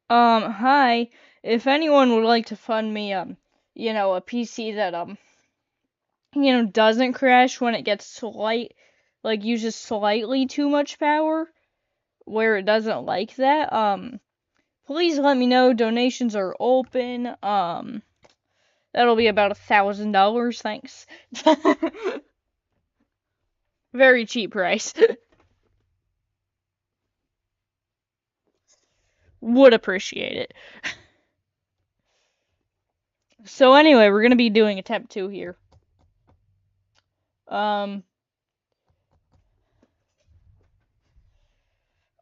Hi. If anyone would like to fund me, a PC that, doesn't crash when it gets uses slightly too much power, where it doesn't like that, please let me know. Donations are open. That'll be about $1,000, thanks. Very cheap price. Would appreciate it. So anyway, we're gonna be doing attempt 2 here. Um,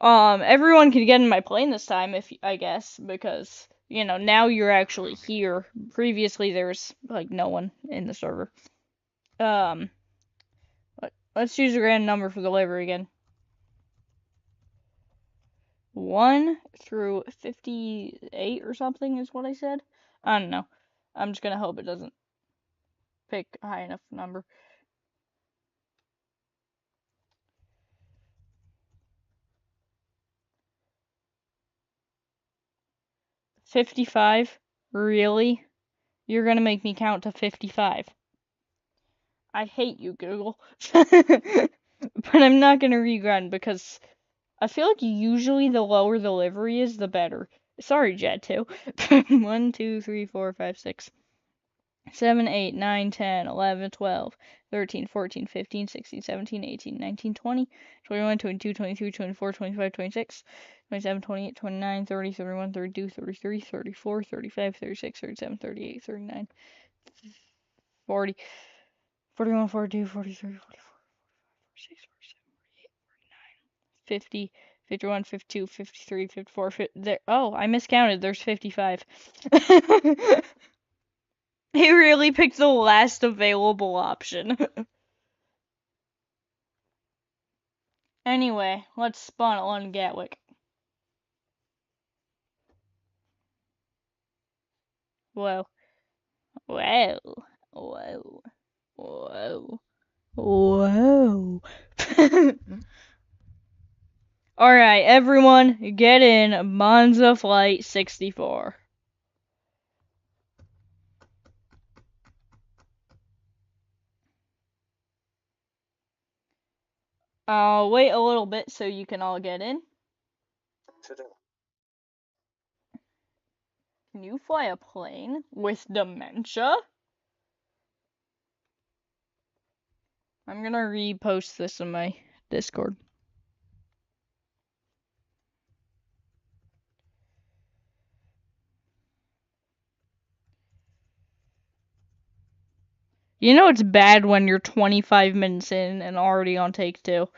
everyone can get in my plane this time, if I guess, because now you're actually here. Previously, there's like no one in the server. Um, let's choose a random number for the liver again. 1 through 58 or something is what I said. I don't know. I'm just gonna hope it doesn't pick a high enough number. $55? Really? You're gonna make me count to 55. I hate you, Google. But I'm not gonna rerun because I feel like usually the lower the livery is, the better. Sorry, Jet2. 1, 2, 3, 4, 5, 6, 7, 8, 9, 10, 11, 12, 13, 14, 15, 16, 17, 18, 19, 20, 21, 22, 23, 24, 25, 26, 27, 28, 29, 30, 31, 32, 33, 34, 35, 36, 37, 38, 39, 40, 41, 42, 43, 44, 46, 47, 48, 49, 50, 51, 52, 53, 54, 50, there. Oh, I miscounted. There's 55. He really picked the last available option. Anyway, let's spawn at London Gatwick. Whoa. Whoa. Whoa. Whoa. Whoa. Alright, everyone, get in Monza Flight 64. I'll wait a little bit so you can all get in. Can you fly a plane with dementia? I'm gonna repost this in my Discord. You know it's bad when you're 25 minutes in and already on take 2.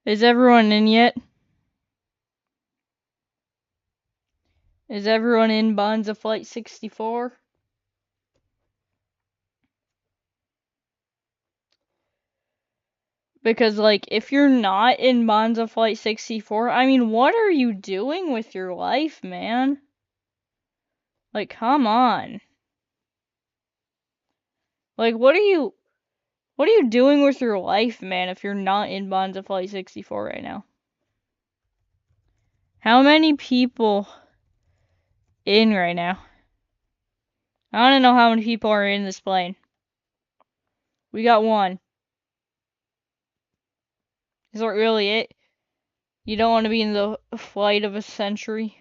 Is everyone in yet? Is everyone in Bonza Flight 64? Because, like, if you're not in Bonza Flight 64, I mean, what are you doing with your life, man? Like, come on. Like, what are you... What are you doing with your life, man, if you're not in Bonds of Flight 64 right now? How many people in right now? I want to know how many people are in this plane. We got one. Is that really it? You don't want to be in the flight of a century?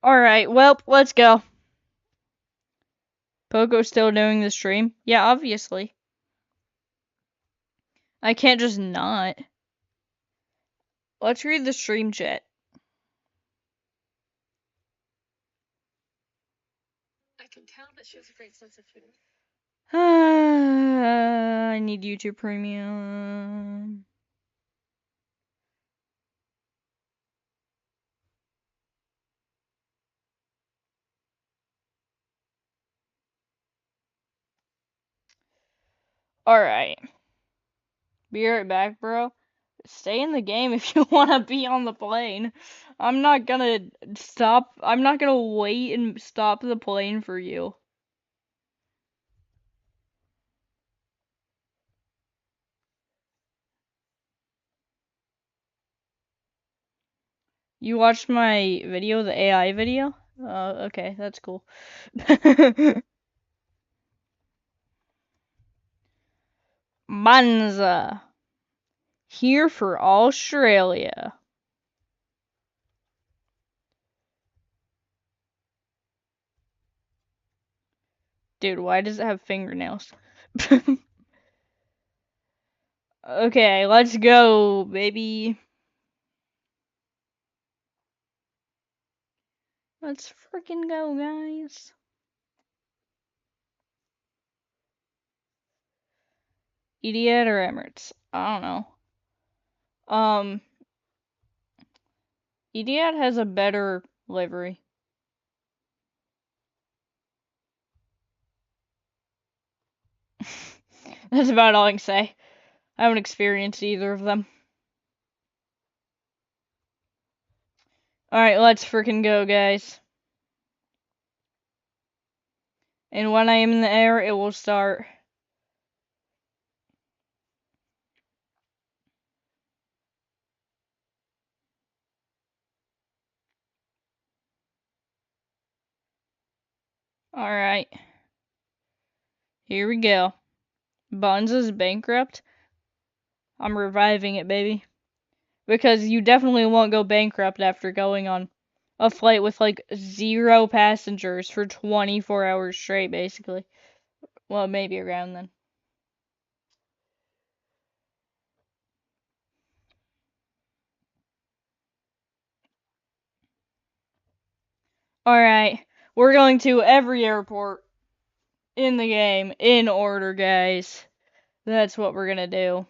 Alright, well, let's go. Poco's still doing the stream? Yeah, obviously. I can't just not. Let's read the stream chat. I can tell that she has a great sense of humor. I need YouTube Premium. Alright. Be right back, bro. Stay in the game if you want to be on the plane. I'm not gonna stop. I'm not gonna wait and stop the plane for you. You watched my video, the AI video? Okay, that's cool. Manza. Here for Australia. Dude, why does it have fingernails? Okay, let's go, baby. Let's freaking go, guys. Etihad or Emirates? I don't know. Etihad has a better livery. That's about all I can say. I haven't experienced either of them. Alright, let's freaking go, guys. And when I am in the air, it will start. Alright. Here we go. Buns is bankrupt. I'm reviving it, baby. Because you definitely won't go bankrupt after going on a flight with like 0 passengers for 24 hours straight, basically. Well, maybe around then. Alright. We're going to every airport in the game in order, guys. That's what we're gonna do.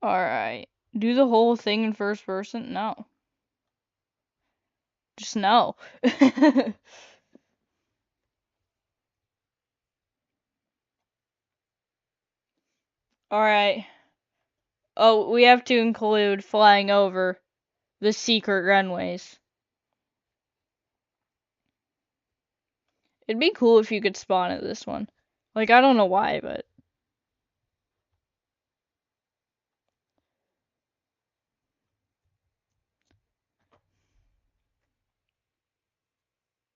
Alright. Do the whole thing in first person? No. Just no. Alright. Oh, we have to include flying over the secret runways. It'd be cool if you could spawn at this one. Like, I don't know why, but...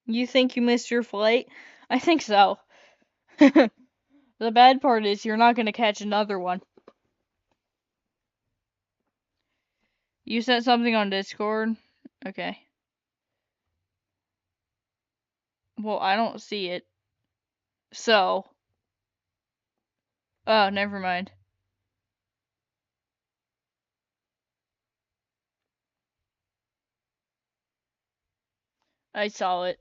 You think you missed your flight? I think so. The bad part is you're not gonna catch another one. You sent something on Discord? Okay. Well, I don't see it. So... Oh, never mind. I saw it.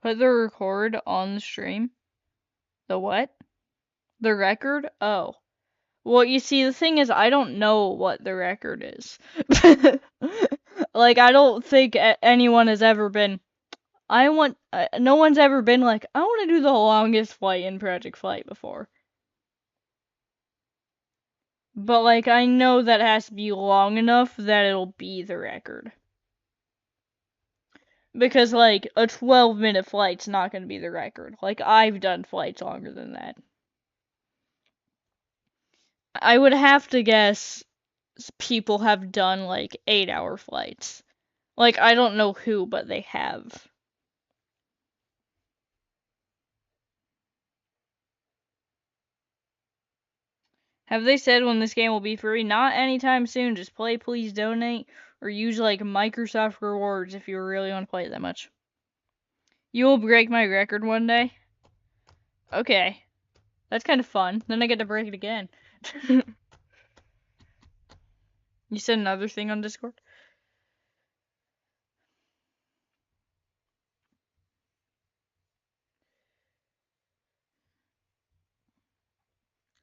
Put the record on the stream. The what? The record? Oh. Well, you see, the thing is, I don't know what the record is. Like, I don't think anyone has ever been. No one's ever been like, I want to do the longest flight in Project Flight before. But, like, I know that it has to be long enough that it'll be the record. Because, like, a 12-minute flight's not going to be the record. Like, I've done flights longer than that. I would have to guess people have done, like, 8-hour flights. Like, I don't know who, but they have. Have they said when this game will be free? Not anytime soon. Just play, please donate, or use, like, Microsoft rewards if you really want to play it that much. You will break my record one day? Okay. That's kind of fun. Then I get to break it again. You said another thing on Discord?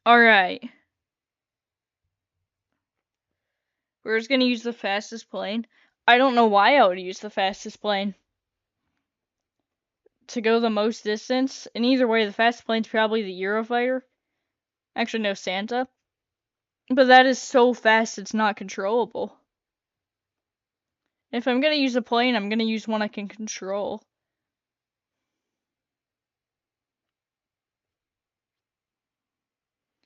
Alright. We're just gonna use the fastest plane. I don't know why I would use the fastest plane. To go the most distance. And either way, the fastest plane's probably the Eurofighter. Actually, no, Santa. But that is so fast, it's not controllable. If I'm gonna use a plane, I'm gonna use one I can control.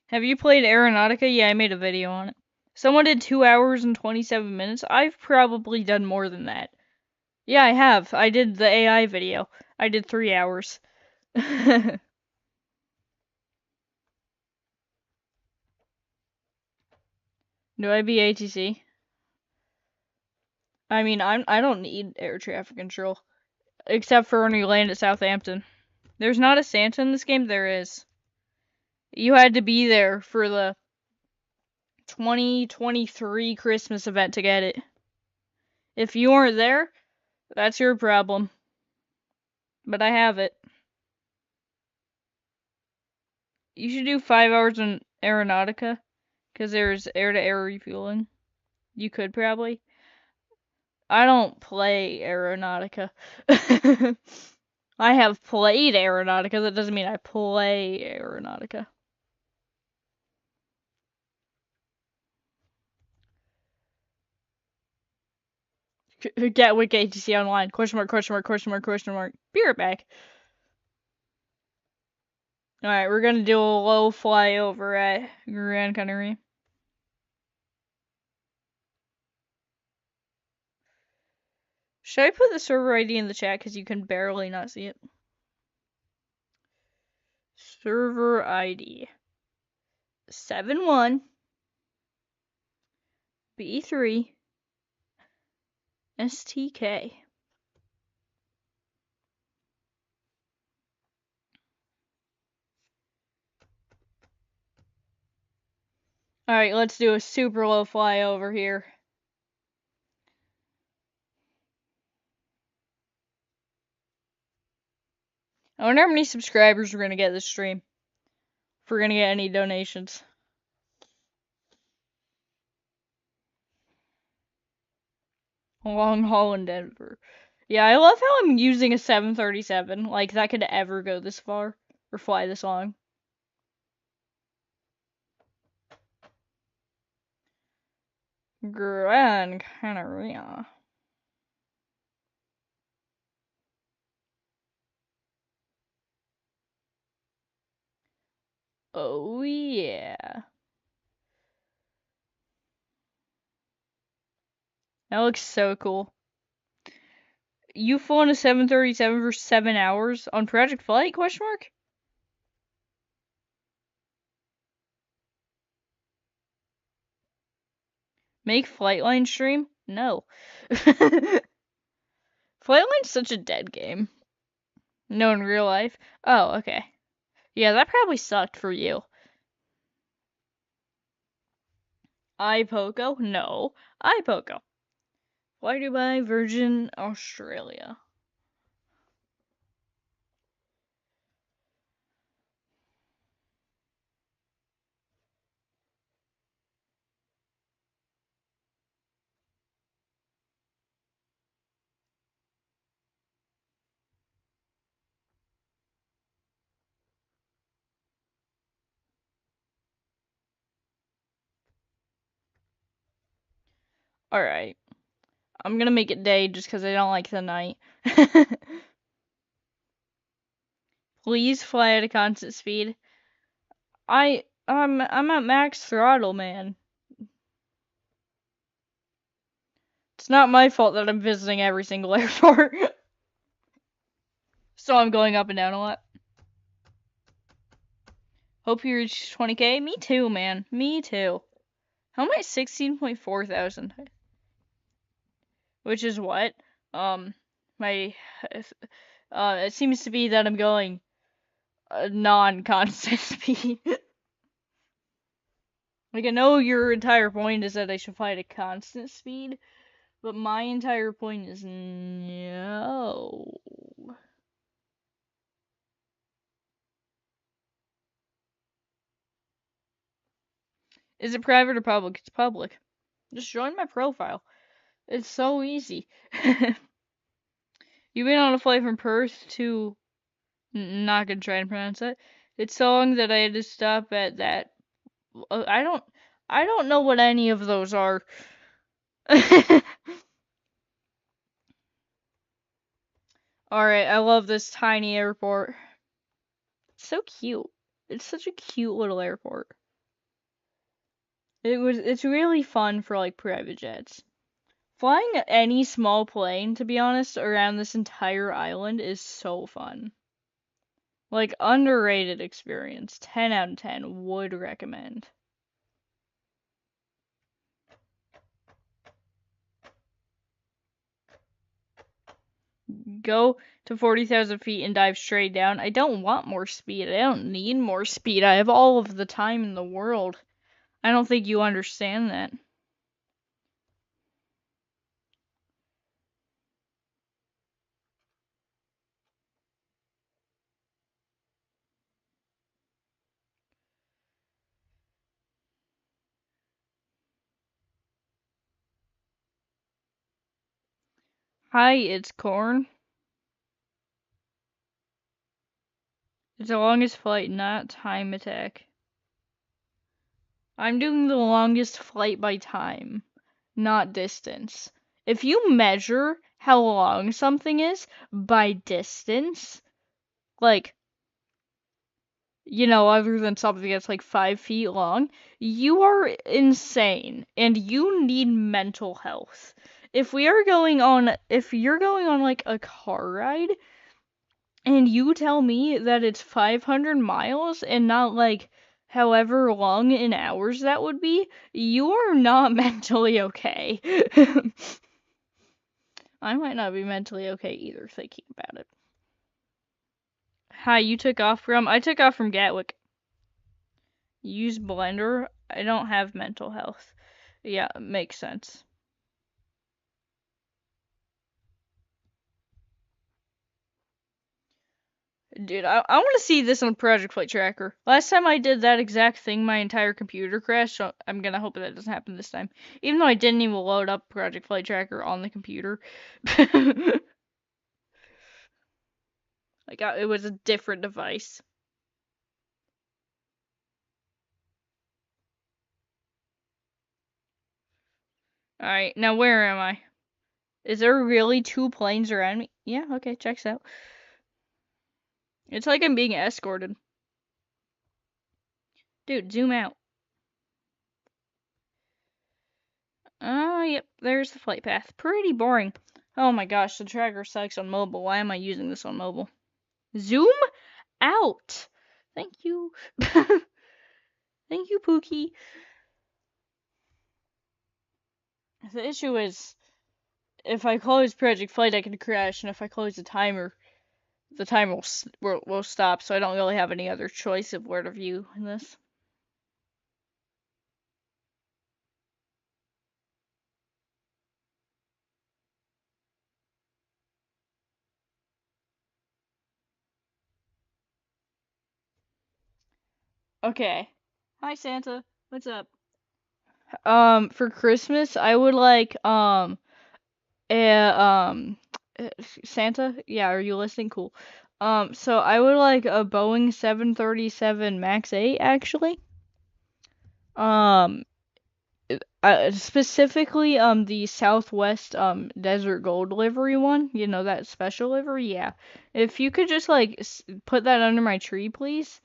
Have you played Aeronautica? Yeah, I made a video on it. Someone did 2 hours and 27 minutes. I've probably done more than that. Yeah, I have. I did the AI video. I did 3 hours. Do I be ATC? I mean, I don't need air traffic control. Except for when you land at Southampton. There's not a Santa in this game? There is. You had to be there for the 2023 Christmas event to get it. If you weren't there, that's your problem. But I have it. You should do 5 hours in Aeronautica, because there's air-to-air refueling. You could probably. I don't play Aeronautica. I have played Aeronautica, that doesn't mean I play Aeronautica. Get with ATC online. Question mark, question mark, question mark, question mark. Be right back. Alright, we're gonna do a low flyover at Gran Canaria. Should I put the server ID in the chat because you can barely not see it? Server ID 71 B3 STK. Alright, let's do a super low flyover here. I wonder how many subscribers we're gonna get this stream. If we're gonna get any donations. Long haul in Denver. Yeah, I love how I'm using a 737. Like, that could ever go this far. Or fly this long. Gran Canaria. Oh, yeah. That looks so cool. You flown a 737 for 7 hours on Project Flight, question mark? Make Flightline stream? No. Flightline's such a dead game. No, in real life? Oh, okay. Yeah, that probably sucked for you. iPoco? No. iPoco. Fly Dubai, Virgin Australia. Alright. I'm gonna make it day just because I don't like the night. Please fly at a constant speed. I'm at max throttle, man. It's not my fault that I'm visiting every single airport. So I'm going up and down a lot. Hope you reach 20K. Me too, man. Me too. How am I 16.4 thousand? Which is what? My it seems to be that I'm going non-constant speed. Like, I know your entire point is that I should fly at a constant speed, but my entire point is no. Is it private or public? It's public. Just join my profile. It's so easy. You've been on a flight from Perth to... not gonna try and pronounce that. It's so long that I had to stop at that. I don't know what any of those are. Alright, I love this tiny airport. It's so cute. It's such a cute little airport. It's really fun for like private jets. Flying any small plane, to be honest, around this entire island is so fun. Like, underrated experience. 10 out of 10. Would recommend. Go to 40,000 feet and dive straight down. I don't want more speed. I don't need more speed. I have all of the time in the world. I don't think you understand that. Hi, it's Corn. It's the longest flight, not time attack. I'm doing the longest flight by time, not distance. If you measure how long something is by distance, like, you know, other than something that's like 5 feet long, you are insane and you need mental health. If you're going on like a car ride and you tell me that it's 500 miles and not like however long in hours that would be, you are not mentally okay. I might not be mentally okay either thinking about it. Hi, you took off from? I took off from Gatwick. Use Blender. I don't have mental health. Yeah, makes sense. Dude, I want to see this on Project Flight Tracker. Last time I did that exact thing, my entire computer crashed, so I'm gonna hope that doesn't happen this time. Even though I didn't even load up Project Flight Tracker on the computer. Like, it was a different device. Alright, now where am I? Is there really 2 planes around me? Yeah, okay, checks out. It's like I'm being escorted. Dude, zoom out. Yep, there's the flight path. Pretty boring. Oh my gosh, the tracker sucks on mobile. Why am I using this on mobile? Zoom out! Thank you. Thank you, Pookie. The issue is, if I close Project Flight, I can crash, and if I close the timer will stop, so I don't really have any other choice of where to view in this. Okay. Hi, Santa. What's up? For Christmas, I would like, Santa? Yeah, are you listening? Cool. So I would like a Boeing 737 MAX 8, actually. Um, specifically the Southwest Desert Gold livery one, you know, that special livery, yeah. If you could just like put that under my tree, please,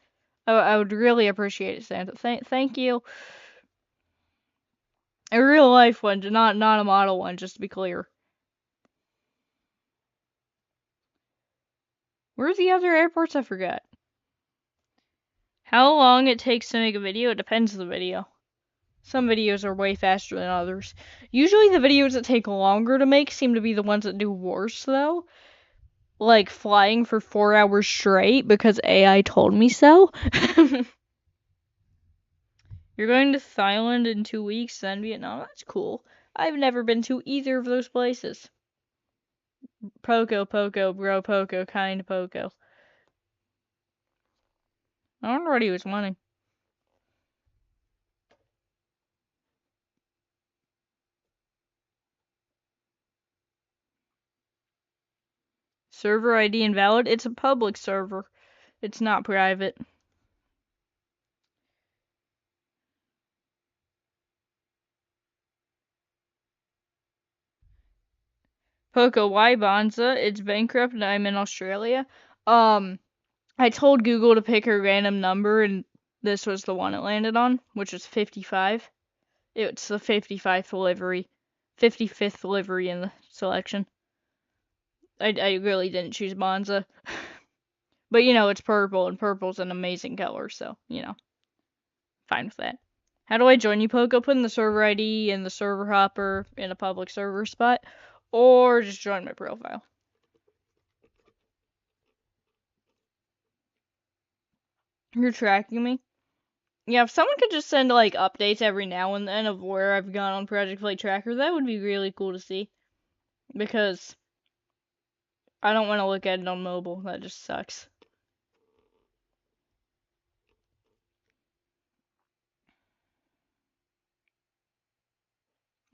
I would really appreciate it, Santa. Thank you. A real life one, not a model one, just to be clear. Where's the other airports? I forgot. How long it takes to make a video? It depends on the video. Some videos are way faster than others. Usually the videos that take longer to make seem to be the ones that do worse, though. Like flying for 4 hours straight because AI told me so. You're going to Thailand in 2 weeks, then Vietnam? That's cool. I've never been to either of those places. Poco, bro, Poco, kind Poco. I wonder what he was wanting. Server ID invalid? It's a public server. It's not private. Poco, why Bonza? It's bankrupt and I'm in Australia. I told Google to pick a random number and this was the one it landed on, which is 55. It's the 55th livery. 55th livery in the selection. I really didn't choose Bonza. But, you know, it's purple, and purple's an amazing color, so, you know. Fine with that. How do I join you, Poco? Put in the server ID in the server hopper in a public server spot, or just join my profile. You're tracking me? Yeah, if someone could just send, like, updates every now and then of where I've gone on Project Flight Tracker, that would be really cool to see. Because I don't want to look at it on mobile. That just sucks.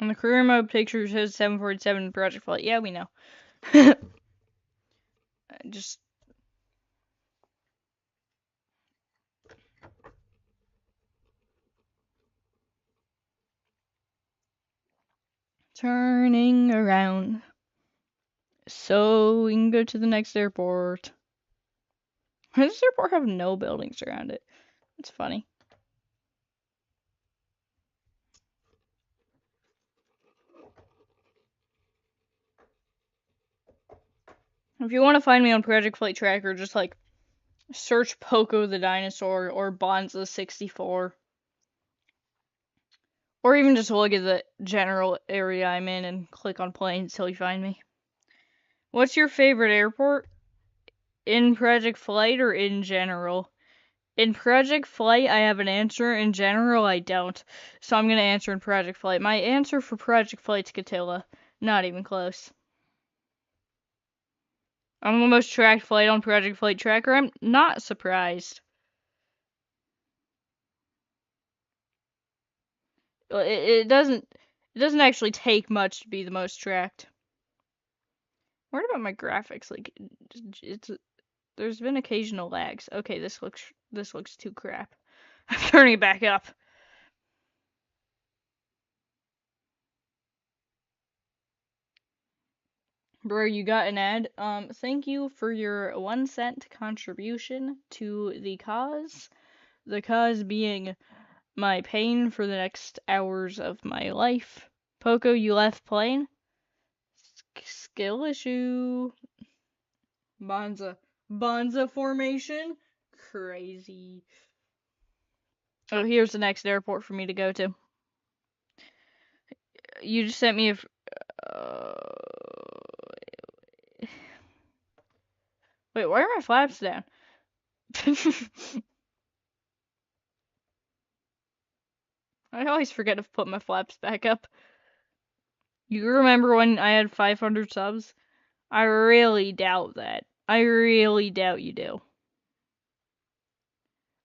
On the career mode picture says 747 Project Flight. Yeah, we know. Just turning around so we can go to the next airport. Why does this airport have no buildings around it? It's funny. If you want to find me on Project Flight Tracker, just like search Poco the Dinosaur or Bonza 64. Or even just look at the general area I'm in and click on planes until you find me. What's your favorite airport? In Project Flight or in general? In Project Flight, I have an answer. In general, I don't. So I'm going to answer in Project Flight. My answer for Project Flight's Catilla. Not even close. I'm the most tracked flight on Project Flight Tracker. I'm not surprised. It doesn't actually take much to be the most tracked. What about my graphics? Like, there's been occasional lags. Okay, this looks too crap. I'm turning it back up. Bro, you got an ad. Thank you for your 1 cent contribution to the cause. The cause being my pain for the next hours of my life. Poco, you left plane? Skill issue. Bonza formation? Crazy. Oh, here's the next airport for me to go to. You just sent me a... Wait, why are my flaps down? I always forget to put my flaps back up. You remember when I had 500 subs? I really doubt that. I really doubt you do.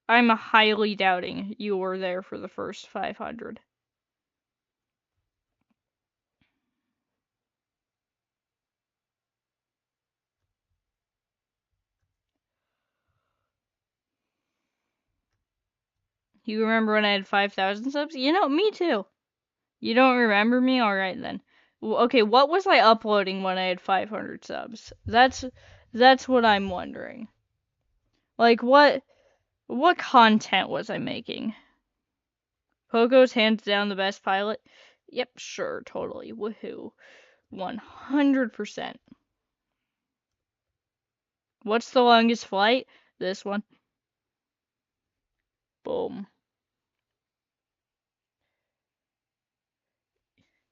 I'm highly doubting you were there for the first 500. You remember when I had 5,000 subs? You know, me too. You don't remember me? Alright then. Okay, what was I uploading when I had 500 subs? That's what I'm wondering. Like, what content was I making? Poco's hands down the best pilot? Yep, sure, totally. Woohoo. 100%. What's the longest flight? This one. Boom.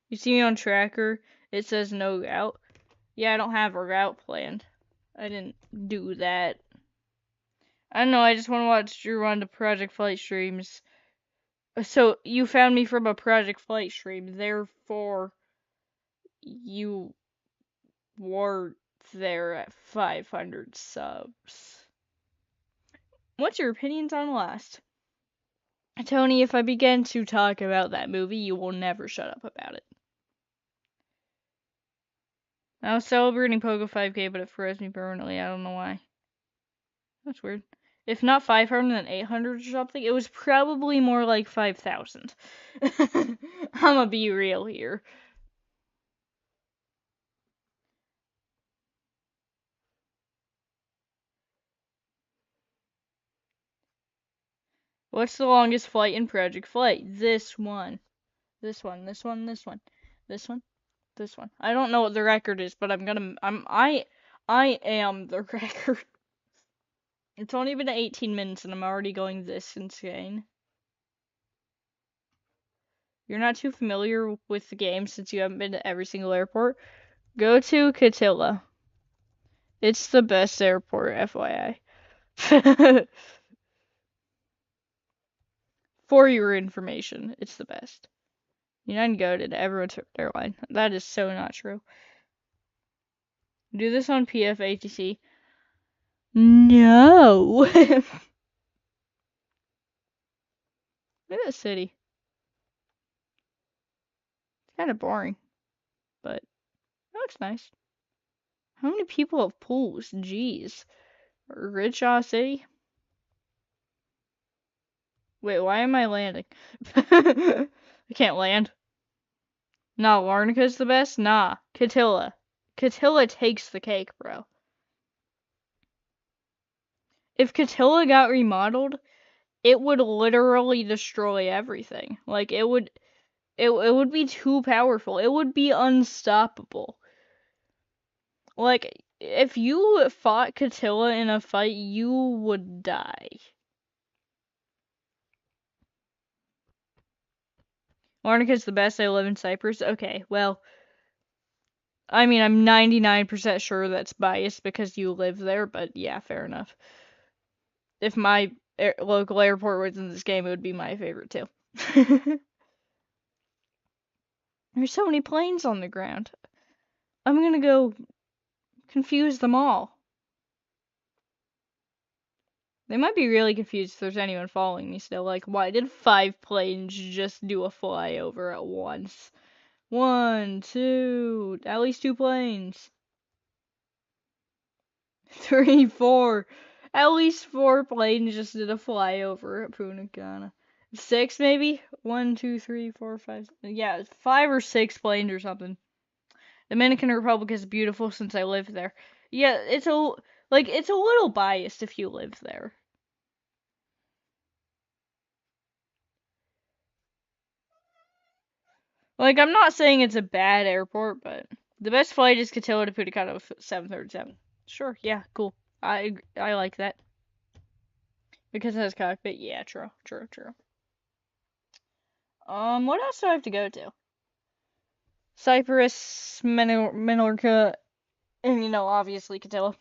You see me on tracker? It says no route. Yeah, I don't have a route planned. I didn't do that. I don't know, I just want to watch Drew run the Project Flight streams. So, you found me from a Project Flight stream, therefore, you were there at 500 subs. What's your opinions on Lost? Tony, if I begin to talk about that movie, you will never shut up about it. I was celebrating Pogo 5K, but it froze me permanently. I don't know why. That's weird. If not 500, then 800 or something. It was probably more like 5,000. I'ma be real here. What's the longest flight in Project Flight? This one. This one, this one, this one. This one, this one. I don't know what the record is, but I am the record. It's only been 18 minutes and I'm already going this insane. You're not too familiar with the game since you haven't been to every single airport? Go to Catilla. It's the best airport, FYI. For your information, it's the best. United goated, everyone took their line. That is so not true. Do this on PFATC. No! Look at the city. It's kind of boring, but it looks nice. How many people have pools? Jeez. Richaw City? Wait, why am I landing? I can't land. Nah, Larnaca's the best? Nah, Catilla. Catilla takes the cake, bro. If Catilla got remodeled, it would literally destroy everything. Like, it would be too powerful. It would be unstoppable. Like, if you fought Catilla in a fight, you would die. Larnaca's the best. I live in Cyprus. Okay, well, I mean, I'm 99% sure that's biased because you live there, but yeah, fair enough. If my local airport was in this game, it would be my favorite too. There's so many planes on the ground. I'm gonna go confuse them all. They might be really confused if there's anyone following me still. Like, why did 5 planes just do a flyover at once? 1, 2, at least 2 planes. 3, 4. At least 4 planes just did a flyover at Punta Cana. 6 maybe? 1, 2, 3, 4, 5. Yeah, 5 or 6 planes or something. Dominican Republic is beautiful since I live there. Yeah, it's a little biased if you live there. Like, I'm not saying it's a bad airport, but the best flight is Catilla to Punta Cana with 737. Sure, yeah, cool. I like that. Because it has cockpit. Yeah, true. What else do I have to go to? Cyprus, Menorca, and, obviously Catilla.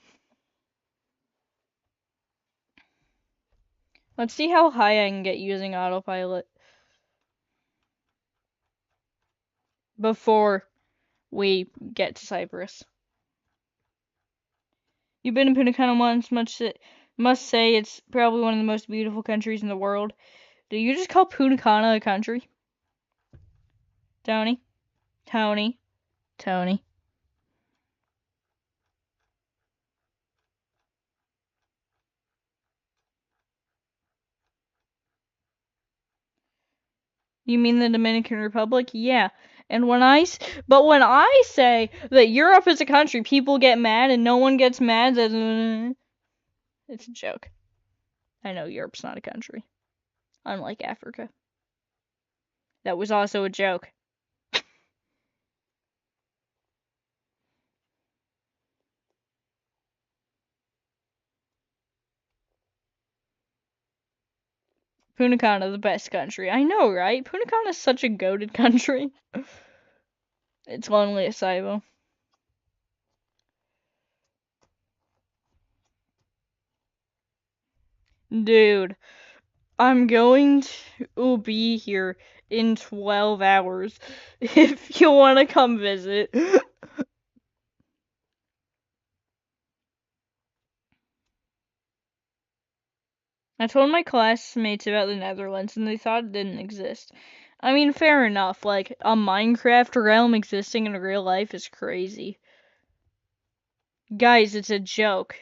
Let's see how high I can get using autopilot before we get to Cyprus. You've been to Punta Cana once, must say it's probably one of the most beautiful countries in the world. Do you just call Punta Cana a country? Tony? You mean the Dominican Republic? Yeah. And when I say that Europe is a country, people get mad and no one gets mad. It's a joke. I know Europe's not a country, unlike Africa. That was also a joke. Punta Cana, the best country. I know, right? Punta Cana is such a goated country. It's lonely at Saibo. Dude, I'm going to be here in 12 hours if you want to come visit. I told my classmates about the Netherlands and they thought it didn't exist. I mean, fair enough. Like, a Minecraft realm existing in real life is crazy. Guys, it's a joke.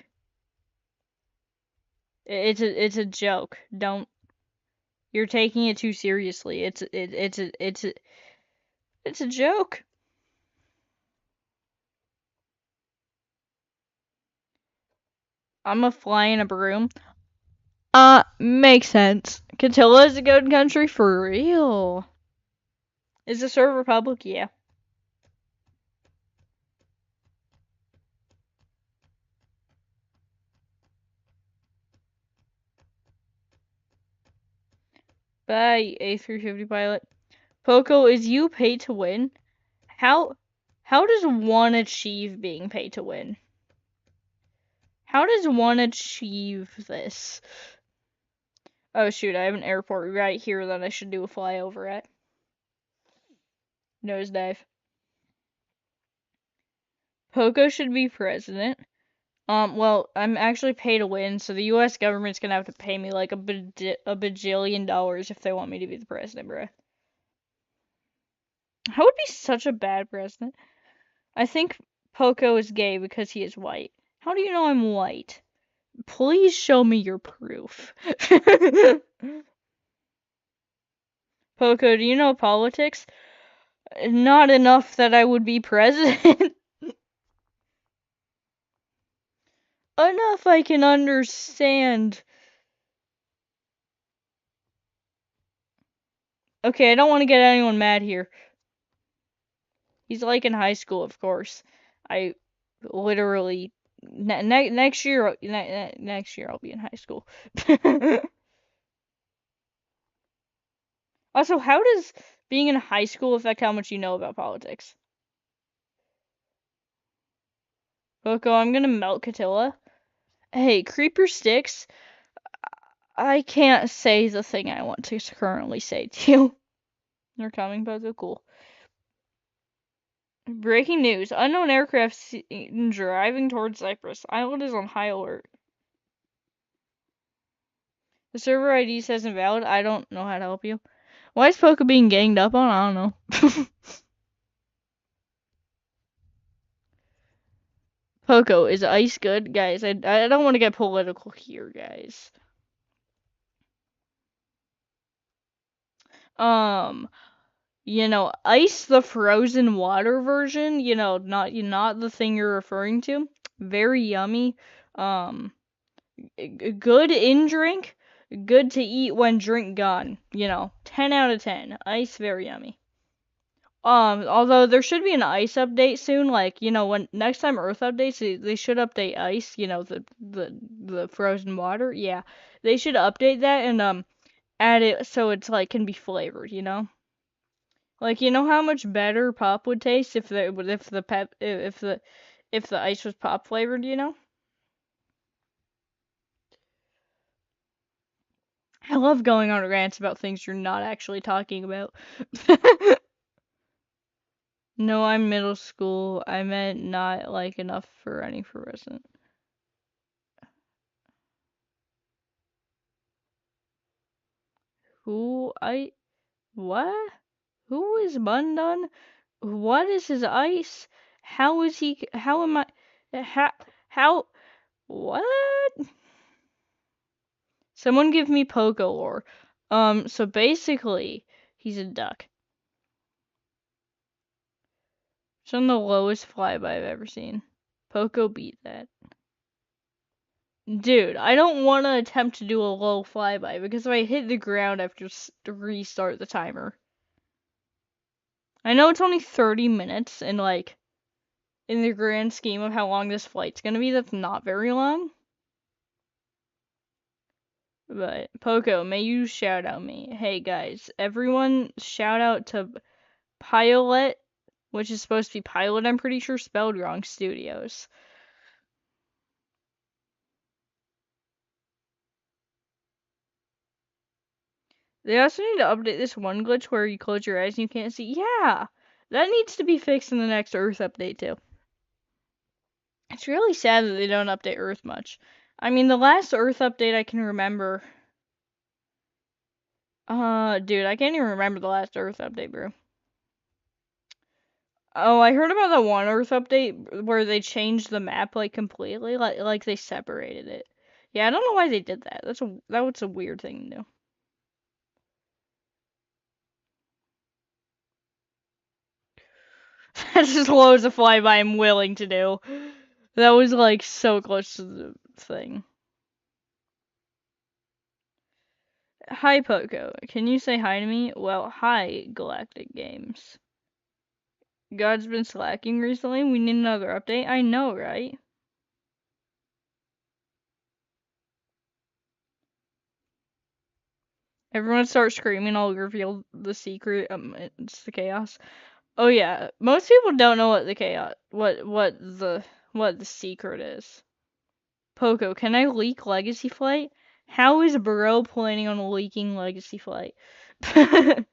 It's a joke. Don't. You're taking it too seriously. It's a joke. I'm a fly in a broom. Makes sense. Catilla is a good country for real. Is the server public? Yeah. Bye, A350 pilot. Poco, is you pay to win? How does one achieve being paid to win? How does one achieve this? Oh shoot, I have an airport right here that I should do a flyover at. Nosedive. Poco should be president. Well, I'm actually pay to win, so the US government's gonna have to pay me like a bajillion dollars if they want me to be the president, bruh. I would be such a bad president. I think Poco is gay because he is white. How do you know I'm white? Please show me your proof. Poco, do you know politics? Not enough that I would be president. Enough I can understand. Okay, I don't want to get anyone mad here. He's like in high school, of course. I literally next year next year I'll be in high school. Also, how does being in high school affect how much you know about politics? Coco, I'm gonna melt Catilla. Hey, Creeper Sticks, I can't say the thing I want to currently say to you. They're coming, Poco, cool. Breaking news, unknown aircraft seen driving towards Cyprus. Island is on high alert. The server ID says invalid. I don't know how to help you. Why is Poco being ganged up on? I don't know. Poco, is ice good? Guys, I don't want to get political here, guys. You know, ice the frozen water version, you know, not the thing you're referring to. Very yummy. Um, good in drink, good to eat when drink gone. You know, 10 out of 10. Ice, very yummy. Although there should be an ice update soon, like, you know, when next time Earth updates, they should update ice, you know, the frozen water. Yeah. They should update that and add it so it's like can be flavored, you know? Like, you know how much better pop would taste if the ice was pop flavored, you know? I love going on rants about things you're not actually talking about. No, I'm middle school. I meant not like enough for any fluorescent. What? Who is Bundun? What is his ice? How am I, what? Someone give me Poco lore. So basically, He's a duck. It's on the lowest flyby I've ever seen. Poco beat that. Dude, I don't want to attempt to do a low flyby because if I hit the ground, I have to restart the timer. I know it's only 30 minutes, and like, in the grand scheme of how long this flight's gonna be, that's not very long. But, Poco, may you shout out me. Hey guys, everyone shout out to Pilot, which is supposed to be Pilot, I'm pretty sure, spelled wrong, Studios. They also need to update this one glitch where you close your eyes and you can't see. Yeah! That needs to be fixed in the next Earth update, too. It's really sad that they don't update Earth much. I mean, the last Earth update I can remember... dude, I can't even remember the last Earth update, bro. Oh, I heard about the one Earth update where they changed the map, like, completely. Like they separated it. Yeah, I don't know why they did that. That was a weird thing to do. That's just loads of flyby I'm willing to do. That was, like, so close to the thing. Hi, Poco. Can you say hi to me? Well, hi, Galactic Games. God's been slacking recently. We need another update. I know, right? Everyone start screaming. I'll reveal the secret. It's the chaos. Oh yeah, most people don't know what the chaos, what the secret is. Poco, can I leak Legacy Flight? How is Bro planning on leaking Legacy Flight? I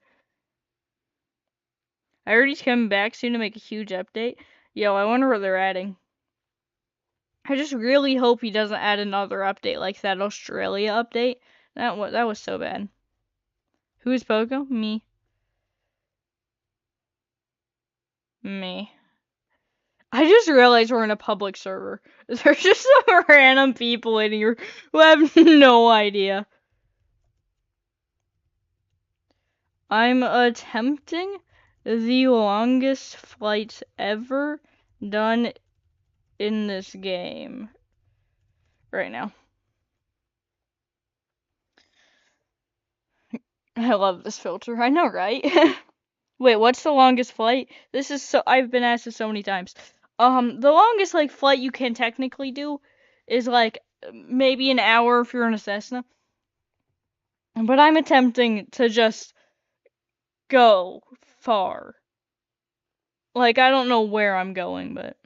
heard he's coming back soon to make a huge update. Yo, I wonder what they're adding. I just really hope he doesn't add another update like that Australia update. That was so bad. Who is Poco? Me. Me. I just realized we're in a public server. There's just some random people in here who have no idea. I'm attempting the longest flight ever done in this game right now. I love this filter. I know, right? Wait, what's the longest flight? This is so... I've been asked this so many times. The longest, like, flight you can technically do is, like, maybe an hour if you're in a Cessna. But I'm attempting to just go far. Like, I don't know where I'm going, but...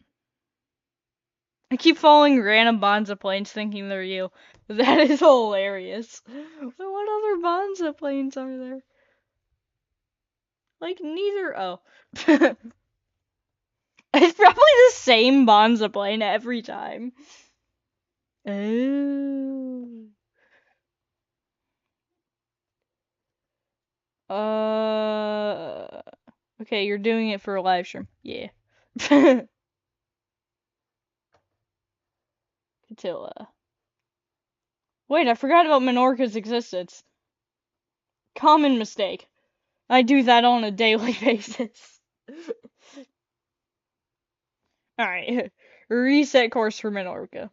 I keep following random Bonza planes thinking they're you. That is hilarious. What other Bonza planes are there? Like, neither... Oh. It's probably the same Bonza plane every time. Oh. Okay, you're doing it for a live stream. Yeah. Catilla. Wait, I forgot about Menorca's existence. Common mistake. I do that on a daily basis. Alright. Reset course for Menorca.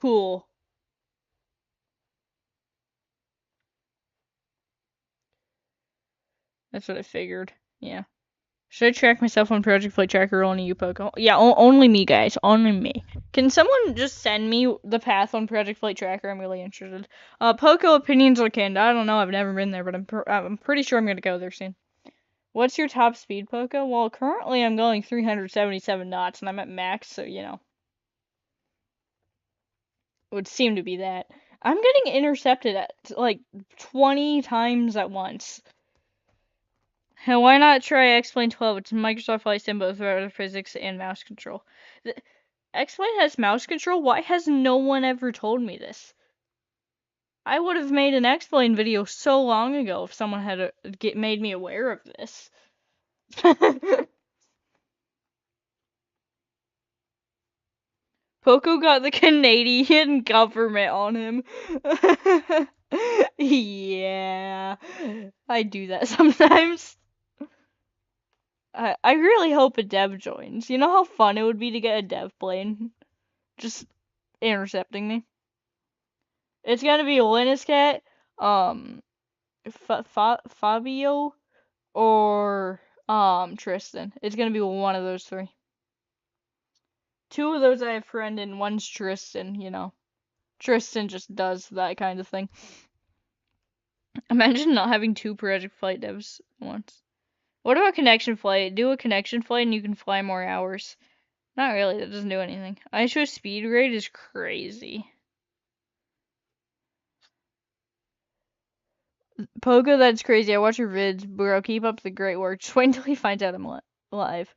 Cool. That's what I figured. Yeah. Should I track myself on Project Flight Tracker or only you, Poco? Yeah, only me, guys. Only me. Can someone just send me the path on Project Flight Tracker? I'm really interested. Poco Opinions or Canada. I don't know. I've never been there, but I'm pretty sure I'm gonna go there soon. What's your top speed, Poco? Well, currently I'm going 377 knots, and I'm at max, so, you know. It would seem to be that. I'm getting intercepted at, like, 20 times at once. And why not try X-Plane 12? It's Microsoft Flight Sim, both rotor physics and mouse control. X-Plane has mouse control? Why has no one ever told me this? I would have made an X-Plane video so long ago if someone had made me aware of this. Poco got the Canadian government on him. Yeah, I do that sometimes. I really hope a dev joins. You know how fun it would be to get a dev plane just intercepting me? It's gonna be Linus Cat, um, Fabio, or Tristan. It's gonna be one of those three. Two of those I have friend and one's Tristan, you know. Tristan just does that kind of thing. Imagine not having two Project Flight devs at once. What about connection flight? Do a connection flight and you can fly more hours. Not really, that doesn't do anything. ISO speed grade is crazy. Pogo, that's crazy. I watch your vids, bro. Keep up the great work. Just wait until he finds out I'm live.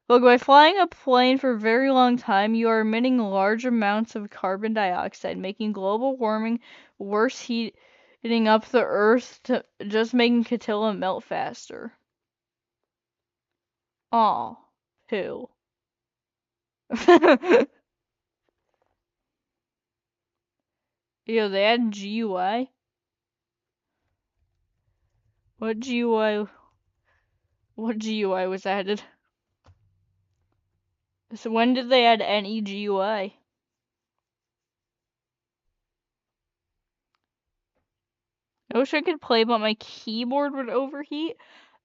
Look, by flying a plane for a very long time, you are emitting large amounts of carbon dioxide, making global warming worse, heating up the Earth, to just making Catilla melt faster. Aw, poo. Yo, they had GUI? What GUI? What GUI was added? So when did they add any GUI? I wish I could play, but my keyboard would overheat.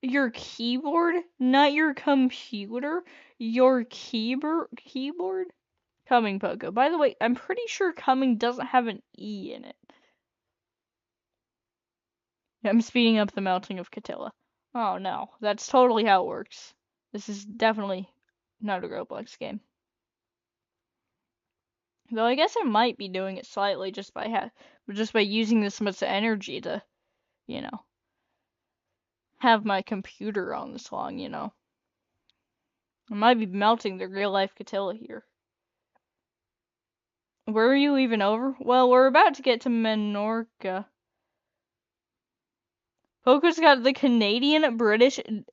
Your keyboard? Not your computer? Your keyboard? Coming, Poco. By the way, I'm pretty sure coming doesn't have an E in it. I'm speeding up the melting of Catilla. Oh no, that's totally how it works. This is definitely not a Roblox game. Though I guess I might be doing it slightly just by using this much energy to, you know, have my computer on this long, you know. I might be melting the real life Catilla here. Where are you leaving over? Well, we're about to get to Menorca. Poco's got the Canadian, British, and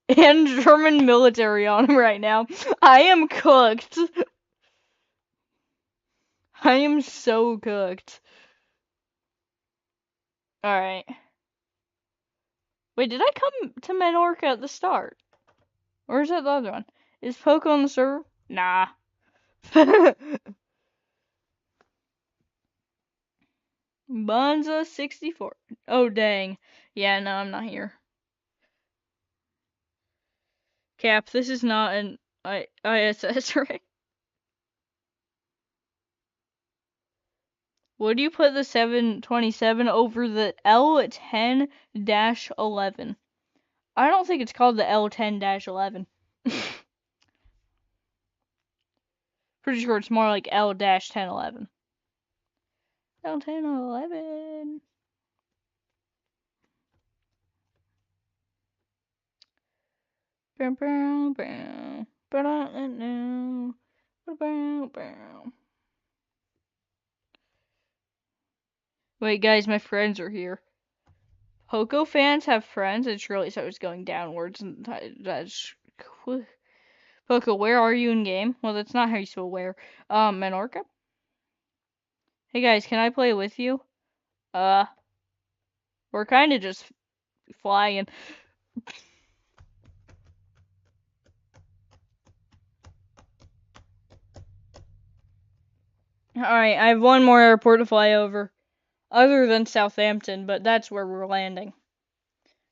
German military on him right now. I am cooked. I am so cooked. Alright. Wait, did I come to Menorca at the start? Or is that the other one? Is Poco on the server? Nah. Bunza64. Oh, dang. Yeah, no, I'm not here. Cap, this is not an ISS, right? Would you put the 727 over the L10-11? I don't think it's called the L10-11. Pretty sure it's more like L-1011. L10-11. Wait, guys, my friends are here. Poco fans have friends. It's really so it's going downwards, and that's Poco. Where are you in game? Well, that's not how you spell where. Menorca. Hey guys, can I play with you? We're kind of just flying. Alright, I have one more airport to fly over. Other than Southampton, but that's where we're landing.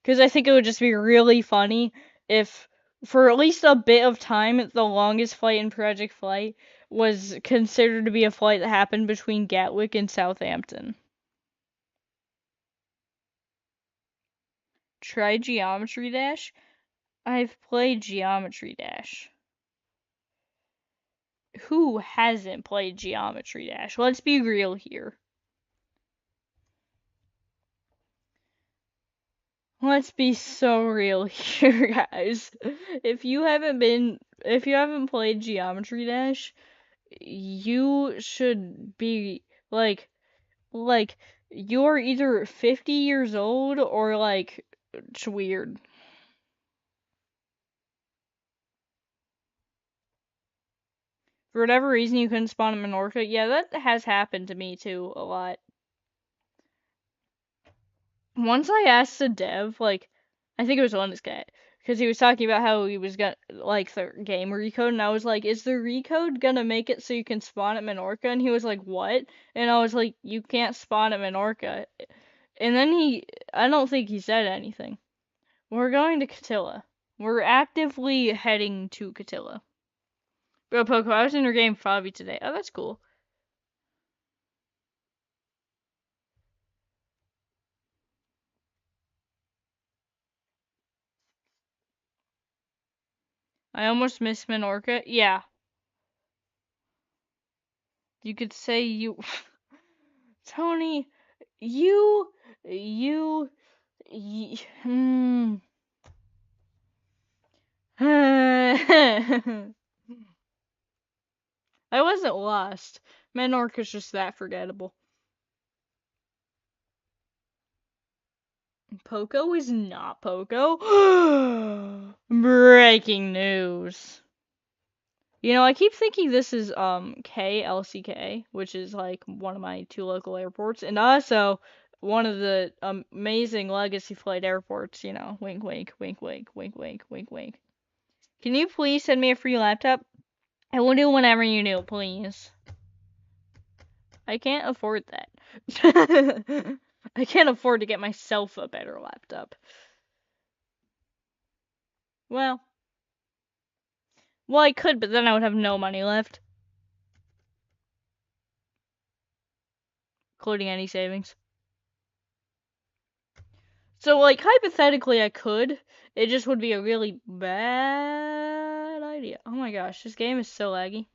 Because I think it would just be really funny if, for at least a bit of time, the longest flight in Project Flight was considered to be a flight that happened between Gatwick and Southampton. Try Geometry Dash? I've played Geometry Dash. Who hasn't played Geometry Dash? Let's be real here. Let's be so real here, guys. If you haven't played Geometry Dash, you should be like you're either 50 years old or like it's weird. For whatever reason you couldn't spawn in Menorca. Yeah, that has happened to me too a lot. once I asked the dev, like, I think it was Linus Cat, because he was talking about how he was gonna, like, the game recode, and I was like, is the recode gonna make it so you can spawn at Minorca? And he was like, what? And I was like, you can't spawn at Minorca. And then I don't think he said anything. We're going to Catilla. We're actively heading to Catilla. Bro, Poco, I was in your game Fabi today. Oh, that's cool. I almost missed Minorca. Yeah. You could say you... Tony, you... Hmm. I wasn't lost. Minorca's just that forgettable. Poco is not Poco. Breaking news. You know, I keep thinking this is KLCK, which is like one of my 2 local airports, and also one of the amazing Legacy Flight airports, you know. Wink wink, wink wink, wink wink, wink wink. Can you please send me a free laptop? I will do whenever you do, please. I can't afford that. I can't afford to get myself a better laptop. Well, I could, but then I would have no money left, including any savings. So, like, hypothetically, I could. It just would be a really bad idea. Oh my gosh, this game is so laggy.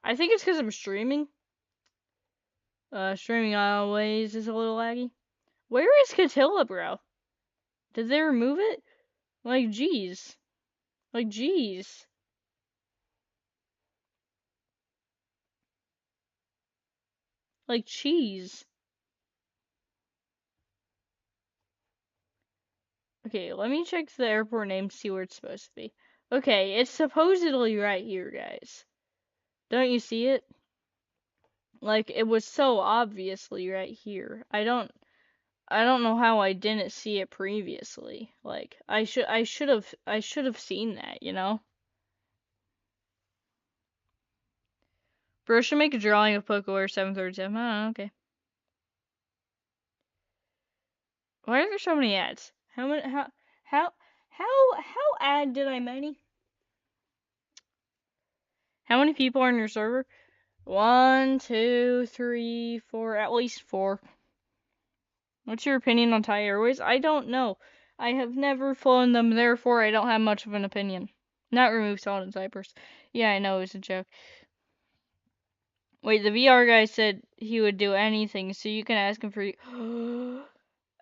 I think it's because I'm streaming. Streaming always is a little laggy. Where is Catilla, bro? Did they remove it? Like, jeez. Like, jeez. Like, cheese. Okay, let me check the airport name to see where it's supposed to be. Okay, it's supposedly right here, guys. Don't you see it? Like, it was so obviously right here. I don't know how I didn't see it previously. Like, I should have seen that, you know? Bro should make a drawing of PocoAir 737. Oh, okay. Why are there so many ads? How many how ad did I many? How many people are in your server? 1, 2, 3, 4, at least 4. What's your opinion on Thai Airways? I don't know. I have never flown them, therefore I don't have much of an opinion. Not remove salt and Cyprus. Yeah, I know, it was a joke. Wait, the VR guy said he would do anything, so you can ask him for...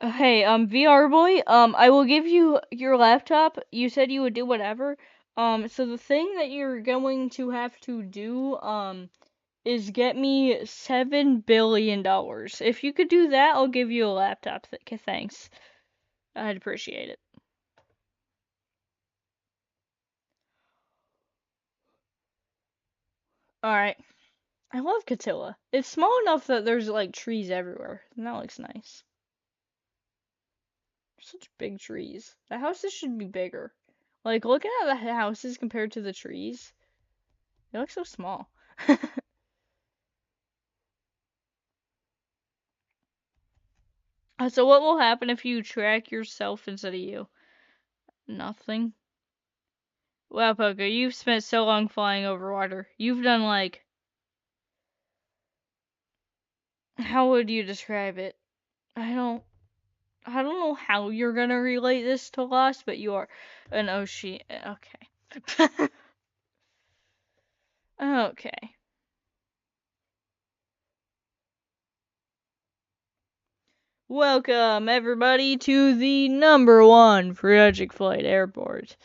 Hey, VR boy, I will give you your laptop. You said you would do whatever. So the thing that you're going to have to do, is get me $7 billion. If you could do that, I'll give you a laptop. Thanks. I'd appreciate it. Alright. I love Catilla. It's small enough that there's like trees everywhere. And that looks nice. Such big trees. The houses should be bigger. Like, looking at the houses compared to the trees, they look so small. So what will happen if you track yourself instead of you? Nothing. Wow, Poco, you've spent so long flying over water. You've done like... How would you describe it? I don't know how you're gonna relate this to Lost, but you are an Oshi. Okay. Okay. Welcome, everybody, to the #1 Project Flight Airport.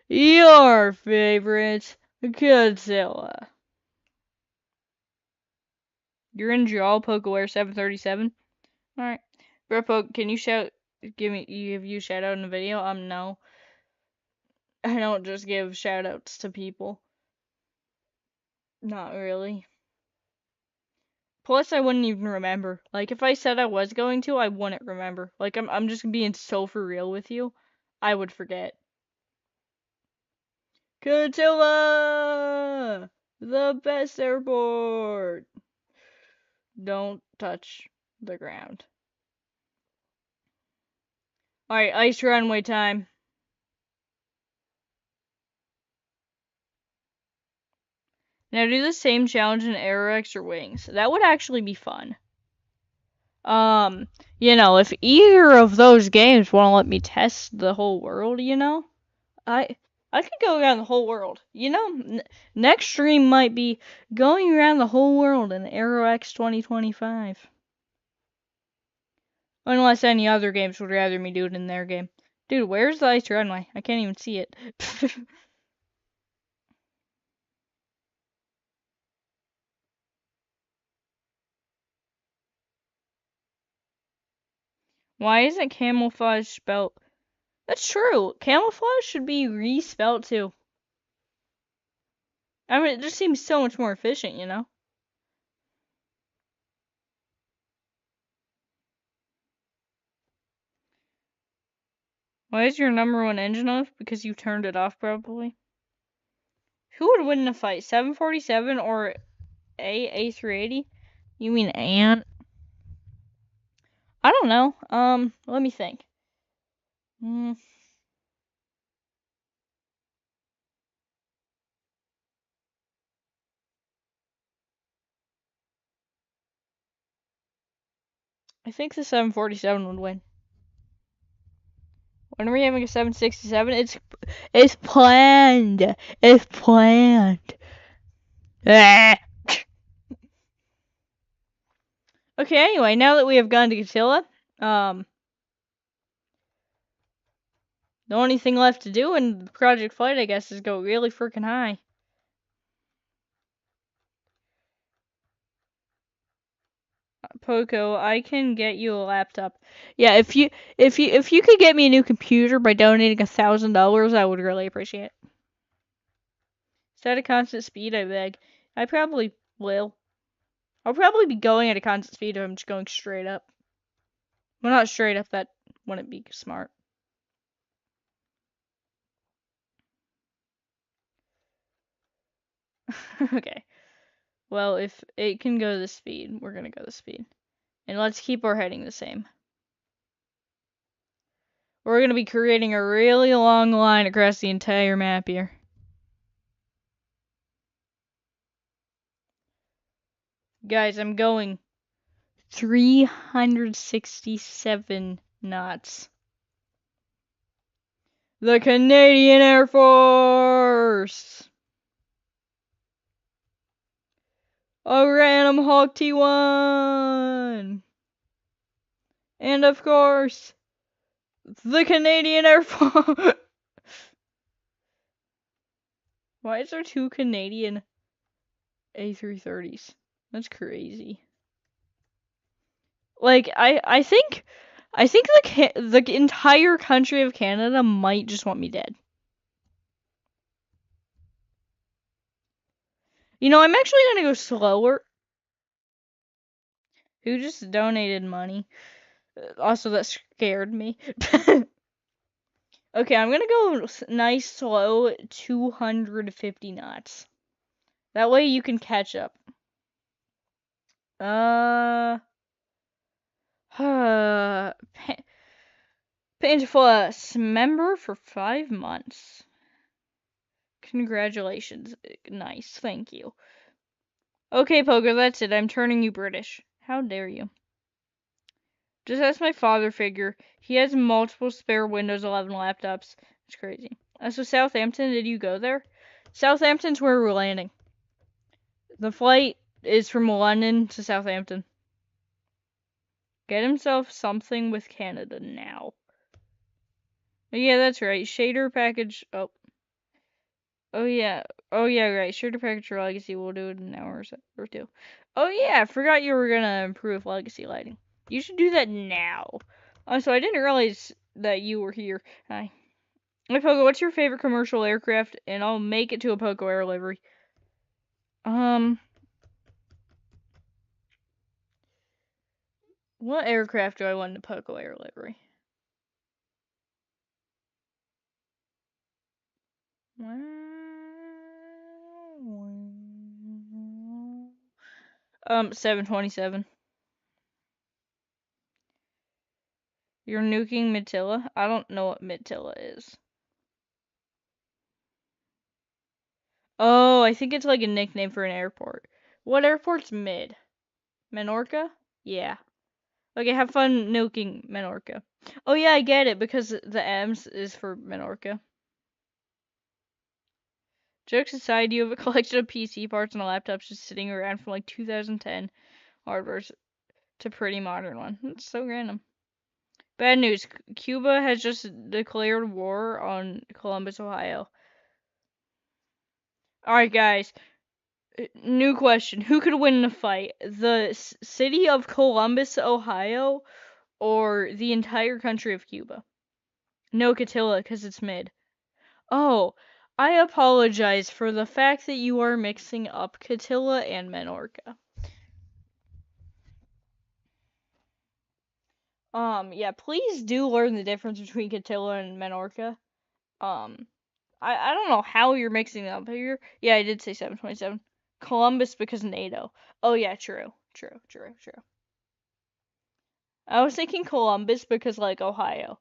Your favorite Godzilla. You're in Jaw PocoAir 737? Alright. Bro, Poke, can you give you a shout out in the video? No. I don't just give shout outs to people. Not really. Plus, I wouldn't even remember. Like, if I said I was going to, I wouldn't remember. Like, I'm just being so for real with you. I would forget. Coachella! The best airport! Don't touch the ground. Alright, ice runway time. Now do the same challenge in Aerox or Wings. That would actually be fun. You know, if either of those games want to let me test the whole world, you know, I could go around the whole world. You know, next stream might be going around the whole world in Aerox 2025. Unless any other games would rather me do it in their game. Dude, where's the ice runway? I can't even see it. Why isn't camouflage spelled? That's true. Camouflage should be respelled too. I mean, it just seems so much more efficient, you know? Why is your number one engine off? Because you turned it off, probably. Who would win in a fight? 747 or A380? You mean Ant? I don't know. Let me think. I think the 747 would win. When are we having a 767? It's planned. It's planned. Ah. Okay, anyway, now that we have gone to Catilla, the only thing left to do in Project Flight, I guess, is go really freaking high. Poco, I can get you a laptop. Yeah, if you could get me a new computer by donating $1,000, I would really appreciate it. Set a constant speed, I beg. I probably will. I'll probably be going at a constant speed if I'm just going straight up. Well, not straight up, that wouldn't be smart. Okay. Well, if it can go this speed, we're gonna go this speed. And let's keep our heading the same. We're gonna be creating a really long line across the entire map here. Guys, I'm going 367 knots. The Canadian Air Force! A Random Hawk T1! And of course, the Canadian Air Force! Why is there 2 Canadian A330s? That's crazy. Like, I think the entire country of Canada might just want me dead. You know, I'm actually gonna go slower. Who just donated money? Also, that scared me. Okay, I'm gonna go nice slow 250 knots. That way you can catch up. Painful member for 5 months. Congratulations. Nice, thank you. Okay, Poker, that's it. I'm turning you British. How dare you? Just ask my father figure. He has multiple spare Windows 11 laptops. It's crazy. So Southampton, did you go there? Southampton's where we're landing. The flight is from London to Southampton. Get himself something with Canada now. Yeah, that's right. Shader package. Oh. Oh yeah. Oh yeah, right. Shader package for Legacy. We'll do it in an hour or two. Oh yeah, I forgot you were gonna improve Legacy lighting. You should do that now. So I didn't realize that you were here. Hi. Hey Poco, what's your favorite commercial aircraft? And I'll make it to a Poco Air livery. What aircraft do I want in the Poco Air livery? Um, 727. You're nuking Midtilla? I don't know what Midtilla is. Oh, I think it's like a nickname for an airport. What airport's mid? Menorca? Yeah. Okay, have fun nuking Menorca. Oh yeah, I get it, because the M's is for Menorca. Jokes aside, you have a collection of PC parts and a laptop just sitting around from like 2010 hardware to pretty modern one. That's so random. Bad news. Cuba has just declared war on Columbus, Ohio. Alright, guys. New question. Who could win in a fight? The city of Columbus, Ohio, or the entire country of Cuba? No, Catilla, because it's mid. Oh, I apologize for the fact that you are mixing up Catilla and Menorca. Yeah, please do learn the difference between Catilla and Menorca. I don't know how you're mixing them up here. Yeah, I did say 727. Columbus because NATO. Oh yeah, true. I was thinking Columbus because like Ohio,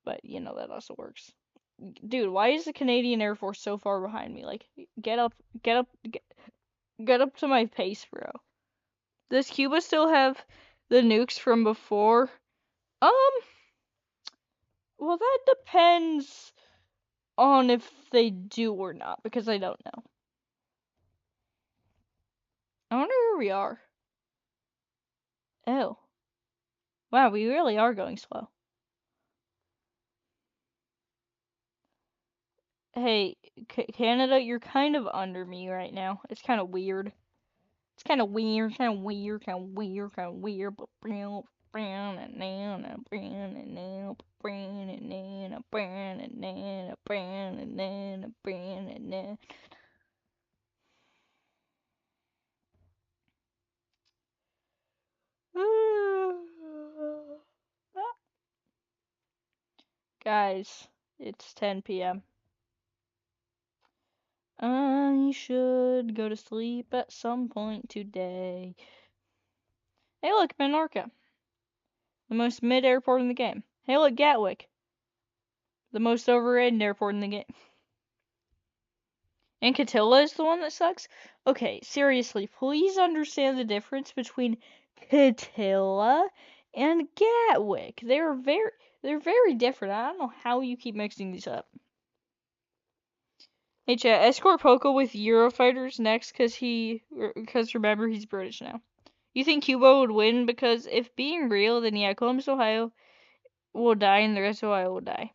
but you know that also works. Dude, why is the Canadian Air Force so far behind me? Like, get up, get up, get up to my pace, bro. Does Cuba still have the nukes from before? Um, well, that depends on if they do or not, because I don't know. I wonder where we are. Oh. Wow, we really are going slow. Hey, Canada, you're kind of under me right now. It's kind of weird. It's kind of weird, kind of weird, kind of weird, kind of weird. But brown and now and brown and now, brown and now, brown and now, brown and now, brown and now. Guys, it's 10 p.m. I should go to sleep at some point today. Hey, look, Menorca, the most mid airport in the game. Hey, look, Gatwick, the most overrated airport in the game. And Catilla is the one that sucks? Okay, seriously, please understand the difference between Catilla and Gatwick. They're very different. I don't know how you keep mixing these up. Hey chat, escort Poco with Eurofighters next, because remember, he's British now. You think Cuba would win? Because if being real, then yeah, Columbus, Ohio will die and the rest of Ohio will die.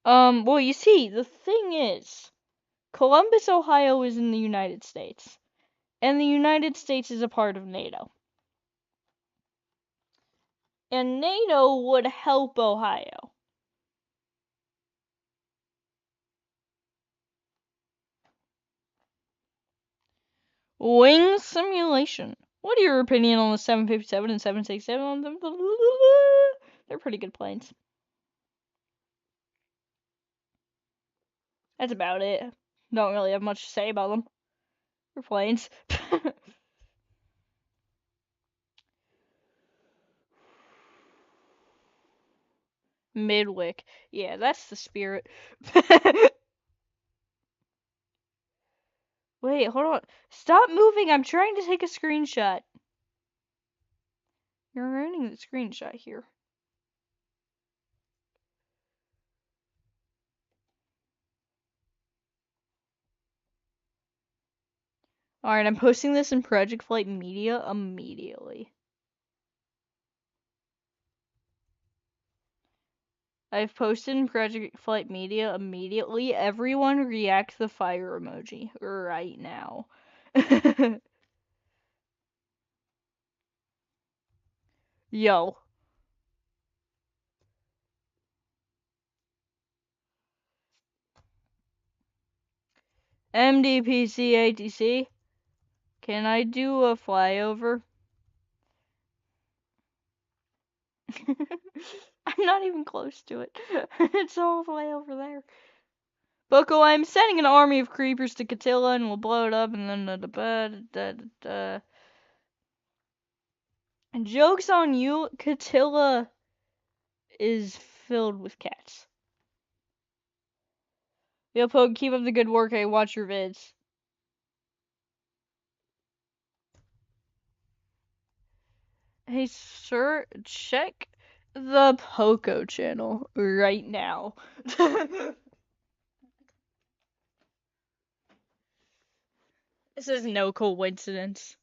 Well, you see, the thing is, Columbus, Ohio is in the United States, and the United States is a part of NATO. And NATO would help Ohio. Wing simulation. What are your opinion on the 757 and 767? They're pretty good planes. That's about it. Don't really have much to say about them. They're planes. Midwick. Yeah, that's the spirit. Wait, hold on. Stop moving. I'm trying to take a screenshot. You're ruining the screenshot here. Alright, I'm posting this in Project Flight Media immediately. I've posted in Project Flight Media immediately. Everyone react the fire emoji right now. Yo. MDPC ATC. Can I do a flyover? I'm not even close to it. It's all the way over there. Bucko, I'm sending an army of creepers to Catilla and we'll blow it up and then And joke's on you, Catilla is filled with cats. Yo, Poke, keep up the good work. I watch your vids. Hey, sir, check the Poco channel right now. This is no coincidence.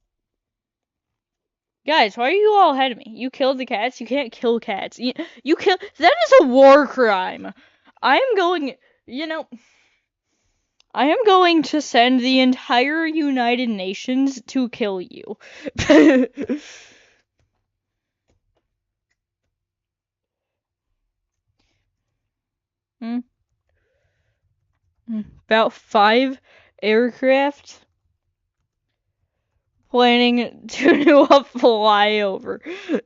Guys, why are you all ahead of me? You killed the cats? You can't kill cats. You kill. That is a war crime. I am going. I am going to send the entire United Nations to kill you. About 5 aircraft planning to do a flyover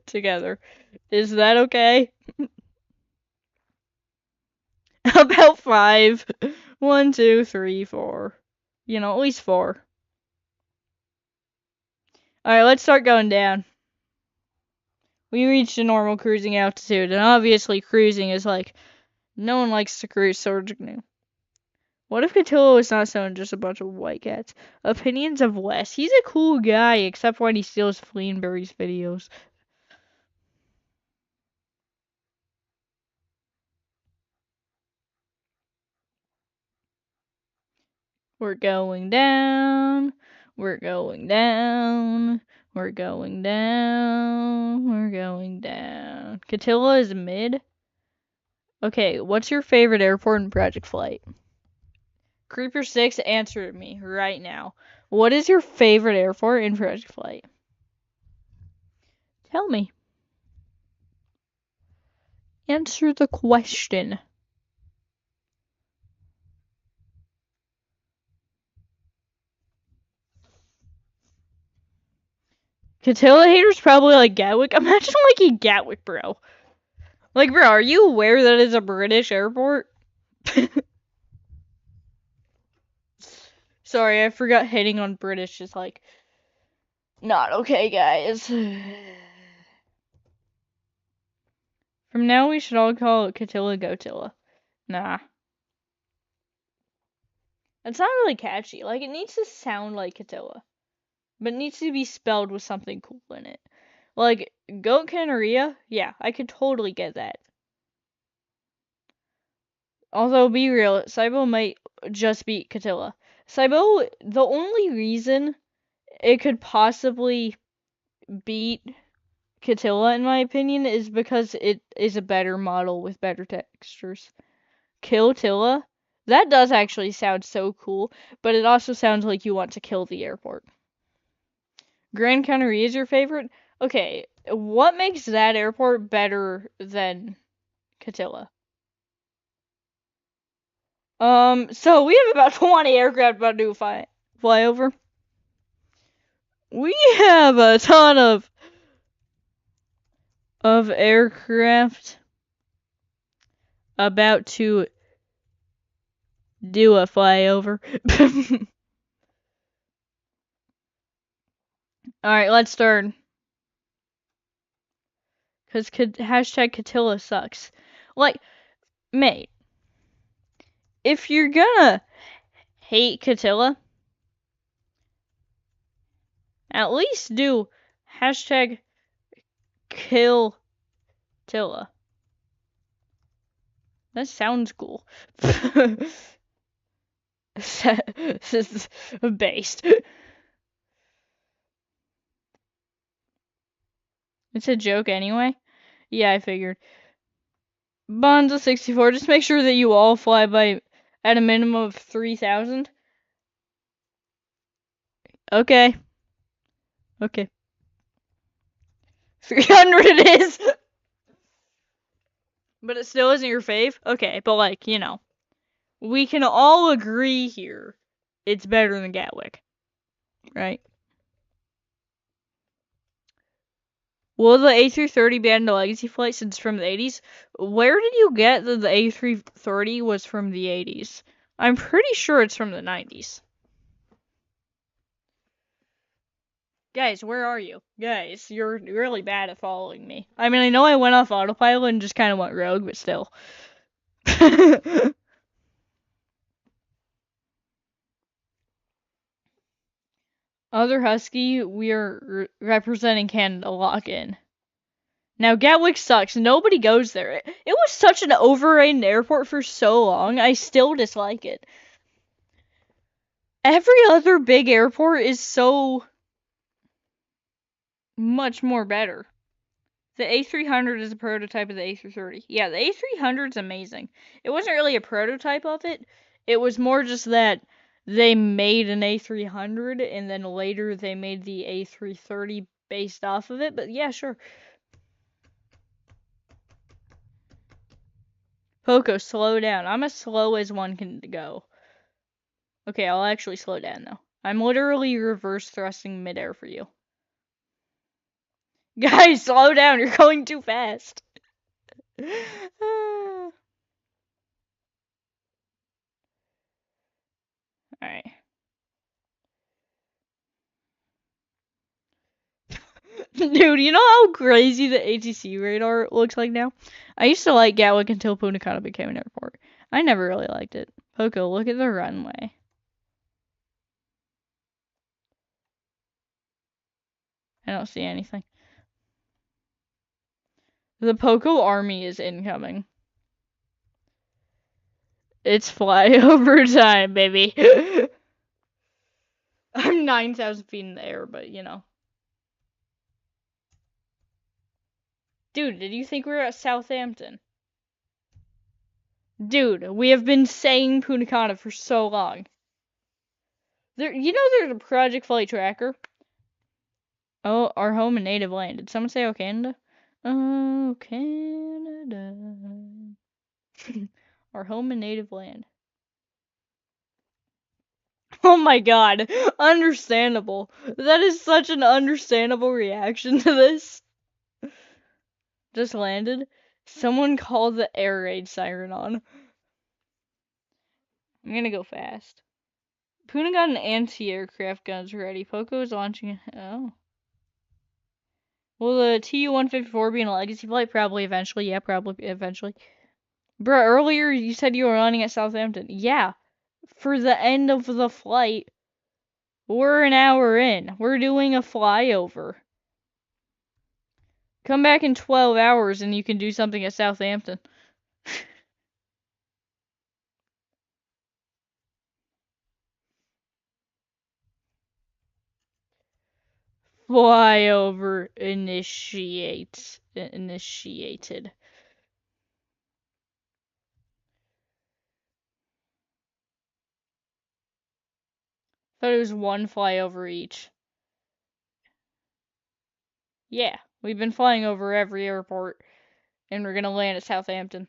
together. Is that okay? About 5. 1, 2, 3, 4. At least 4. Alright, let's start going down. We reached a normal cruising altitude, and obviously cruising is like, no one likes to cruise, so we're just gonna. What if Catilla was not selling just a bunch of white cats? Opinions of Wes. He's a cool guy, except when he steals Fleenberry's videos. We're going down. We're going down. We're going down. We're going down. Catilla is mid. Okay, what's your favorite airport in Project Flight? Creeper 6, answer me right now. What is your favorite airport in Project Flight? Tell me. Answer the question. Catilla haters probably like Gatwick. Imagine liking Gatwick, bro. Like, bro, are you aware that it's a British airport? Sorry, I forgot hitting on British is like not okay, guys. From now we should all call it Catilla Gotilla. Nah. It's not really catchy. Like, it needs to sound like Catilla. But it needs to be spelled with something cool in it. Like, Goat Canaria? Yeah, I could totally get that. Although, be real, Cybo might just beat Catilla. Cybo, the only reason it could possibly beat Catilla, in my opinion, is because it is a better model with better textures. Killtilla? That does actually sound so cool, but it also sounds like you want to kill the airport. Gran Canaria is your favorite? Okay, what makes that airport better than Catilla? So we have about 20 aircraft about to do a flyover. We have a ton of aircraft about to do a flyover. Alright, let's start. Because hashtag Catilla sucks. Like, mate, if you're gonna hate Catilla, at least do hashtag kill Tilla. That sounds cool. This is based. It's a joke anyway. Yeah, I figured. Bonza64, just make sure that you all fly by at a minimum of 3,000. Okay. Okay. 300 it is! But it still isn't your fave? Okay, but like, we can all agree here it's better than Gatwick. Right? Will the A330 be added to Legacy Flight since it's from the 80s? Where did you get that the A330 was from the 80s? I'm pretty sure it's from the 90s. Guys, where are you? Guys, you're really bad at following me. I mean, I know I went off autopilot and just kind of went rogue, but still. Other Husky, we are representing Canada. Lock in. Now, Gatwick sucks. Nobody goes there. It was such an overrated airport for so long. I still dislike it. Every other big airport is so much more better. The A300 is a prototype of the A330. Yeah, the A300 is amazing. It wasn't really a prototype of it. It was more just that they made an A300 and then later they made the A330 based off of it. But yeah, sure. Poco, slow down. I'm as slow as one can go. Okay, I'll actually slow down though. I'm literally reverse thrusting midair for you. Guys, slow down. You're going too fast. Alright. Dude, you know how crazy the ATC radar looks like now? I used to like Gatwick until Punta Cana became an airport. I never really liked it. Poco, look at the runway. I don't see anything. The Poco army is incoming. It's flyover time, baby. I'm 9,000 feet in the air, but you know. Dude, did you think we were at Southampton? Dude, we have been saying Punta Cana for so long. You know there's a Project Flight Tracker? Oh, our home and native land. Did someone say, oh, Canada? Oh, Canada. Our home and native land. Oh my god. Understandable. That is such an understandable reaction to this. Just landed. Someone called the air raid siren on. I'm gonna go fast. Puna got an anti-aircraft guns ready. Poco is launching. Oh. Will the Tu-154 be in a legacy flight? Probably eventually. Yeah, probably eventually. Bruh, earlier you said you were landing at Southampton. Yeah. For the end of the flight. We're an hour in. We're doing a flyover. Come back in 12 hours and you can do something at Southampton. Flyover initiated. Thought it was one flyover each. Yeah, we've been flying over every airport, and we're gonna land at Southampton.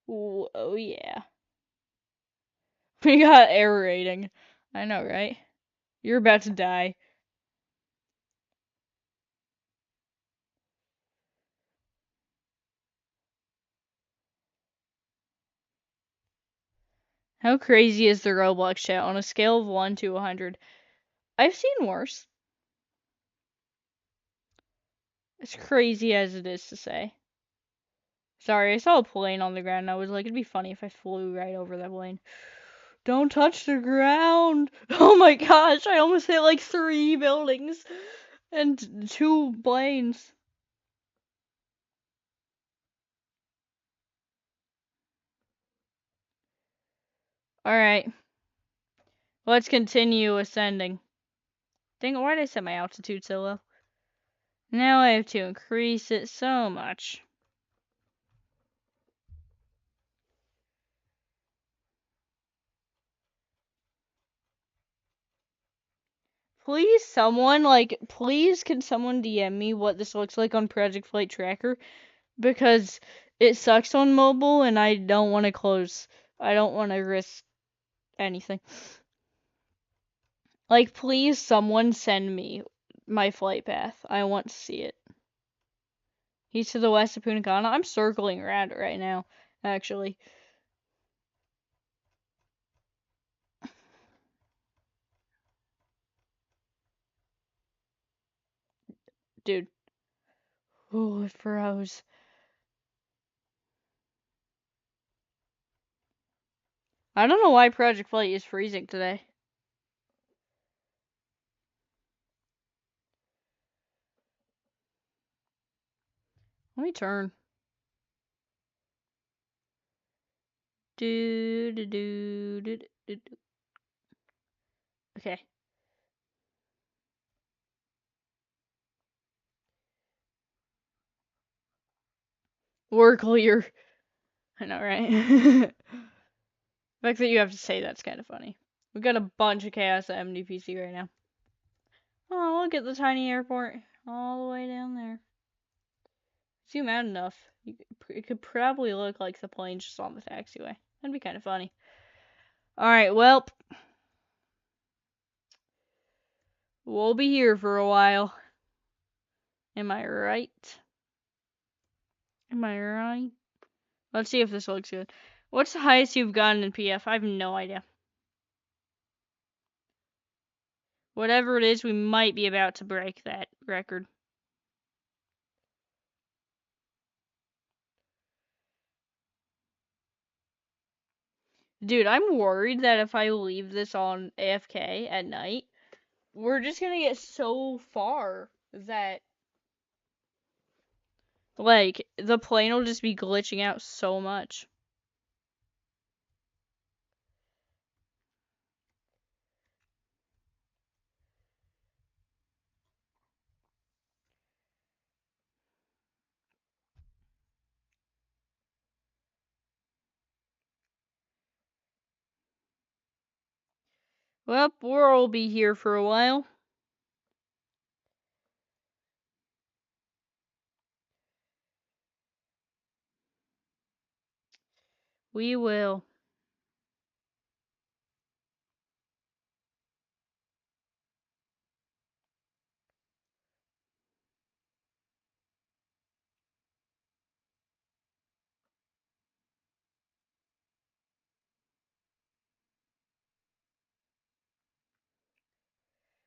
Ooh, oh yeah. We got air raiding. I know, right? You're about to die. How crazy is the Roblox chat on a scale of 1 to 100? I've seen worse. As crazy as it is to say. Sorry, I saw a plane on the ground and I was like, it'd be funny if I flew right over that plane. Don't touch the ground! Oh my gosh, I almost hit like 3 buildings and 2 planes. Alright. Let's continue ascending. Dang it, why did I set my altitude so low? Now I have to increase it so much. Please, please can someone DM me what this looks like on Project Flight Tracker? Because it sucks on mobile and I don't want to risk anything. Like, please, someone send me my flight path. I want to see it. He's to the west of Punta Cana. I'm circling around it right now, actually. Dude. Ooh, it froze. I don't know why Project Flight is freezing today. Let me turn. Do do do do do. Okay. We're clear. I know, right? The fact that you have to say that's kind of funny. We got a bunch of chaos at MDPC right now. Oh, look at the tiny airport all the way down there. Zoom out enough, it could probably look like the plane's just on the taxiway. That'd be kind of funny. Alright, well, we'll be here for a while. Am I right? Am I right? Let's see if this looks good. What's the highest you've gotten in PF? I have no idea. Whatever it is, we might be about to break that record. Dude, I'm worried that if I leave this on AFK at night, we're just gonna get so far that, like, the plane will just be glitching out so much. Well, we'll be here for a while. We will.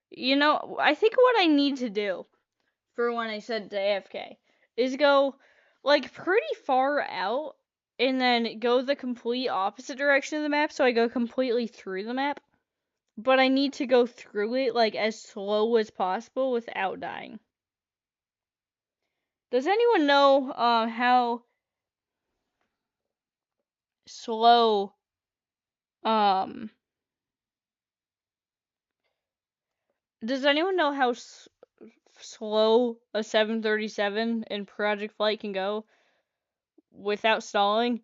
You know, I think what I need to do for when I said to AFK is go, like, pretty far out and then go the complete opposite direction of the map, so I go completely through the map. But I need to go through it, like, as slow as possible without dying. Does anyone know how slow does anyone know how slow a 737 in Project Flight can go without stalling?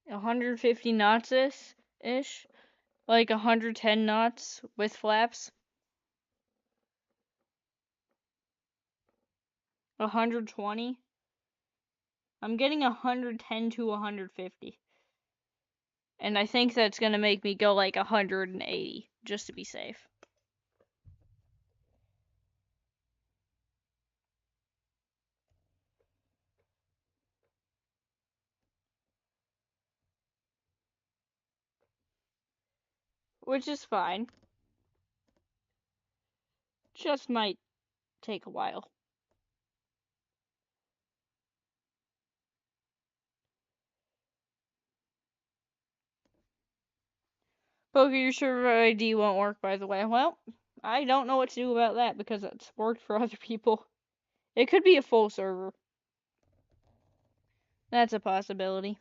A 150 knots ish, like 110 knots with flaps. 120. I'm getting 110 to 150. And I think that's gonna make me go like 180, just to be safe. Which is fine. Just might take a while. Poker, your server ID won't work, by the way. Well, I don't know what to do about that because it's worked for other people. It could be a full server. That's a possibility.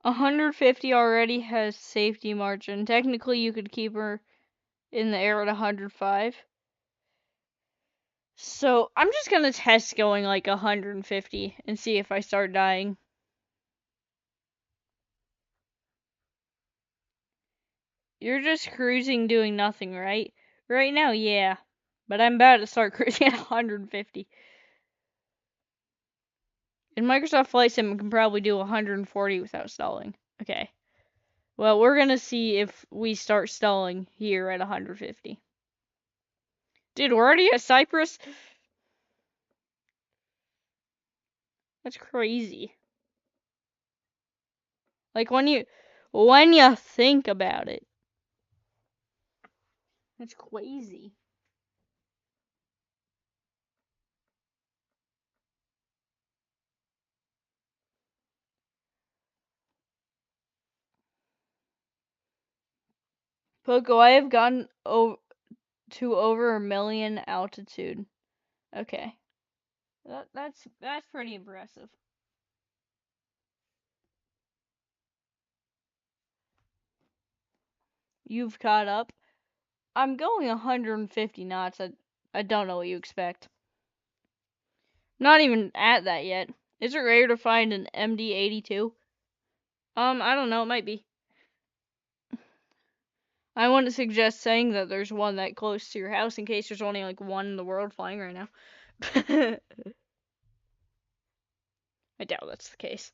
150 already has safety margin. Technically, you could keep her in the air at 105. So, I'm just gonna test going like 150 and see if I start dying. You're just cruising doing nothing, right? Right now, yeah. But I'm about to start cruising at 150. In Microsoft Flight Sim, I can probably do 140 without stalling. Okay. Well, we're gonna see if we start stalling here at 150. Dude, we're already at Cyprus? That's crazy. Like, when you think about it. That's crazy. Poco, I have gotten to over 1 million altitude. Okay. That's pretty impressive. You've caught up. I'm going 150 knots. I don't know what you expect. Not even at that yet. Is it rare to find an MD-82? I don't know. It might be. I wouldn't suggest saying that there's one that close to your house in case there's only like one in the world flying right now. I doubt that's the case.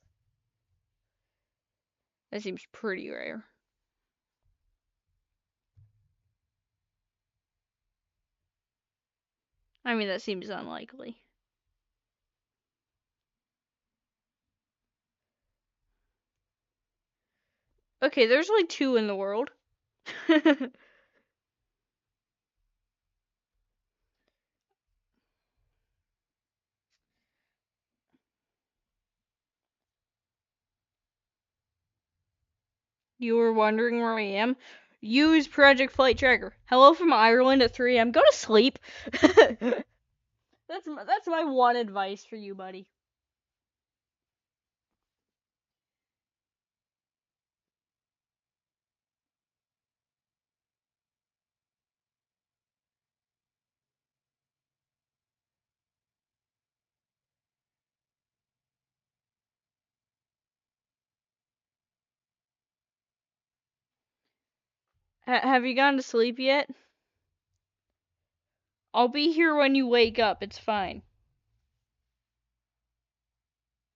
That seems pretty rare. I mean, that seems unlikely. Okay, there's like 2 in the world. You were wondering where I am? Use Project Flight Tracker. Hello from Ireland at 3 a.m. Go to sleep. That's my one advice for you, buddy. Have you gone to sleep yet? I'll be here when you wake up. It's fine.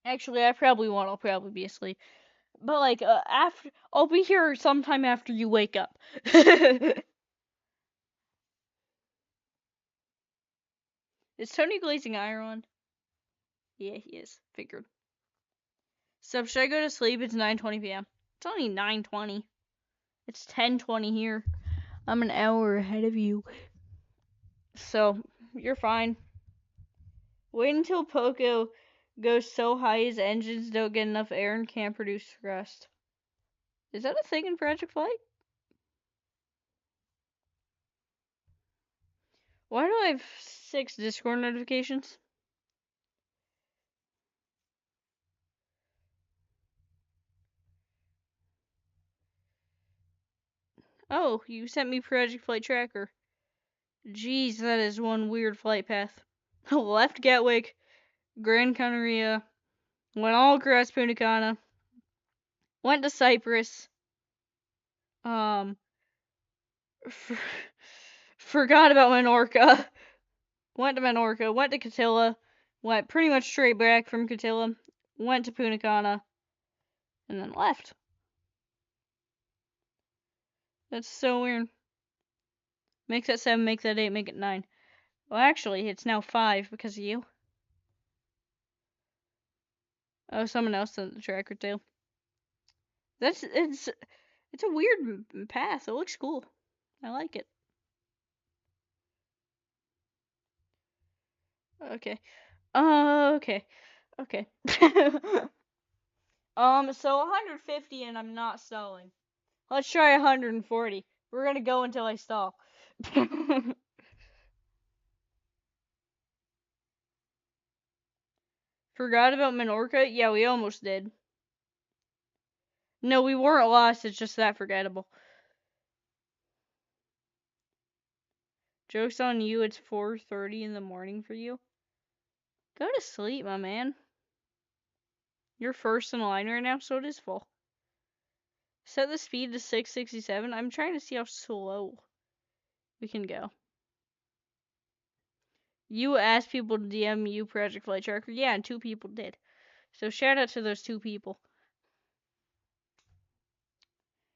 Actually, I probably won't. I'll probably be asleep. But like after I'll be here sometime after you wake up. Is Tony glazing Ireland? Yeah, he is. Figured. So should I go to sleep? It's 9:20 p.m. It's only 9:20. It's 10:20 here. I'm an hour ahead of you. So you're fine. Wait until Poco goes so high his engines don't get enough air and can't produce thrust. Is that a thing in Project Flight? Why do I have 6 Discord notifications? Oh, you sent me Project Flight Tracker. Jeez, that is one weird flight path. Left Gatwick, Gran Canaria, went all across Punta Cana, went to Cyprus, um, forgot about Menorca, went to Menorca, went to Catilla, went pretty much straight back from Catilla, went to Punta Cana, and then left. That's so weird. Make that 7, make that 8, make it 9. Well, actually, it's now 5 because of you. Oh, someone else sent the tracker too. It's a weird path. It looks cool. I like it. Okay. Okay. Okay. So 150 and I'm not stalling. Let's try 140. We're gonna go until I stall. Forgot about Menorca? Yeah, we almost did. No, we weren't lost. It's just that forgettable. Joke's on you. It's 4:30 in the morning for you. Go to sleep, my man. You're first in line right now, so it is full. Set the speed to 667. I'm trying to see how slow we can go. You asked people to DM you Project Flight Tracker. Yeah, and 2 people did. So shout out to those 2 people.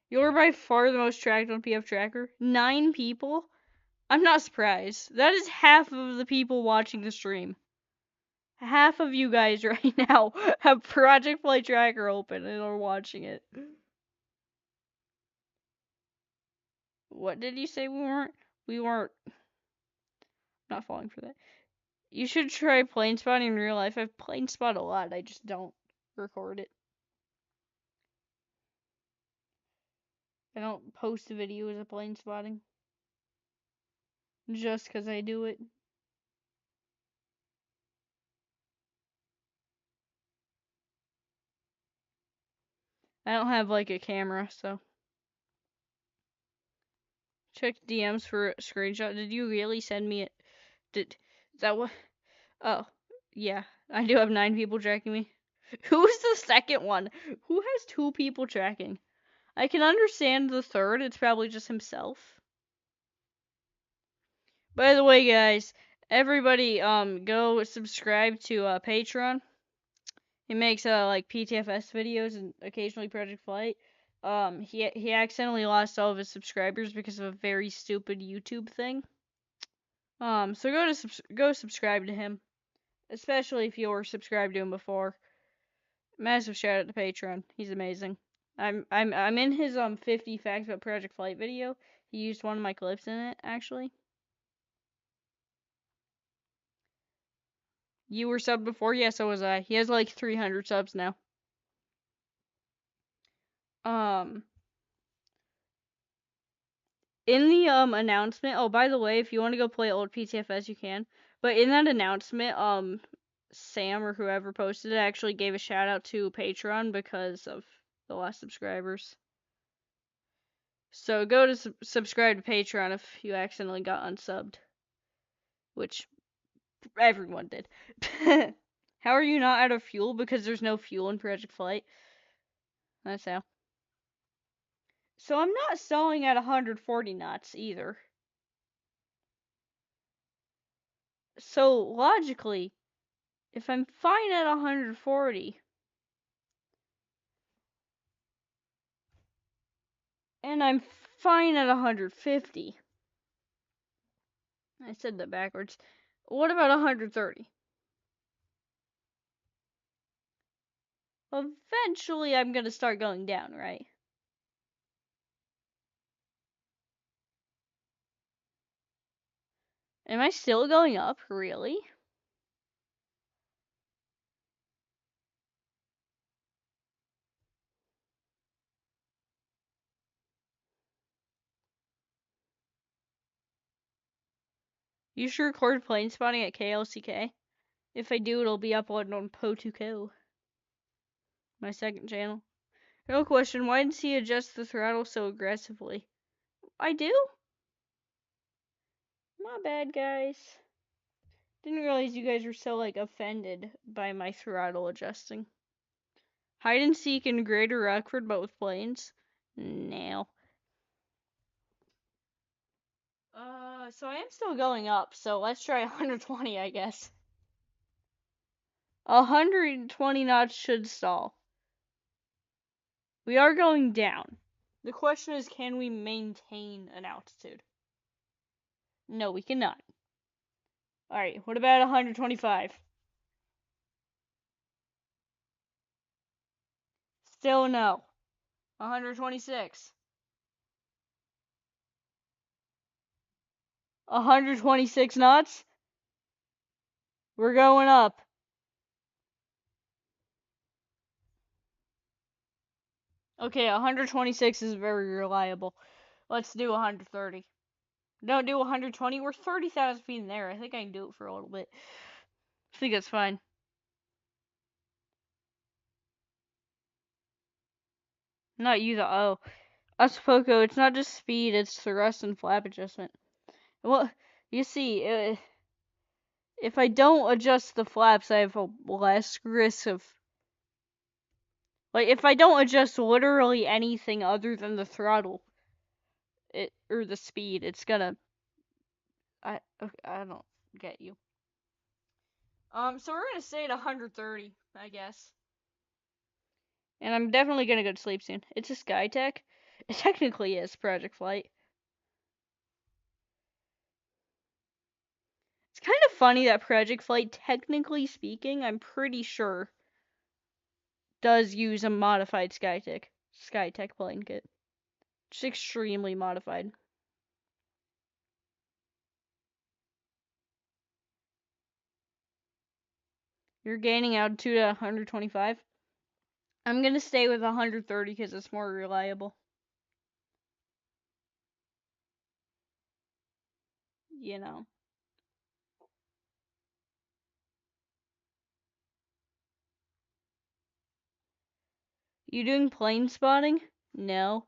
You're by far the most tracked on PF Tracker. 9 people? I'm not surprised. That is half of the people watching the stream. Half of you guys right now have Project Flight Tracker open and are watching it. What did you say we weren't? We weren't. Not falling for that. You should try plane spotting in real life. I've plane spot a lot. I just don't record it. I don't post videos of plane spotting. Just because I do it. I don't have like a camera, so. Check DMs for a screenshot. Did you really send me it? Is that what? Oh, yeah. I do have 9 people tracking me. Who's the second one? Who has 2 people tracking? I can understand the third. It's probably just himself. By the way, guys, everybody, go subscribe to Patreon. He makes like PTFS videos and occasionally Project Flight. He accidentally lost all of his subscribers because of a very stupid YouTube thing. So go subscribe to him, especially if you were subscribed to him before. Massive shout out to Patreon. He's amazing. I'm in his 50 facts about Project Flight video. He used one of my clips in it, actually. You were subbed before? Yeah, so was I. He has like 300 subs now. In the announcement, oh, by the way, if you want to go play old PTFS, you can. But in that announcement, Sam or whoever posted it actually gave a shout out to Patreon because of the last subscribers. So go to subscribe to Patreon if you accidentally got unsubbed, which everyone did. How are you not out of fuel? Because there's no fuel in Project Flight. That's how. So I'm not stalling at 140 knots either. So logically, if I'm fine at 140, and I'm fine at 150, I said that backwards. What about 130? Eventually, I'm gonna start going down, right? Am I still going up? Really? You should record plane spotting at KLCK. If I do, it'll be uploaded on Po2Co, my second channel. No question, why did he adjust the throttle so aggressively? I do? My bad, guys. Didn't realize you guys were so, like, offended by my throttle adjusting. Hide and seek in Greater Rockford, but with planes? No. So I am still going up, so let's try 120, I guess. 120 knots should stall. We are going down. The question is, can we maintain an altitude? No, we cannot. Alright, what about 125? Still no. 126. 126 knots? We're going up. Okay, 126 is very reliable. Let's do 130. Don't do 120. We're 30,000 feet in the air. I think I can do it for a little bit. I think that's fine. Not you, the O. Us, Poco, it's not just speed, it's thrust and flap adjustment. Well, you see, if I don't adjust the flaps, I have a less risk of... Like, if I don't adjust literally anything other than the throttle, or the speed, it's gonna... I don't get you. So we're gonna stay at 130, I guess. And I'm definitely gonna go to sleep soon. It's a Skytech. It technically is Project Flight. It's kind of funny that Project Flight, technically speaking, I'm pretty sure, does use a modified Skytech plane kit. Just extremely modified. You're gaining altitude at 125. I'm gonna stay with 130 because it's more reliable. You know. You doing plane spotting? No.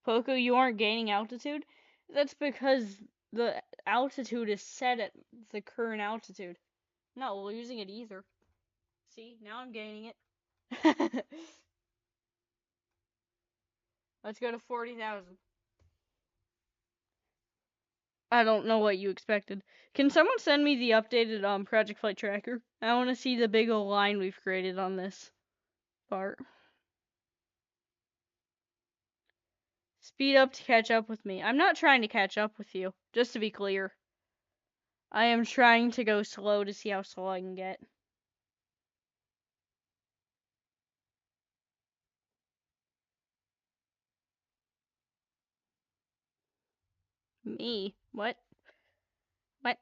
Poco, you aren't gaining altitude? That's because the altitude is set at the current altitude. I'm not losing it either. See, now I'm gaining it. Let's go to 40,000. I don't know what you expected. Can someone send me the updated Project Flight tracker? I want to see the big old line we've created on this part. Speed up to catch up with me. I'm not trying to catch up with you, just to be clear. I am trying to go slow to see how slow I can get. Me? What? What?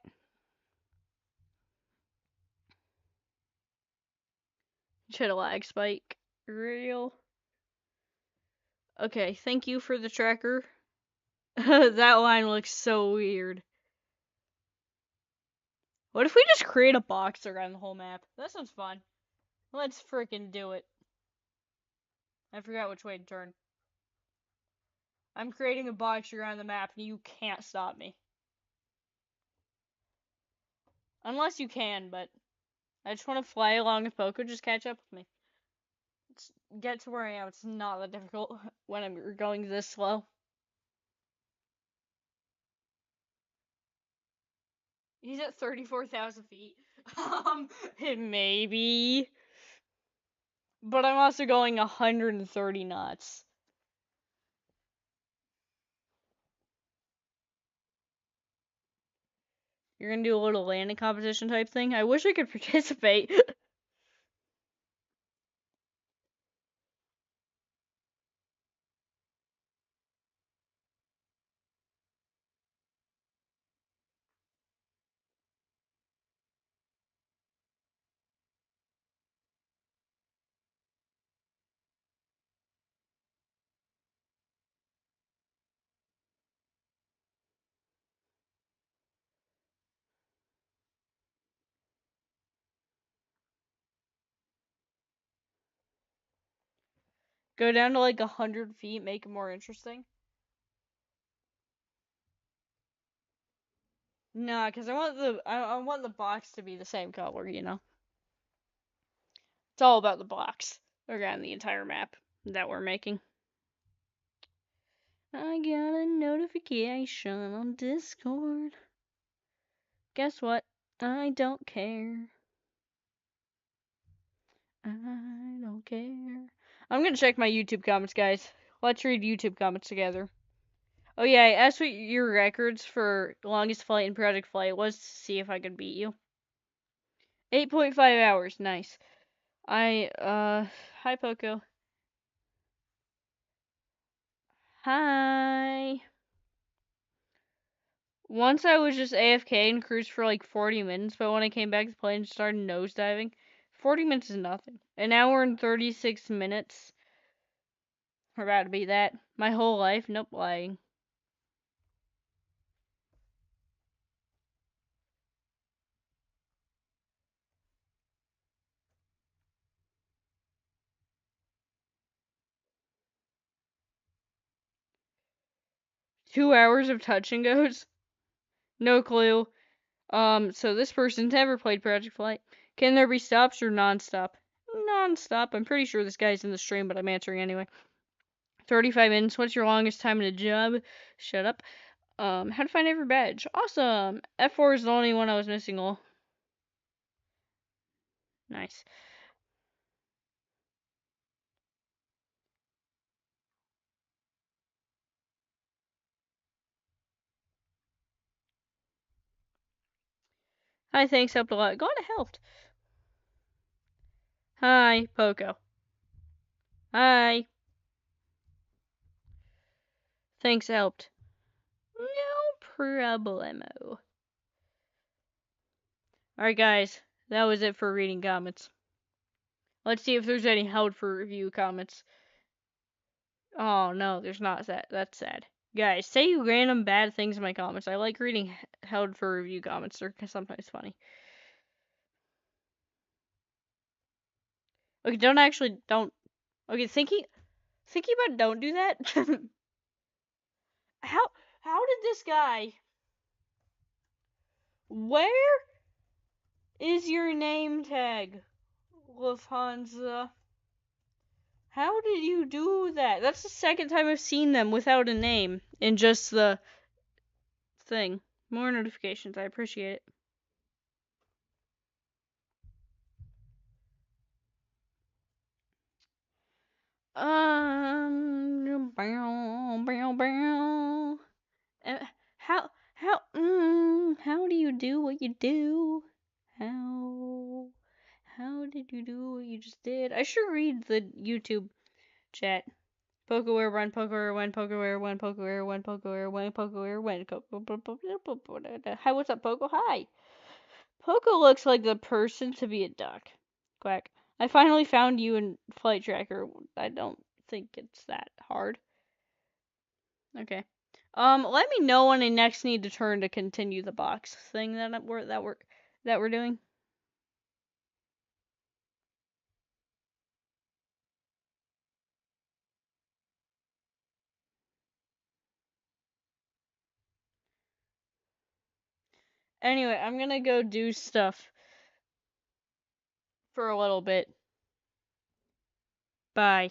Should have lag spike. Real. Okay, thank you for the tracker. That line looks so weird. What if we just create a box around the whole map? That sounds fun. Let's freaking do it. I forgot which way to turn. I'm creating a box around the map and you can't stop me. Unless you can, but I just want to fly along with Poco, just catch up with me. Let's get to where I am. It's not that difficult when I'm going this slow. He's at 34,000 feet. Maybe. But I'm also going 130 knots. You're gonna do a little landing competition type thing? I wish I could participate. Go down to like 100 feet, make it more interesting. Nah, cause I want the box to be the same color, you know. It's all about the box around the entire map that we're making. I got a notification on Discord. Guess what? I don't care. I don't care. I'm gonna check my YouTube comments, guys. Let's read YouTube comments together. Oh yeah, I asked what your records for longest flight in Project Flight was to see if I could beat you. 8.5 hours, nice. Hi Poco. Hi. Once I was just AFK and cruised for like 40 minutes, but when I came back, the plane started nosediving. 40 minutes is nothing. An hour and 36 minutes. We're about to beat that. My whole life, nope, lying. 2 hours of touch and goes? No clue. So this person's never played Project Flight. Can there be stops or non-stop? Non-stop. I'm pretty sure this guy's in the stream, but I'm answering anyway. 35 minutes. What's your longest time in a job? Shut up. How to find every badge. Awesome. F4 is the only one I was missing. Lol. Nice. Hi, thanks, helped a lot. Glad it helped. Hi, Poco. Hi. Thanks, helped. No problemo. Alright, guys. That was it for reading comments. Let's see if there's any held for review comments. Oh, no, there's not that. That's sad. Guys, say random bad things in my comments. I like reading held for review comments. They're sometimes funny. Okay, don't. Okay, thinking about don't do that. How did this guy? Where is your name tag, Lufthansa? How did you do that? That's the second time I've seen them without a name in just the thing. More notifications. I appreciate it. How do you do what you do? How did you do what you just did? I should read the YouTube chat. Pokeware, run, Pokeware, when, Pokeware, when, Pokeware, when, Pokeware, when, Pokeware, when, Hi, what's up, Poco? Hi. Poco looks like the person to be a duck. Quack. I finally found you in Flight Tracker. I don't think it's that hard. Okay. Let me know when I next need to turn to continue the box thing that we're doing. Anyway, I'm gonna go do stuff for a little bit. Bye.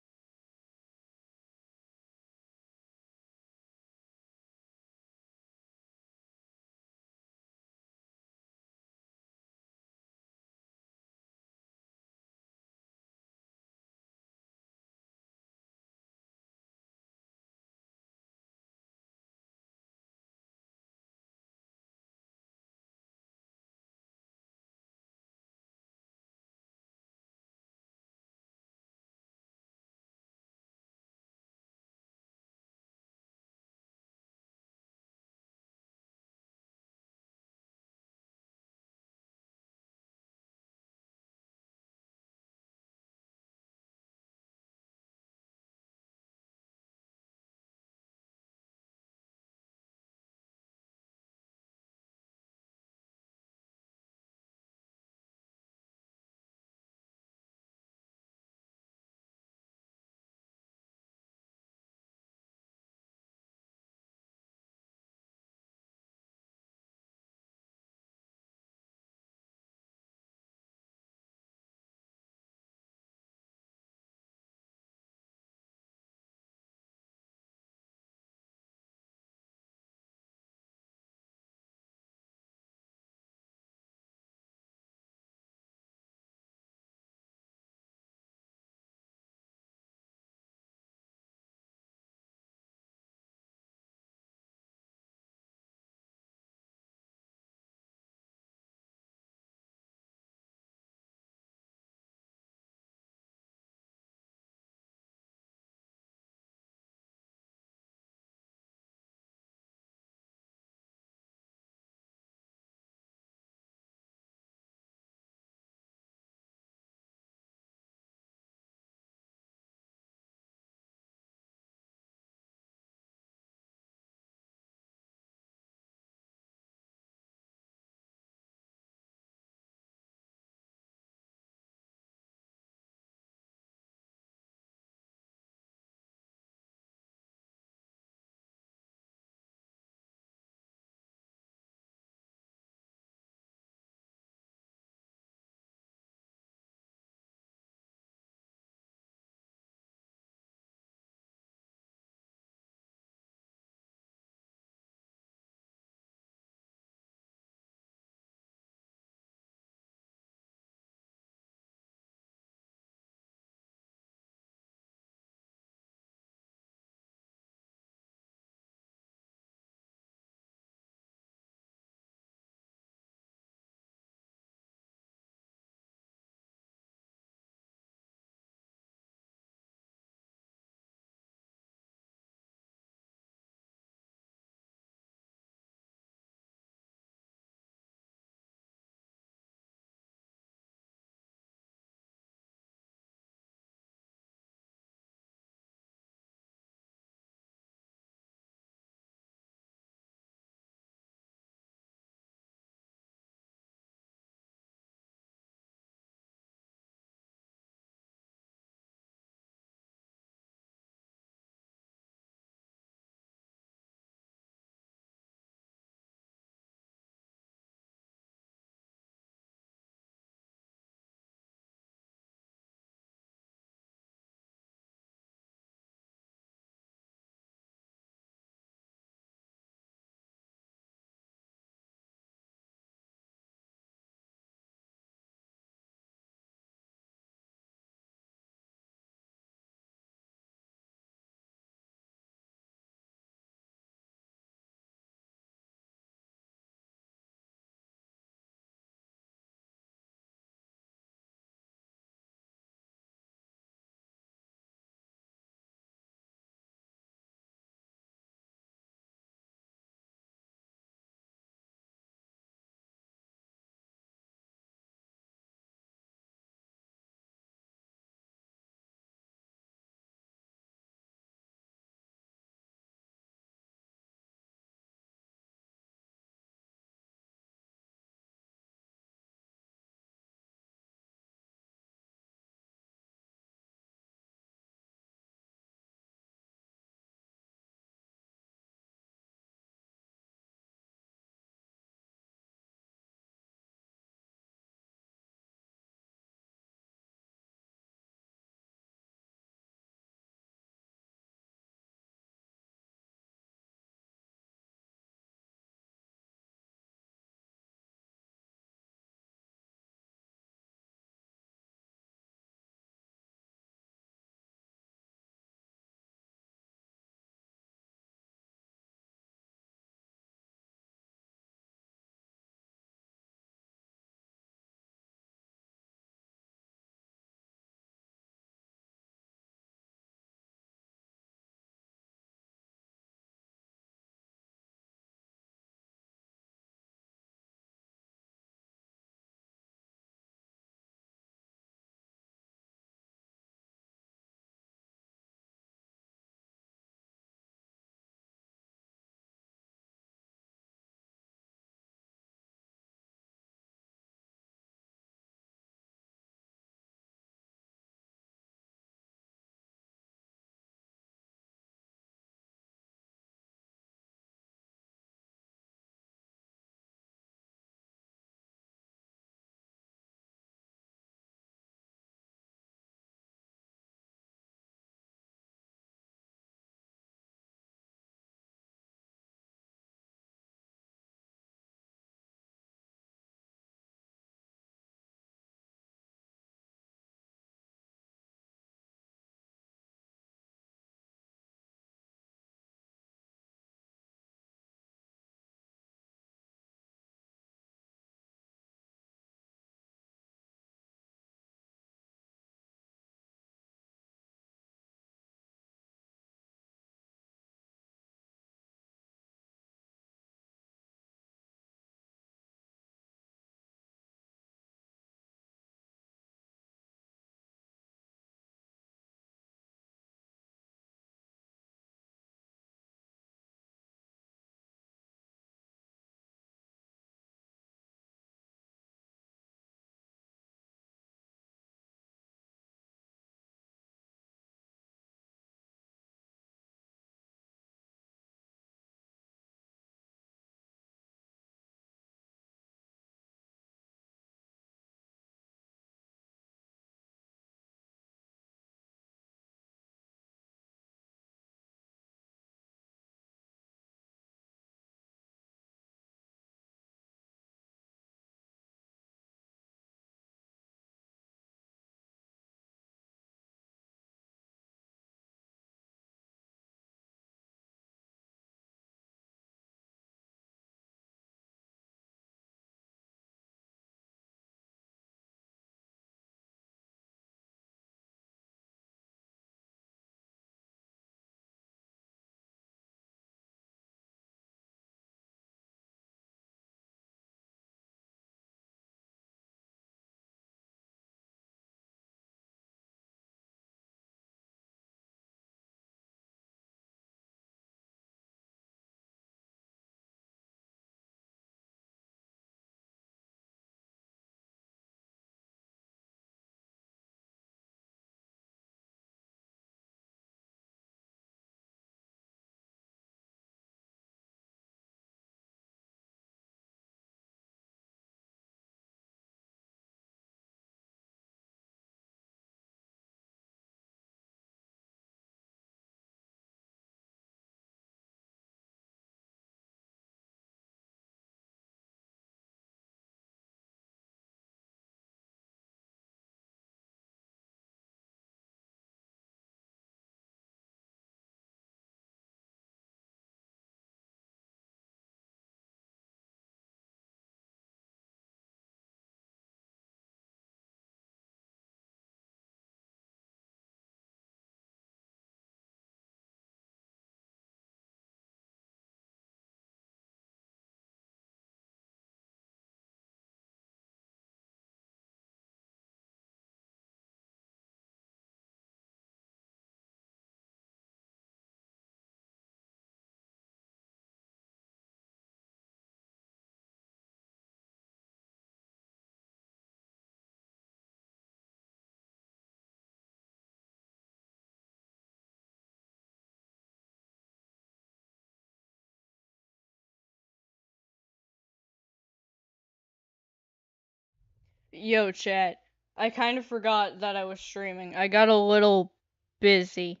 Yo, chat. I kind of forgot that I was streaming. I got a little busy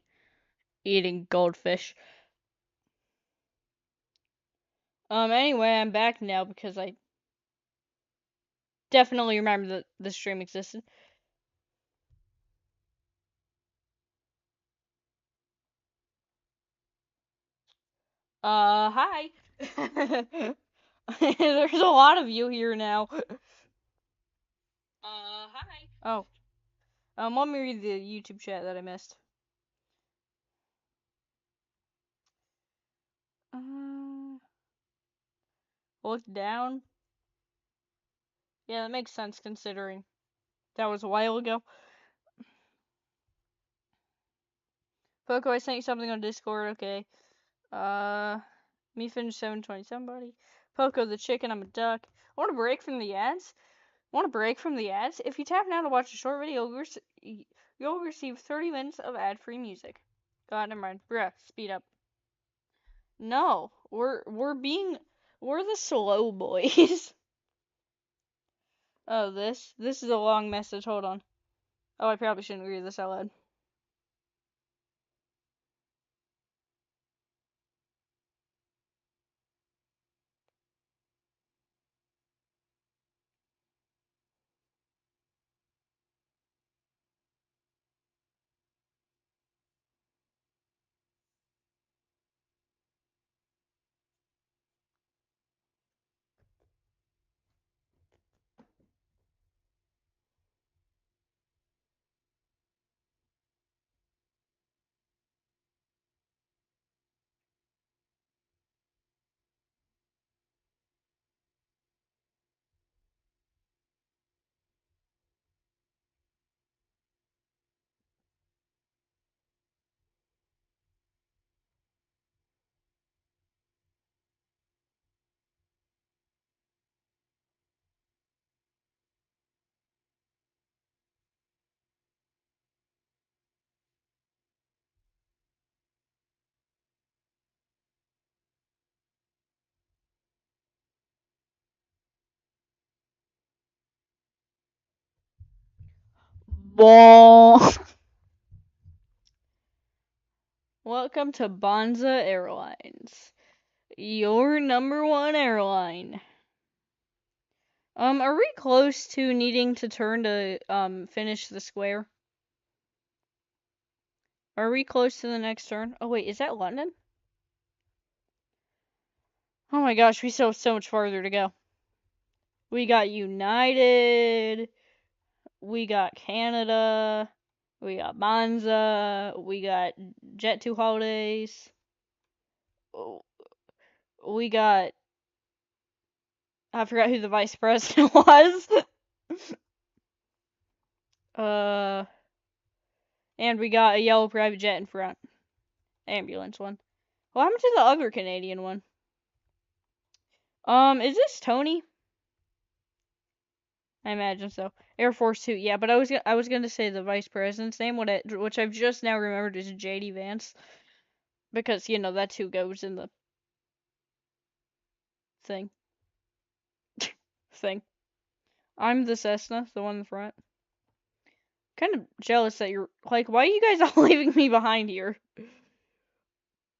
eating goldfish. Anyway, I'm back now because I definitely remember that the stream existed. Hi. There's a lot of you here now. Hi. Oh. Let me read the YouTube chat that I missed. Look down. Yeah, that makes sense considering that was a while ago. Poco, I sent you something on Discord. Okay. Me finish 727, buddy. Poco the chicken, I'm a duck. Want a break from the ads? Want a break from the ads? If you tap now to watch a short video, you'll receive 30 minutes of ad-free music. God, never mind. Bruh, speed up. No, we're the slow boys. Oh, this is a long message. Hold on. Oh, I probably shouldn't read this out loud. Ball. Welcome to Bonza Airlines, your #1 airline. Are we close to needing to turn to finish the square? Are we close to the next turn? Oh wait, is that London? Oh my gosh, we still have so much farther to go. We got United, we got Canada, we got Monza, we got Jet2 Holidays, we got... I forgot who the vice president was. And we got a yellow private jet in front. Ambulance one. What happened to the other Canadian one? Is this Tony? I imagine so. Air Force 2, yeah, but I was gonna say the vice president's name, which I've just now remembered is JD Vance. Because, you know, that's who goes in the thing. thing. I'm the Cessna, the one in the front. Kind of jealous that you're, like, why are you guys all leaving me behind here?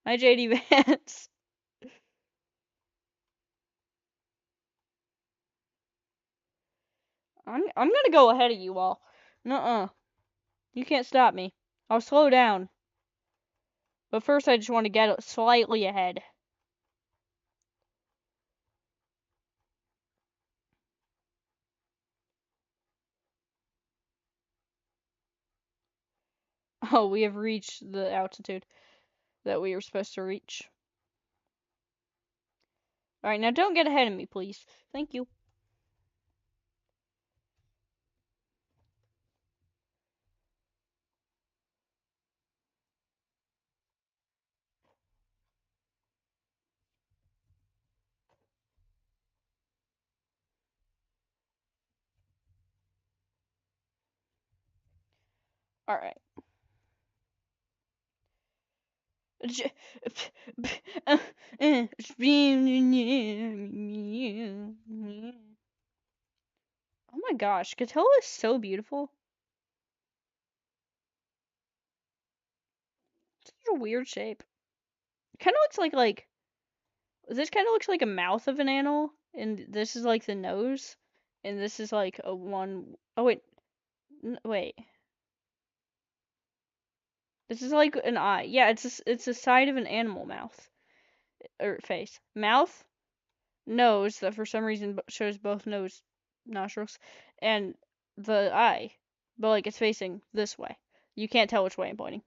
Hi, JD Vance. I'm gonna go ahead of you all. Nuh-uh. You can't stop me. I'll slow down. But first I just want to get slightly ahead. Oh, we have reached the altitude that we were supposed to reach. Alright, now don't get ahead of me, please. Thank you. Alright. Oh my gosh, Catella is so beautiful. It's such a weird shape. It kind of looks like this kind of looks like a mouth of an animal, and this is like the nose, and this is like a one. Oh wait, wait. This is like an eye. Yeah, it's a side of an animal mouth or face. Mouth, nose that for some reason shows both nose nostrils, and the eye, but like it's facing this way. You can't tell which way I'm pointing.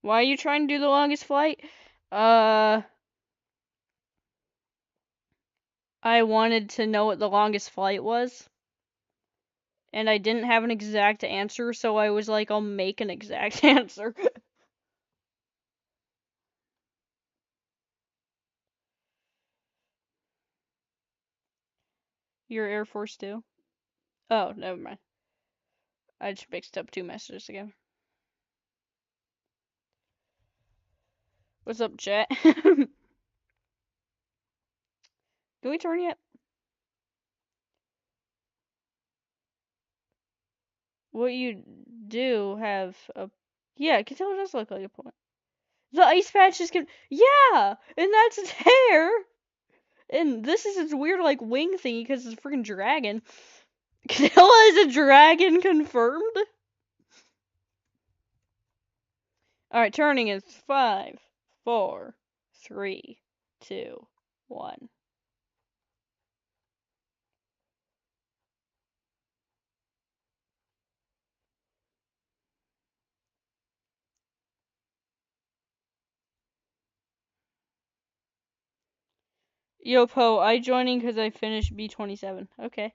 Why are you trying to do the longest flight? I wanted to know what the longest flight was, and I didn't have an exact answer, so I was like, I'll make an exact answer. Your Air Force too? Oh, never mind. I just mixed up two messages again. What's up, chat? Did we turn yet? What you do have a... Yeah, Catella does look like a point. The ice patch is... Yeah! And that's its hair! And this is its weird, like, wing thingy because it's a freaking dragon. Catella is a dragon confirmed? Alright, turning is 5, 4, 3, 2, 1. Yo, Po, I joining because I finished B27. Okay.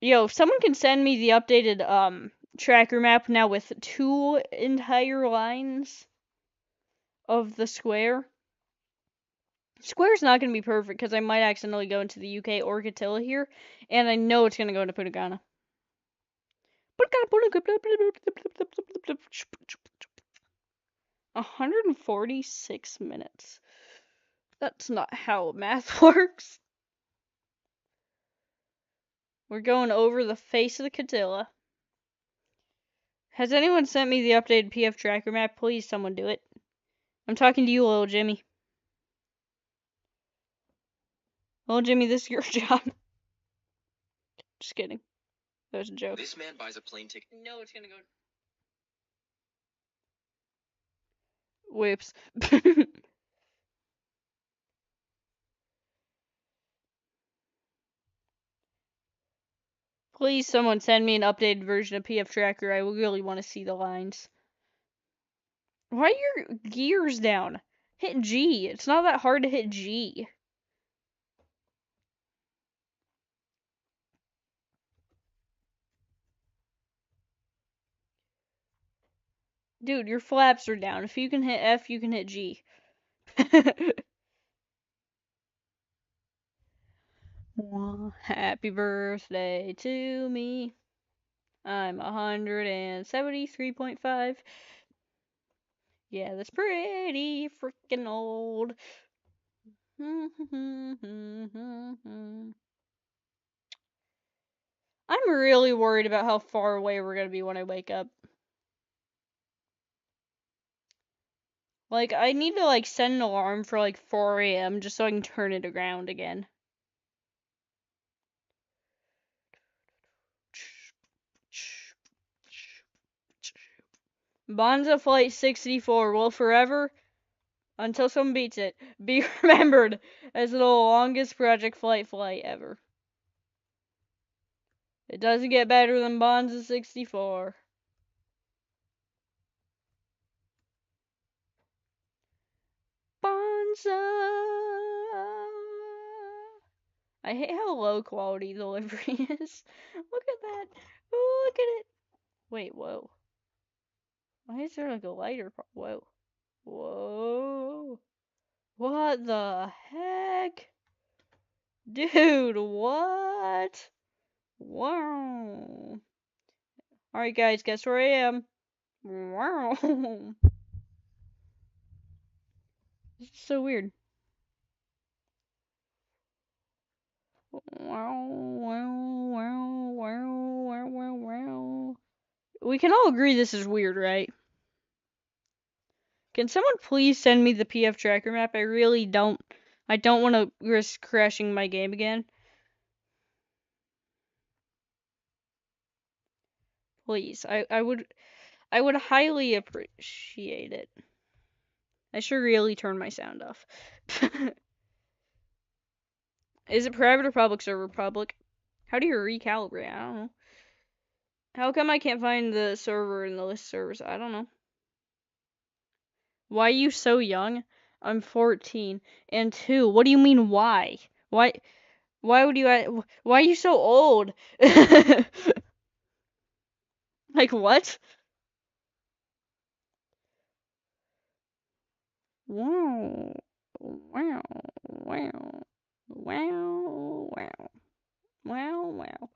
Yo, if someone can send me the updated, tracker map now with 2 entire lines of the square. Square's not going to be perfect because I might accidentally go into the UK or Catilla here, and I know it's going to go into Punta Cana. 146 minutes. That's not how math works. We're going over the face of the Catilla. Has anyone sent me the updated PF tracker map? Please, someone do it. I'm talking to you, little Jimmy. Little Jimmy, this is your job. Just kidding. That was a joke. This man buys a plane ticket. No, it's gonna go. Whoops. Please, someone send me an updated version of PF Tracker. I really want to see the lines. Why are your gears down? Hit G. It's not that hard to hit G. Dude, your flaps are down. If you can hit F, you can hit G. Happy birthday to me. I'm 173.5. Yeah, that's pretty freaking old. I'm really worried about how far away we're gonna be when I wake up. Like, I need to, like, set an alarm for, like, 4 a.m. just so I can turn it around again. Bonza Flight 64 will forever, until someone beats it, be remembered as the longest project flight ever. It doesn't get better than Bonza 64. Bonza! I hate how low quality the livery is. Look at that. Oh, look at it. Wait, whoa. Why is there like a lighter? Whoa. Whoa. What the heck? Dude, what? Wow. Alright, guys, guess where I am? Wow. This is so weird. We can all agree this is weird, right? Can someone please send me the PF tracker map? I don't want to risk crashing my game again. Please, I would highly appreciate it. I should really turn my sound off. Is it private or public server? Public. How do you recalibrate? I don't know. How come I can't find the server in the list of servers? I don't know. Why are you so young? I'm 14. And 2. What do you mean why? Why would you why are you so old? Like what? Wow. Wow. Wow. Wow. Wow. Wow. Wow.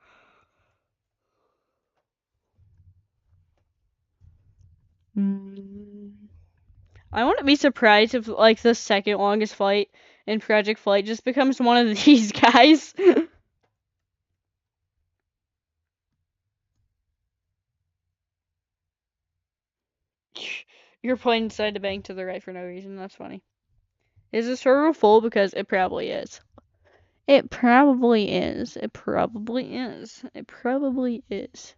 I wouldn't be surprised if like the second longest flight in Project Flight just becomes one of these guys. You're playing inside the bank to the right for no reason. That's funny. Is the server full? Because it probably is. It probably is. It probably is. It probably is.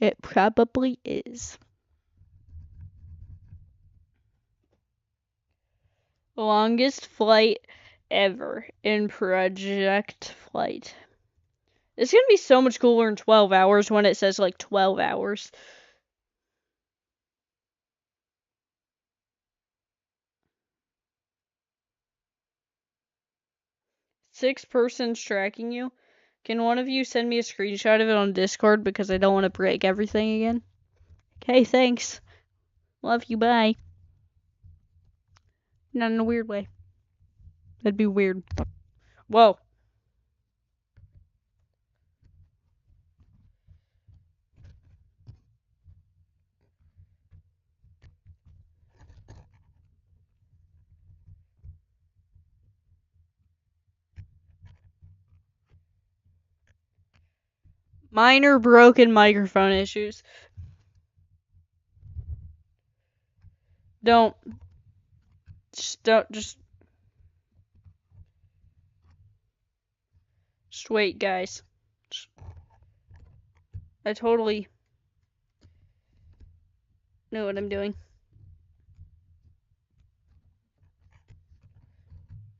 It probably is. Longest flight ever in Project Flight. It's gonna be so much cooler in 12 hours when it says like 12 hours. Six persons tracking you. Can one of you send me a screenshot of it on Discord because I don't want to break everything again? Okay, thanks. Love you, bye. Not in a weird way. That'd be weird. Whoa. Minor broken microphone issues. Don't. Just wait, guys. I totally know what I'm doing.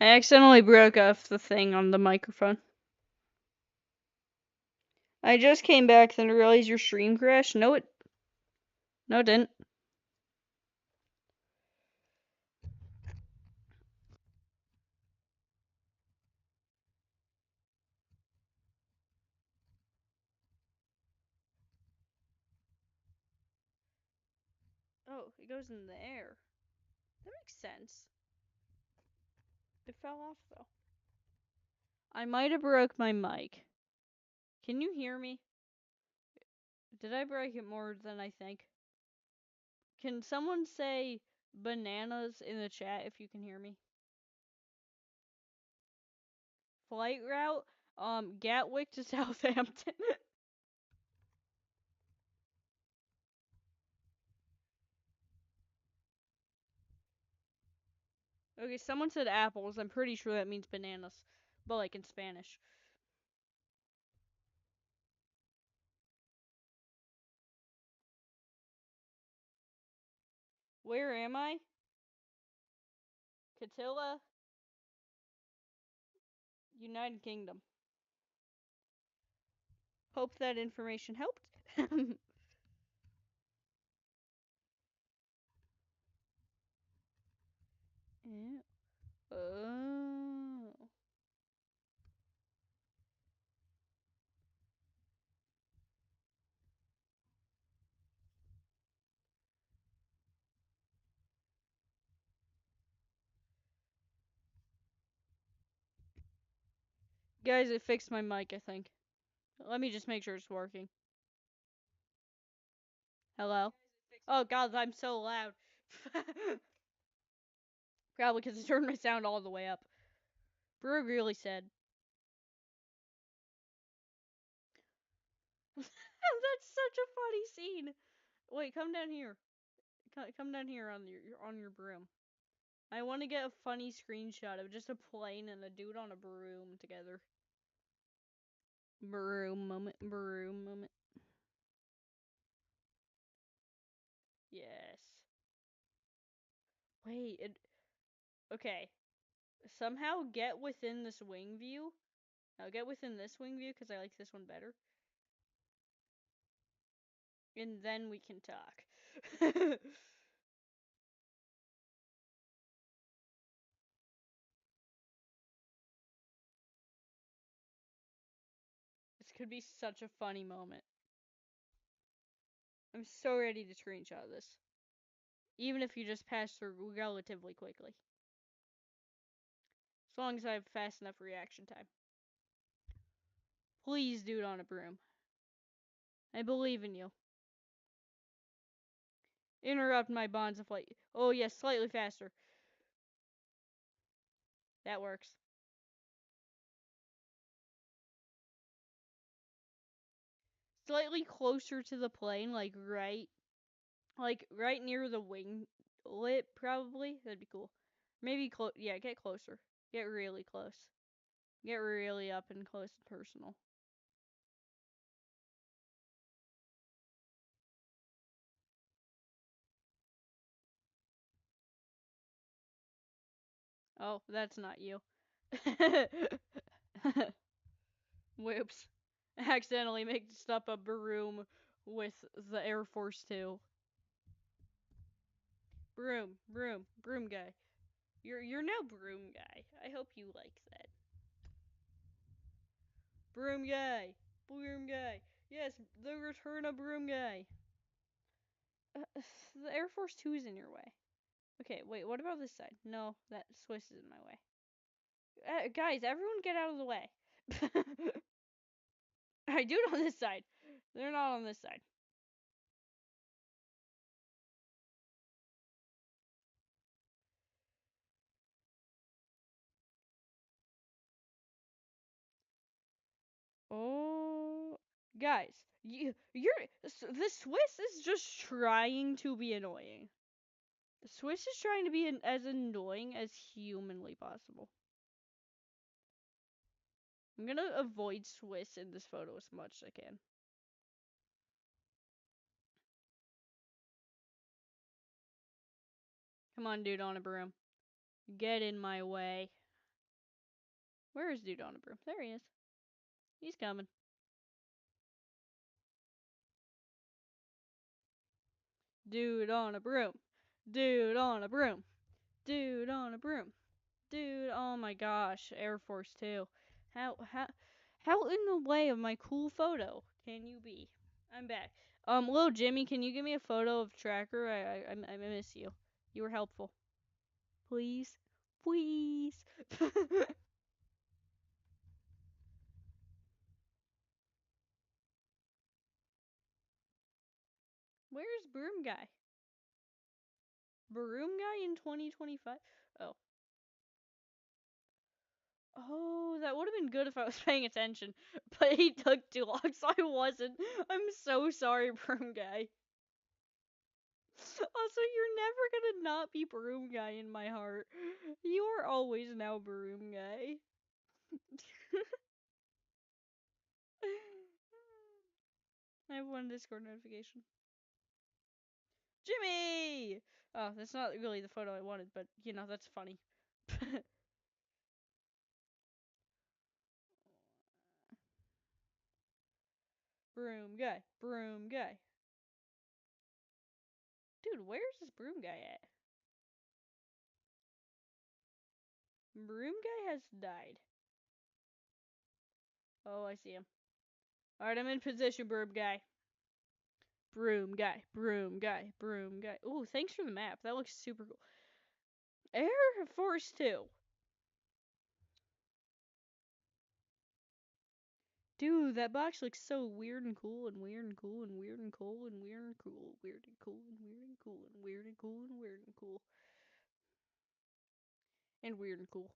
I accidentally broke off the thing on the microphone. I just came back, then realized your stream crashed. No, it didn't. Oh, it goes in the air. That makes sense. It fell off, though. I might have broke my mic. Can you hear me? Did I break it more than I think? Can someone say bananas in the chat if you can hear me? Flight route, Gatwick to Southampton. Okay, someone said apples. I'm pretty sure that means bananas, but like in Spanish. Where am I? Catilla, United Kingdom. Hope that information helped. Yeah. Oh. Guys, it fixed my mic, I think. Let me just make sure it's working. Hello? Oh god, I'm so loud. Probably because I turned my sound all the way up. Brug really said. That's such a funny scene. Wait, come down here. Come down here on your broom. I want to get a funny screenshot of just a plane and a dude on a broom together. Broom moment. Broom moment. Yes. Wait. Okay. Somehow get within this wing view. Now get within this wing view because I like this one better. And then we can talk. This could be such a funny moment. I'm so ready to screenshot this. Even if you just pass through relatively quickly. As long as I have fast enough reaction time. Please, dude on a broom. I believe in you. Interrupt my bonds of flight. Oh, yes, slightly faster. That works. Slightly closer to the plane, like right near the wing lip, probably. That'd be cool. Maybe yeah, get closer. Get really close. Get really up and close and personal. Oh, that's not you. Whoops. Accidentally mixed up a broom with the Air Force 2. Broom guy. You're now broom guy. I hope you like that. Broom guy. Yes, the return of broom guy. The Air Force 2 is in your way. Okay, wait, what about this side? No, that Swiss is in my way. Guys, everyone get out of the way. I do it on this side. They're not on this side. Oh, guys, the Swiss is just trying to be annoying. The Swiss is trying to be as annoying as humanly possible. I'm gonna avoid Swiss in this photo as much as I can. Come on, dude on a broom. Get in my way. Where is dude on a broom? There he is. He's coming. Dude on a broom. Dude on a broom. Dude on a broom. Dude, oh my gosh, Air Force 2. How in the way of my cool photo can you be? I'm back. Little Jimmy, can you give me a photo of Tracker? I miss you. You were helpful. Please? Please? Where's Broom Guy? Broom Guy in 2025? Oh. Oh, that would have been good if I was paying attention, but he took too long, so I wasn't. I'm so sorry, Broom Guy. Also, you're never gonna not be Broom Guy in my heart. You are always now Broom Guy. I have one Discord notification. Jimmy! Oh, that's not really the photo I wanted, but, you know, that's funny. Broom Guy. Broom Guy. Dude, where's this Broom Guy at? Broom Guy has died. Oh, I see him. Alright, I'm in position, Broom Guy. Broom Guy. Broom Guy. Broom Guy. Ooh, thanks for the map. That looks super cool. Air Force 2. Dude, that box looks so weird and cool and weird and cool and weird and cool and weird and cool, weird and cool and weird and cool and weird and cool and weird and cool and weird and cool.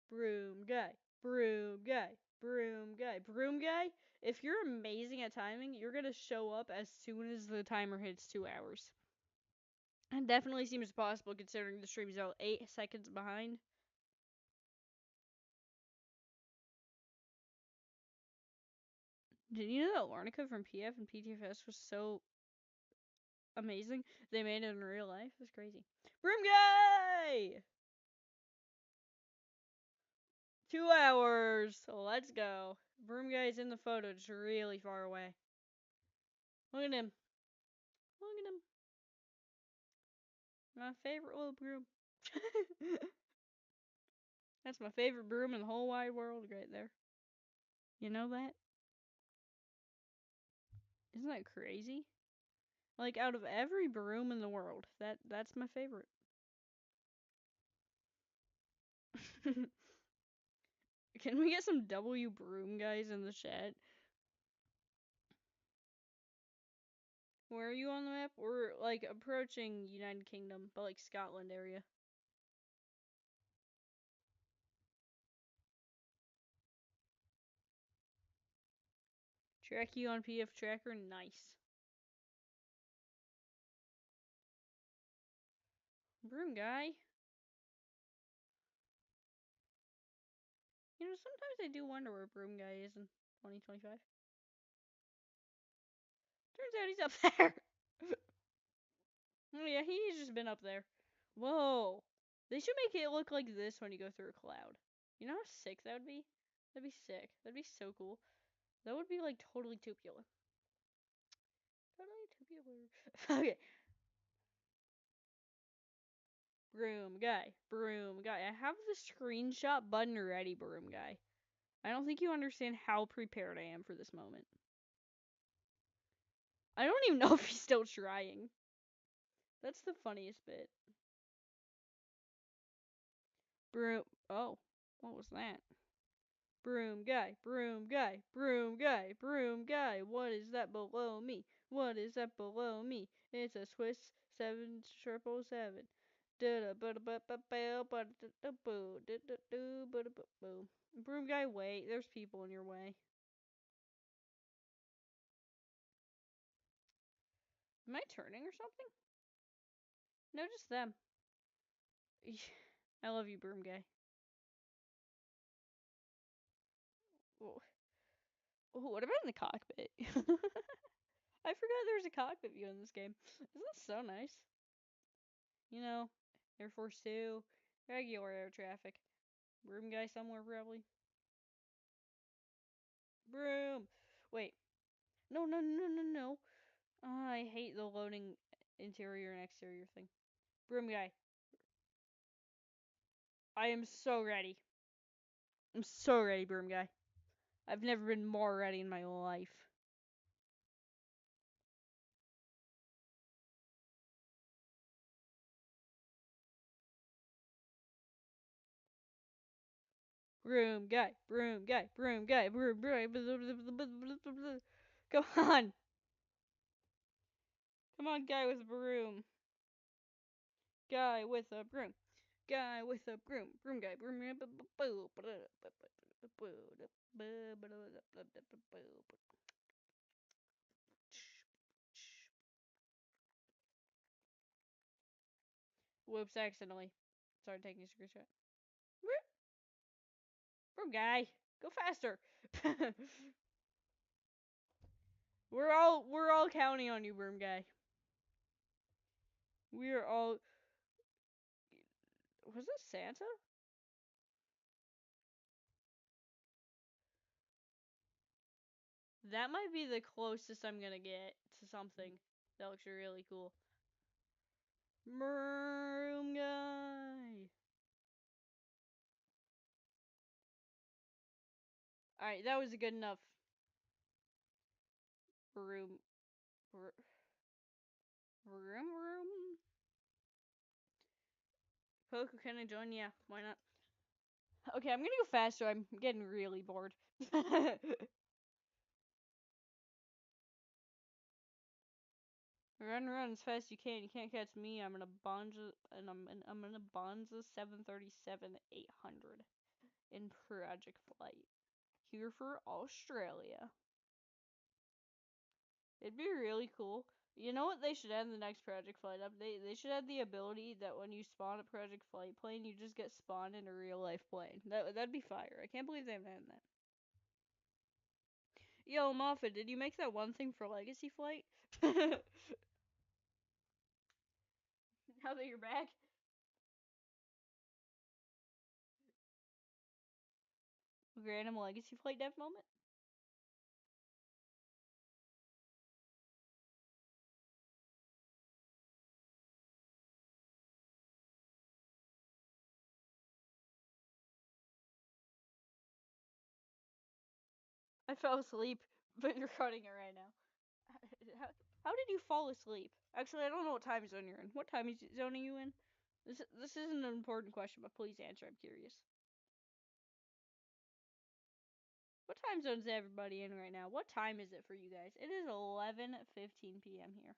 Broom Guy. Broom Guy. Broom Guy. Broom Guy if you're amazing at timing, you're gonna show up as soon as the timer hits 2 hours. It definitely seems possible considering the stream's out 8 seconds behind. Did you know that Larnica from PF and PTFS was so amazing? They made it in real life? It was crazy. Broom Guy! 2 hours! Let's go. Broom Guy's in the photo, just really far away. Look at him. Look at him. My favorite little broom. That's my favorite broom in the whole wide world right there. You know that? Isn't that crazy? Like, out of every broom in the world, that's my favorite. Can we get some W broom guys in the chat? Where are you on the map? We're, like, approaching United Kingdom, but, like, Scotland area. Track you on PF Tracker? Nice. Broom guy. You know, sometimes I do wonder where Broom Guy is in 2025. Turns out he's up there. Oh yeah, he's just been up there. Whoa. They should make it look like this when you go through a cloud. You know how sick that would be? That'd be sick. That'd be so cool. That would be like totally tubular. Totally tubular. Okay. Broom guy. Broom guy. I have the screenshot button ready, Broom guy. I don't think you understand how prepared I am for this moment. I don't even know if he's still trying. That's the funniest bit. Broom. Oh, what was that? Broom guy, broom guy, broom guy, broom guy. What is that below me? What is that below me? It's a Swiss 777. Broom guy, wait. There's people in your way. Am I turning or something? No, just them. I love you, broom guy. Oh, what about in the cockpit? I forgot there's a cockpit view in this game. Isn't that so nice? You know, Air Force 2, regular air traffic. Broom guy somewhere, probably. Broom! Wait. No, no, no, no, no. I hate the loading interior and exterior thing. Broom guy. I am so ready. I'm so ready, broom guy. I've never been more ready in my life. Broom guy, broom guy, broom guy, broom guy. Come on. Come on, guy with a broom. Guy with a broom. Guy with a broom. Broom guy. Broom guy. Whoops, accidentally. Started taking a screenshot. Broom guy. Go faster. we're all counting on you, broom guy. We're all. Was this Santa? That might be the closest I'm gonna get to something that looks really cool. Broom guy. Alright, that was a good enough. Broom. Broom. Poku, can I join? Yeah, why not? Okay, I'm gonna go faster. I'm getting really bored. Run as fast as you can. You can't catch me. I'm in a Bonza, and I'm in a Bonza 737-800 in Project Flight here for Australia. It'd be really cool. You know what they should add in the next Project Flight update? They should add the ability that when you spawn a Project Flight plane, you just get spawned in a real life plane. That'd be fire. I can't believe they haven't done that. Yo, Moffat, did you make that one thing for Legacy Flight? Now that you're back. Random Legacy Flight dev moment? I fell asleep, but you're cutting it right now. How did you fall asleep? Actually, I don't know what time zone you're in. What time zone are you in? This isn't an important question, but please answer. I'm curious. What time zone is everybody in right now? What time is it for you guys? It is 11:15 p.m. here.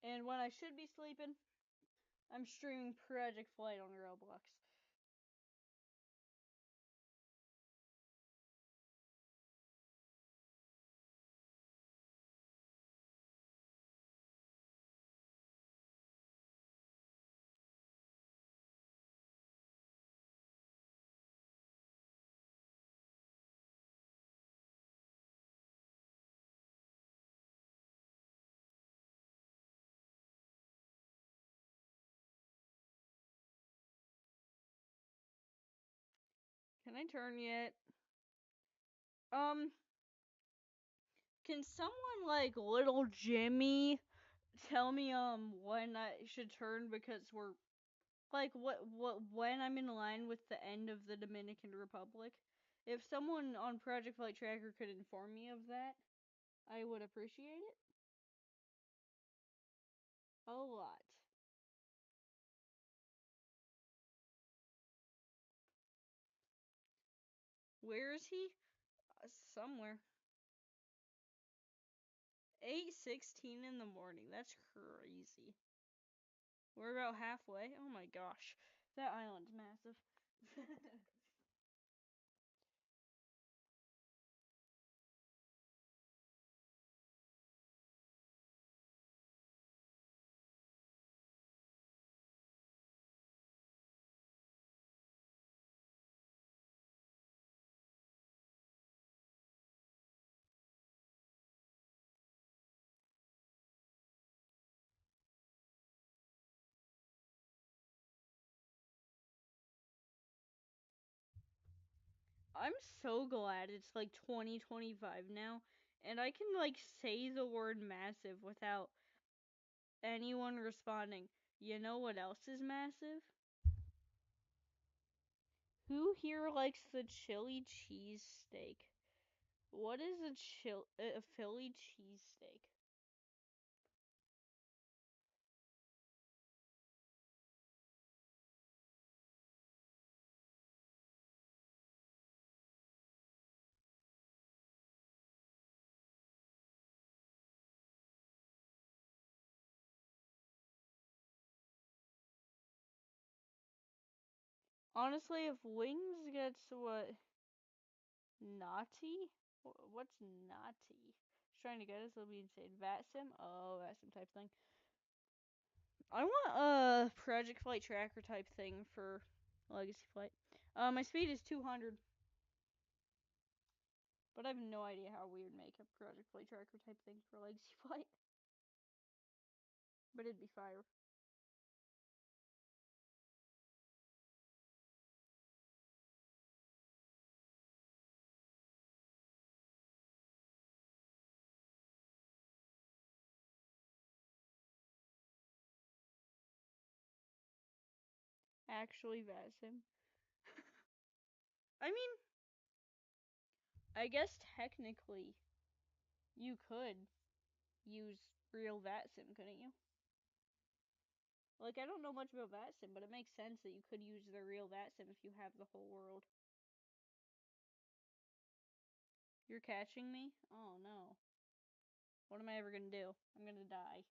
And when I should be sleeping, I'm streaming Project Flight on Roblox. Can I turn yet? Can someone like Little Jimmy tell me when I should turn, because we're like when I'm in line with the end of the Dominican Republic? If someone on Project Flight Tracker could inform me of that, I would appreciate it a lot. Where is he? Somewhere. 8:16 in the morning. That's crazy. We're about halfway. Oh my gosh. That island's massive. I'm so glad it's like 2025 now, and I can like say the word massive without anyone responding. You know what else is massive? Who here likes the chili cheese steak? What is a Philly cheesesteak? Honestly, if wings gets what naughty, what's naughty? Just trying to get us, it'll be insane. VATSIM? Oh, VATSIM type thing. I want a Project Flight Tracker type thing for Legacy Flight. My speed is 200. But I have no idea how we would make a Project Flight Tracker type thing for Legacy Flight. But it'd be fire. Actually, VATSIM. I mean, I guess technically you could use real VATSIM, couldn't you? Like, I don't know much about VATSIM, but it makes sense that you could use the real VATSIM if you have the whole world. You're catching me? Oh no. What am I ever gonna do? I'm gonna die.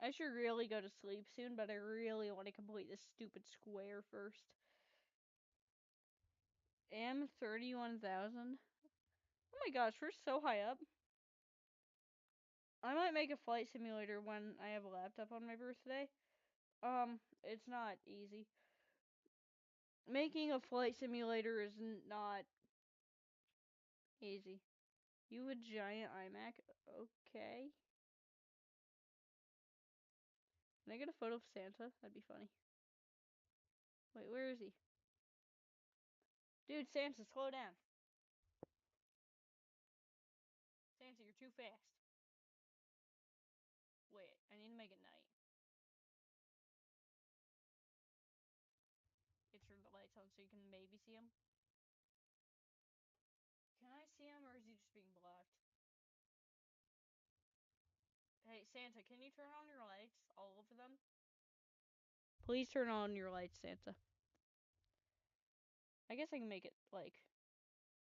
I should really go to sleep soon, but I really want to complete this stupid square first. M31,000. Oh my gosh, we're so high up. I might make a flight simulator when I have a laptop on my birthday. It's not easy. Making a flight simulator is not easy. You a giant iMac? Okay. Can I get a photo of Santa? That'd be funny. Wait, where is he? Dude, Santa, slow down. Santa, you're too fast. Wait, I need to make it night. Turn the lights on so you can maybe see him. Can I see him, or is he just being blocked? Hey, Santa, can you turn on your lights? All of them? Please turn on your lights, Santa. I guess I can make it, like,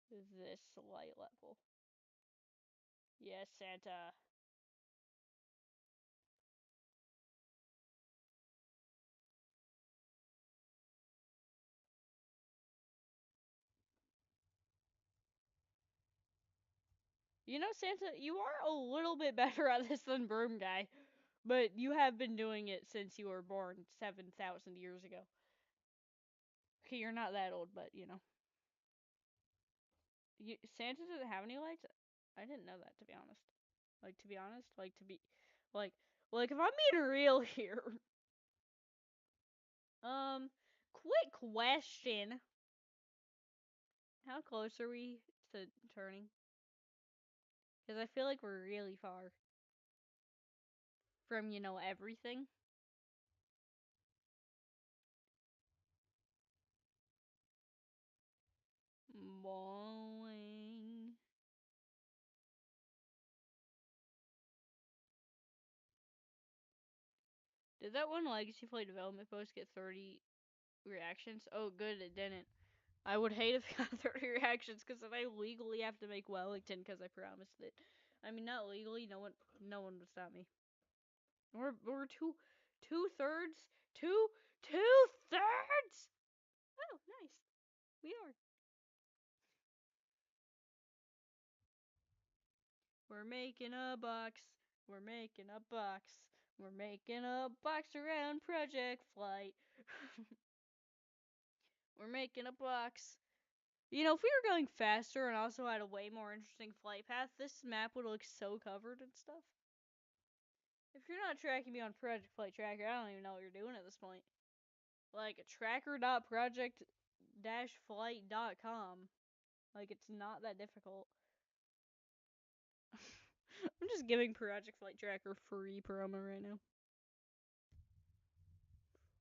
this light level. Yes, Santa. You know, Santa, you are a little bit better at this than Broom Guy. But you have been doing it since you were born 7,000 years ago. Okay, you're not that old, but, you know. Santa doesn't have any lights? I didn't know that, to be honest. Like, to be honest, like, to be, like, if I'm being real here. Quick question. How close are we to turning? Because I feel like we're really far from, you know, everything. Boing. Did that one Legacy Play development post get 30 reactions? Oh, good, it didn't. I would hate if it got 30 reactions, because then I legally have to make Wellington, because I promised it. I mean, not legally, no one would stop me. We're two-thirds? Two-thirds! Oh, nice. We are. We're making a box. We're making a box. We're making a box around Project Flight. We're making a box. You know, if we were going faster and also had a way more interesting flight path, this map would look so covered and stuff. If you're not tracking me on Project Flight Tracker, I don't even know what you're doing at this point. Like, tracker.project-flight.com. Like, it's not that difficult. I'm just giving Project Flight Tracker free promo right now.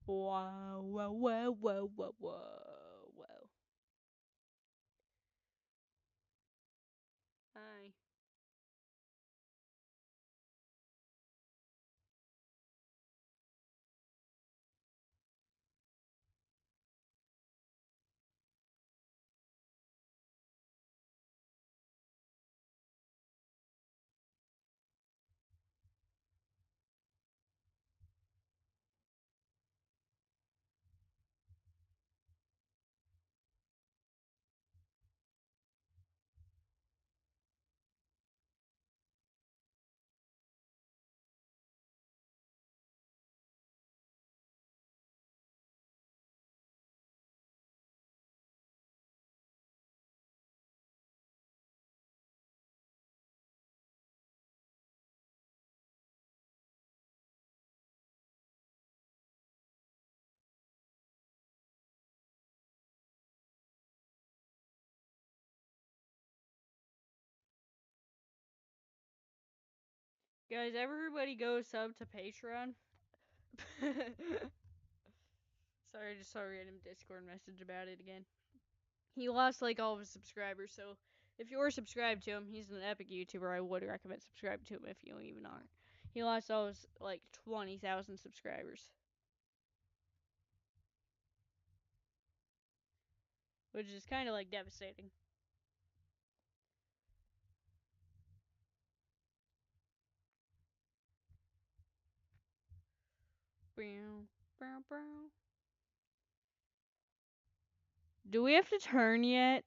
Wow, wow, wow, wow, wow, wow, wow. Hi. Guys, everybody go sub to Patreon. Sorry, I just saw a random Discord message about it again. He lost, like, all of his subscribers, so if you're subscribed to him, he's an epic YouTuber. I would recommend subscribing to him if you even aren't. He lost all his, like, 20,000 subscribers. Which is kind of, like, devastating. Do we have to turn yet?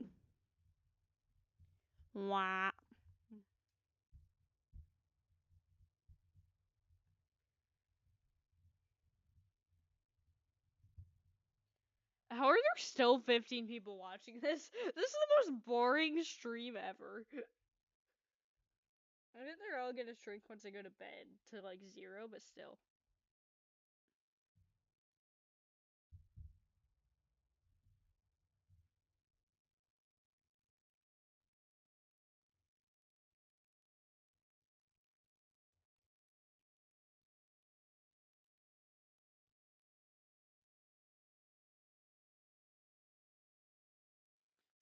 Wah. How are there still 15 people watching this? This is the most boring stream ever. I think they're all gonna shrink once I go to bed to like 0, but still.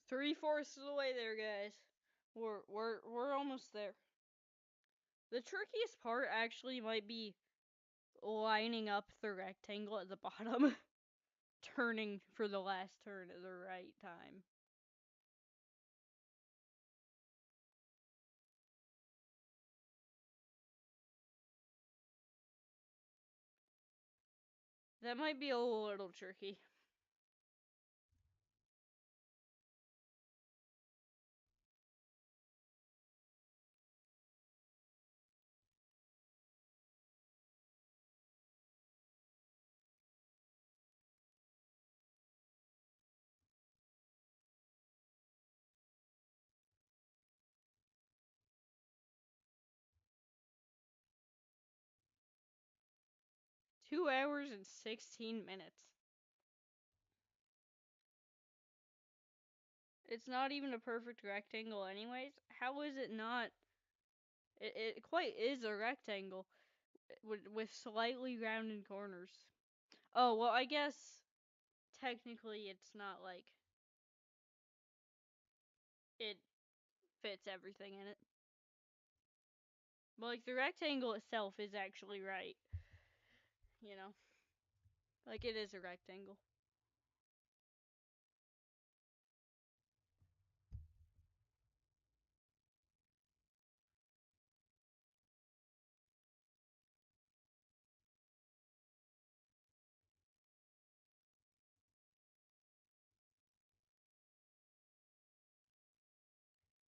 Three-fourths of the way there, guys. We're almost there. The trickiest part actually might be lining up the rectangle at the bottom, turning for the last turn at the right time. That might be a little tricky. Two hours and 16 minutes. It's not even a perfect rectangle anyways. How is it not? It quite is a rectangle with slightly rounded corners. Oh, well, I guess technically it's not like it fits everything in it. But like the rectangle itself is actually right. You know? Like it is a rectangle.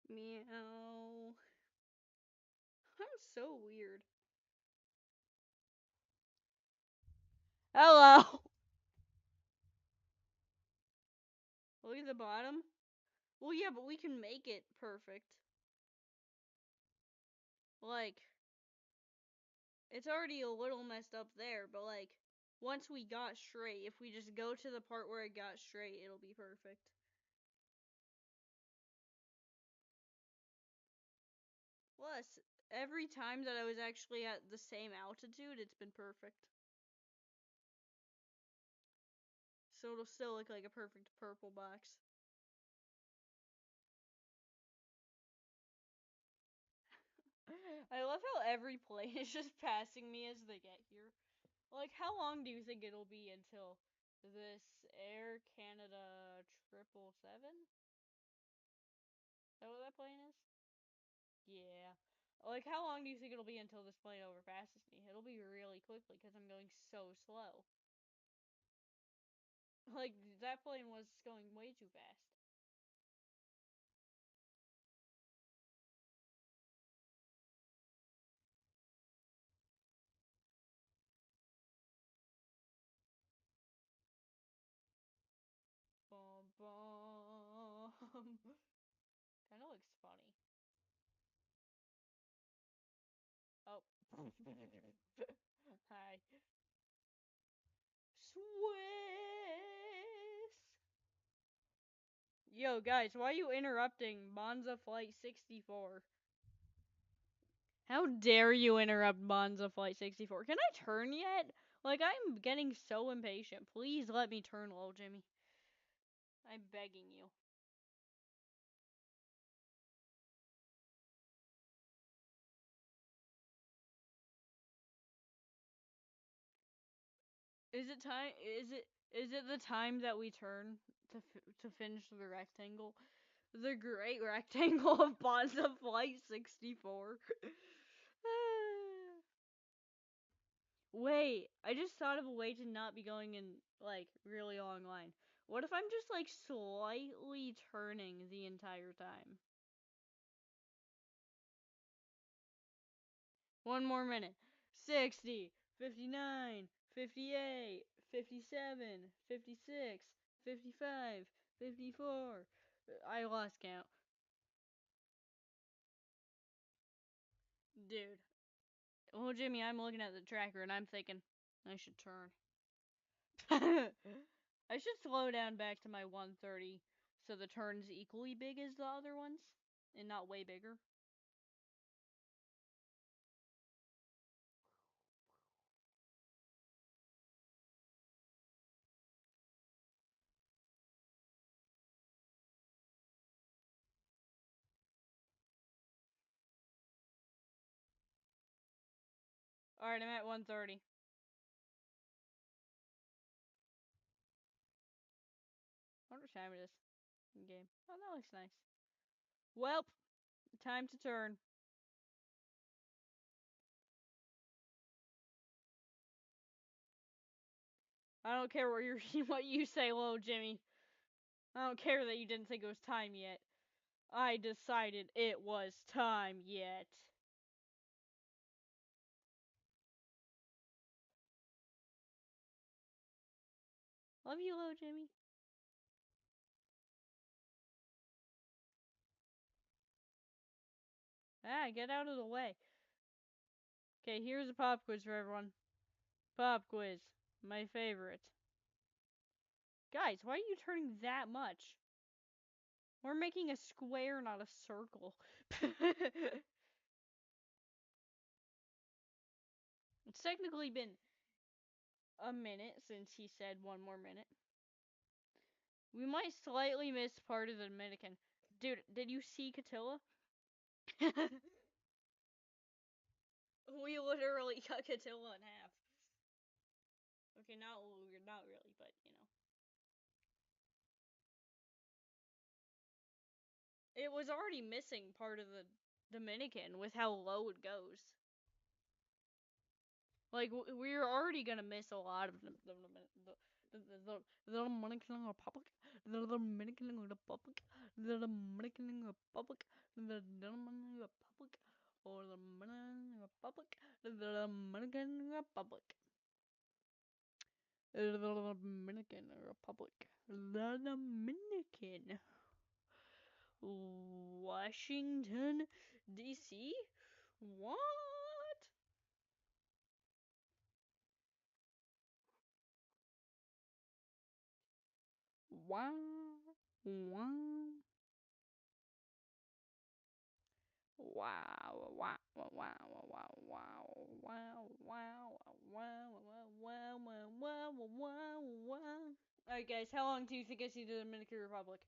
Meow. I'm so weird. Hello! Look at the bottom. Well, yeah, but we can make it perfect. Like, it's already a little messed up there, but like, once we got straight, if we just go to the part where it got straight, it'll be perfect. Plus, every time that I was actually at the same altitude, it's been perfect. So it'll still look like a perfect purple box. I love how every plane is just passing me as they get here. Like, how long do you think it'll be until this Air Canada 777? Is that what that plane is? Yeah. Like, how long do you think it'll be until this plane overpasses me? It'll be really quickly because I'm going so slow. Like, that plane was going way too fast. Bum bum. Kinda looks funny. Oh. Hi. Swiss! Yo, guys, why are you interrupting Monza Flight 64? How dare you interrupt Monza Flight 64? Can I turn yet? Like, I'm getting so impatient. Please let me turn, little Jimmy. I'm begging you. Is it time? Is it the time that we turn to finish the rectangle? The great rectangle of Monza Flight 64. Wait, I just thought of a way to not be going in, like, really long line. What if I'm just, like, slightly turning the entire time? 1 more minute. 60, 59, 58, 57, 56, 55, 54. I lost count. Dude. Well, Jimmy, I'm looking at the tracker and I'm thinking, I should turn. I should slow down back to my 130 so the turn's equally big as the other ones and not way bigger. Alright, I'm at 130. I wonder what time it is in game. Oh, that looks nice. Well, time to turn. I don't care what what you say, little Jimmy. I don't care that you didn't think it was time yet. I decided it was time yet. Love you, little Jimmy. Ah, get out of the way. Okay, here's a pop quiz for everyone. Pop quiz. My favorite. Guys, why are you turning that much? We're making a square, not a circle. It's technically been a minute since he said 1 more minute. We might slightly miss part of the Dominican. Dude, did you see Catilla? We literally cut Catilla in half. Okay, not really, but you know. It was already missing part of the Dominican with how low it goes. Like, we're already gonna miss a lot of the Dominican Republic, the Dominican Republic, the Dominican Republic, the Dominican Republic, or the Dominican Republic, the Dominican Republic, the Dominican Republic, the Dominican, Washington, D.C. What? Wow. Wow. Wow, wow, wow, wow, wow, wow, wow, wow, wow, wow, wow, wow, wow. Alright, guys, how long do you think I see the Dominican Republic?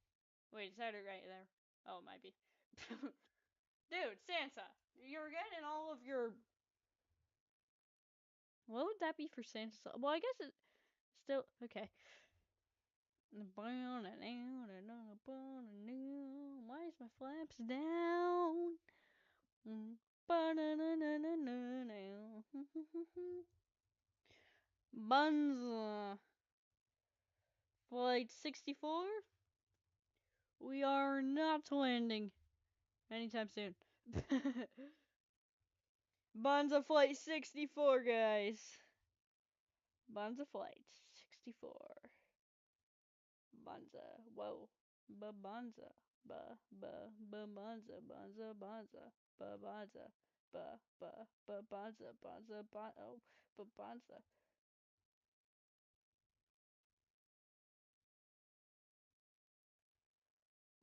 Wait, is that it right there? Oh, it might be. Dude, Sansa, you're getting all of your. What would that be for Sansa? Well, I guess it's still. Okay. Why is my flaps down? Buns. Flight 64. We are not landing anytime soon. Bonza Flight 64, guys. Bonza Flight 64. Bonza. Whoa. Bonza. Bonza. Bonza. Bonza. Bonza. Bonza. Bonza.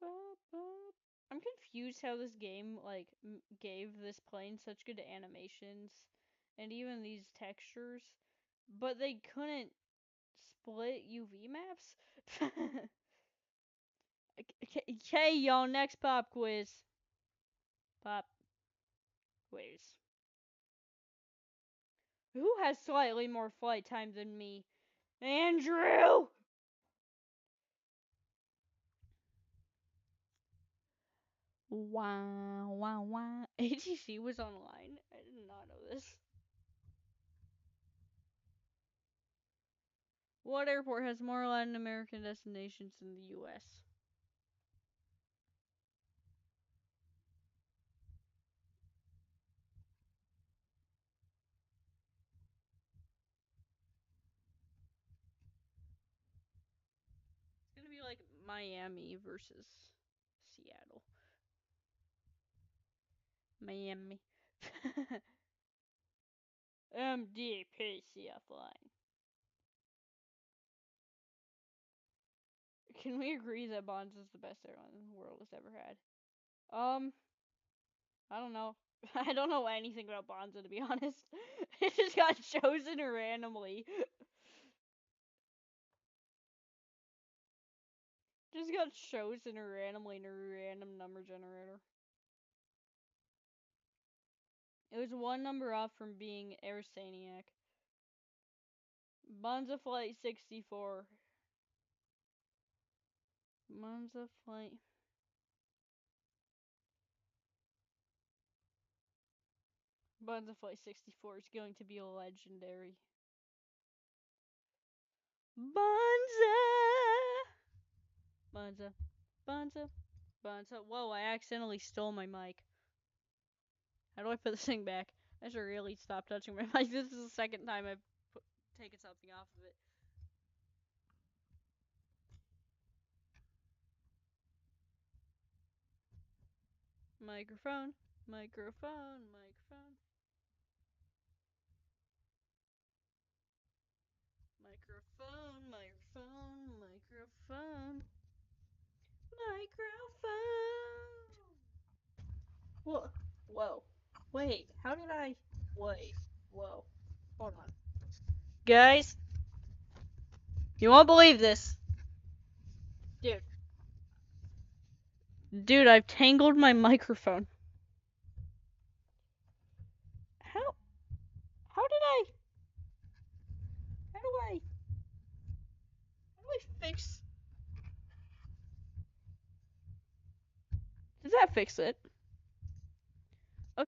Oh. Bonza. I'm confused how this game, like, gave this plane such good animations and even these textures, but they couldn't split UV maps? Okay, y'all, next pop quiz. Pop quiz. Who has slightly more flight time than me? Andrew! Wow, wow, wow. ATC was online. I did not know this. What airport has more Latin American destinations than the U.S.? It's gonna be like Miami versus Seattle. Miami. MDPCF line. Can we agree that Bonds is the best airline the world has ever had? I don't know. I don't know anything about Bonza, to be honest. It just got chosen randomly. Just got chosen randomly in a random number generator. It was one number off from being Arsaniac. Bonza Flight 64. Bonza Flight. Bonza Flight 64 is going to be legendary. Bonza! Bonza. Bonza. Bonza. Whoa, I accidentally stole my mic. How do I put this thing back? I should really stop touching my mic. This is the second time I've taken something off of it. Microphone. Microphone. Microphone. Microphone. Microphone. Microphone. Microphone. Whoa. Whoa. Wait. How did I? Wait. Whoa. Hold on. Guys. You won't believe this. Dude, I've tangled my microphone. How did I? How do I fix? Does that fix it? Okay.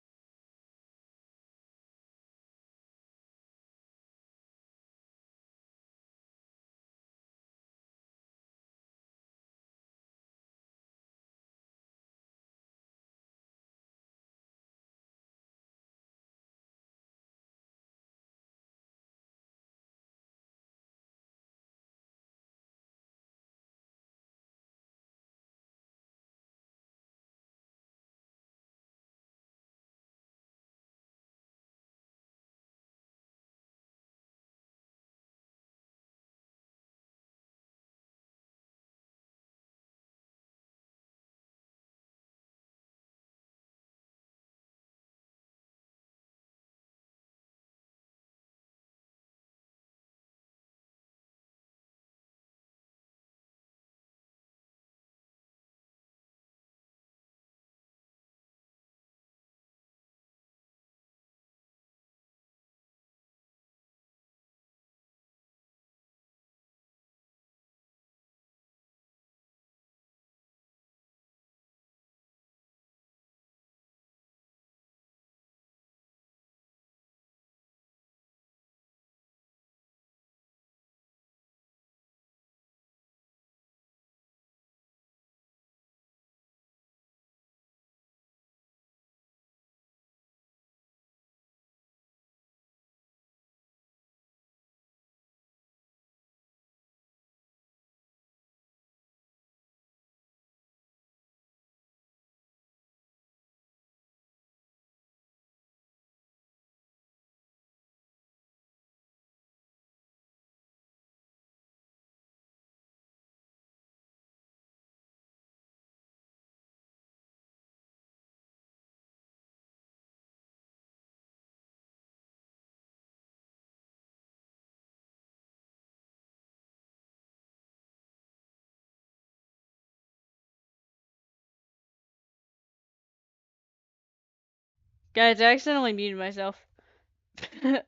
Guys, I accidentally muted myself.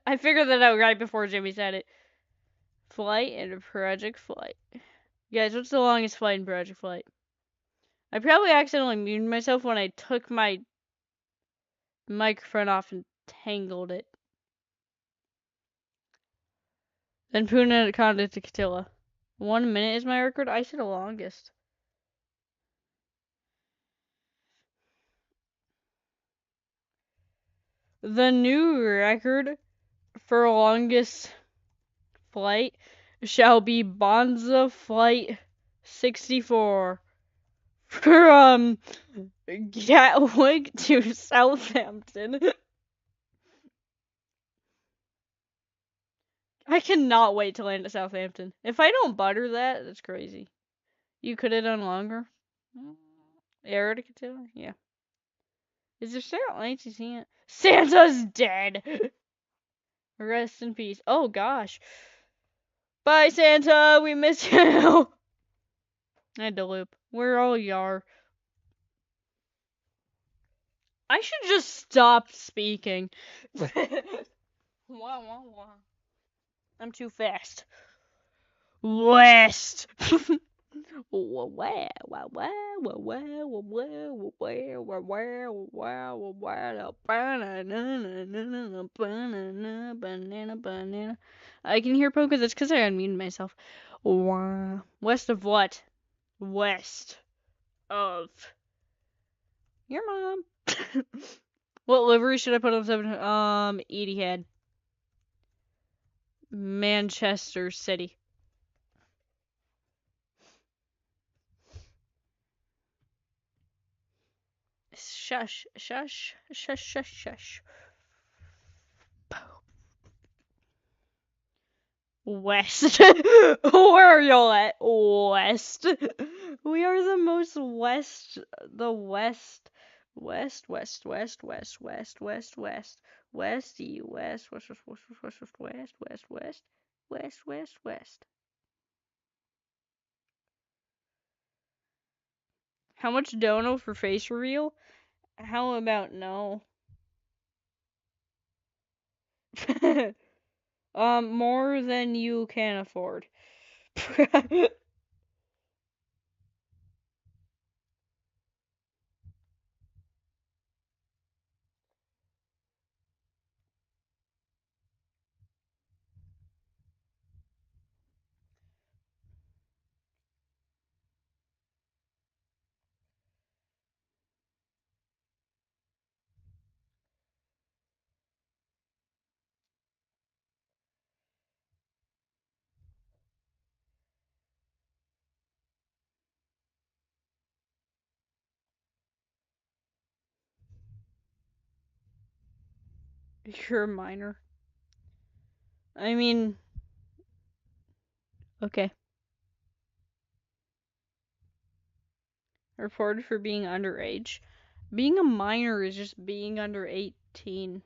I figured that out right before Jimmy said it. Flight and Project Flight. Guys, what's the longest flight in Project Flight? I probably accidentally muted myself when I took my microphone off and tangled it. Then Punta Cana to Catilla. 1 minute is my record? I said the longest. The new record for longest flight shall be Bonza Flight 64 from Gatwick to Southampton. I cannot wait to land at Southampton. If I don't butter that, that's crazy. You could have done longer. Air to Catilla? Yeah. Is there Sarah Lance? You seen it? Santa's dead! Rest in peace. Oh gosh. Bye, Santa. We miss you. I had to loop. We're all yar. I should just stop speaking. I'm too fast. West. I can hear Poker. That's because I unmuted myself. West of what? West of your mom. What livery should I put on 7? Etihad. Manchester City. Shush, shush, shush, shush, shush. West. Where are y'all at? West. We are the most west. The west. West, west, west, west, west, west, west. Westy, west, west, west, west, west, west, west, west, west, west, west, west. How much dono for face reveal? How about no? More than you can afford. You're a minor. I mean, okay. Reported for being underage. Being a minor is just being under 18.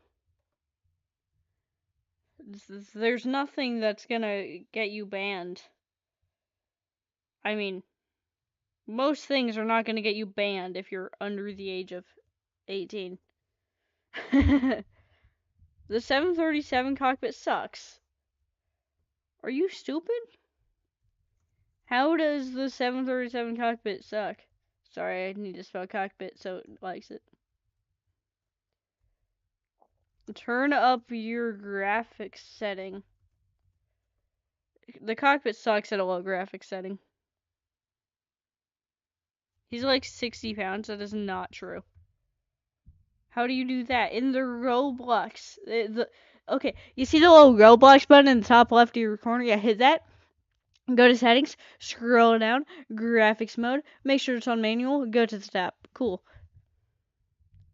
There's nothing that's gonna get you banned. I mean, most things are not gonna get you banned if you're under the age of 18. The 737 cockpit sucks. Are you stupid? How does the 737 cockpit suck? Sorry, I need to spell cockpit so it likes it. Turn up your graphics setting. The cockpit sucks at a low graphics setting. He's like 60 pounds. That is not true. How do you do that? In the Roblox. Okay, you see the little Roblox button in the top left of your corner? Yeah, hit that. Go to settings, scroll down, graphics mode, make sure it's on manual, go to the top. Cool.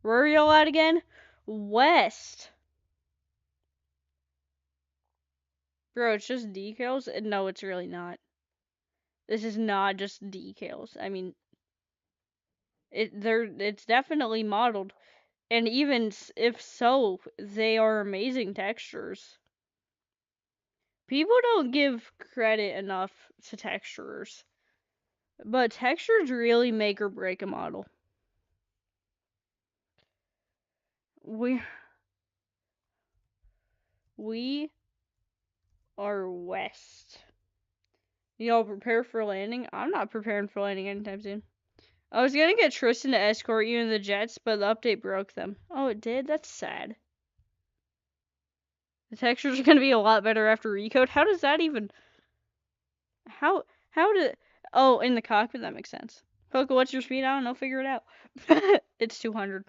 Where are y'all at again? West. Bro, it's just decals? No, it's really not. This is not just decals. I mean, it's definitely modeled. And even if so, they are amazing textures. People don't give credit enough to textures. But textures really make or break a model. We are west. Y'all prepare for landing? I'm not preparing for landing anytime soon. I was gonna get Tristan to escort you in the jets, but the update broke them. Oh, it did? That's sad. The textures are gonna be a lot better after recode. How does that even... How did... Oh, in the cockpit? That makes sense. Poco, what's your speed? I don't know. Figure it out. It's 200.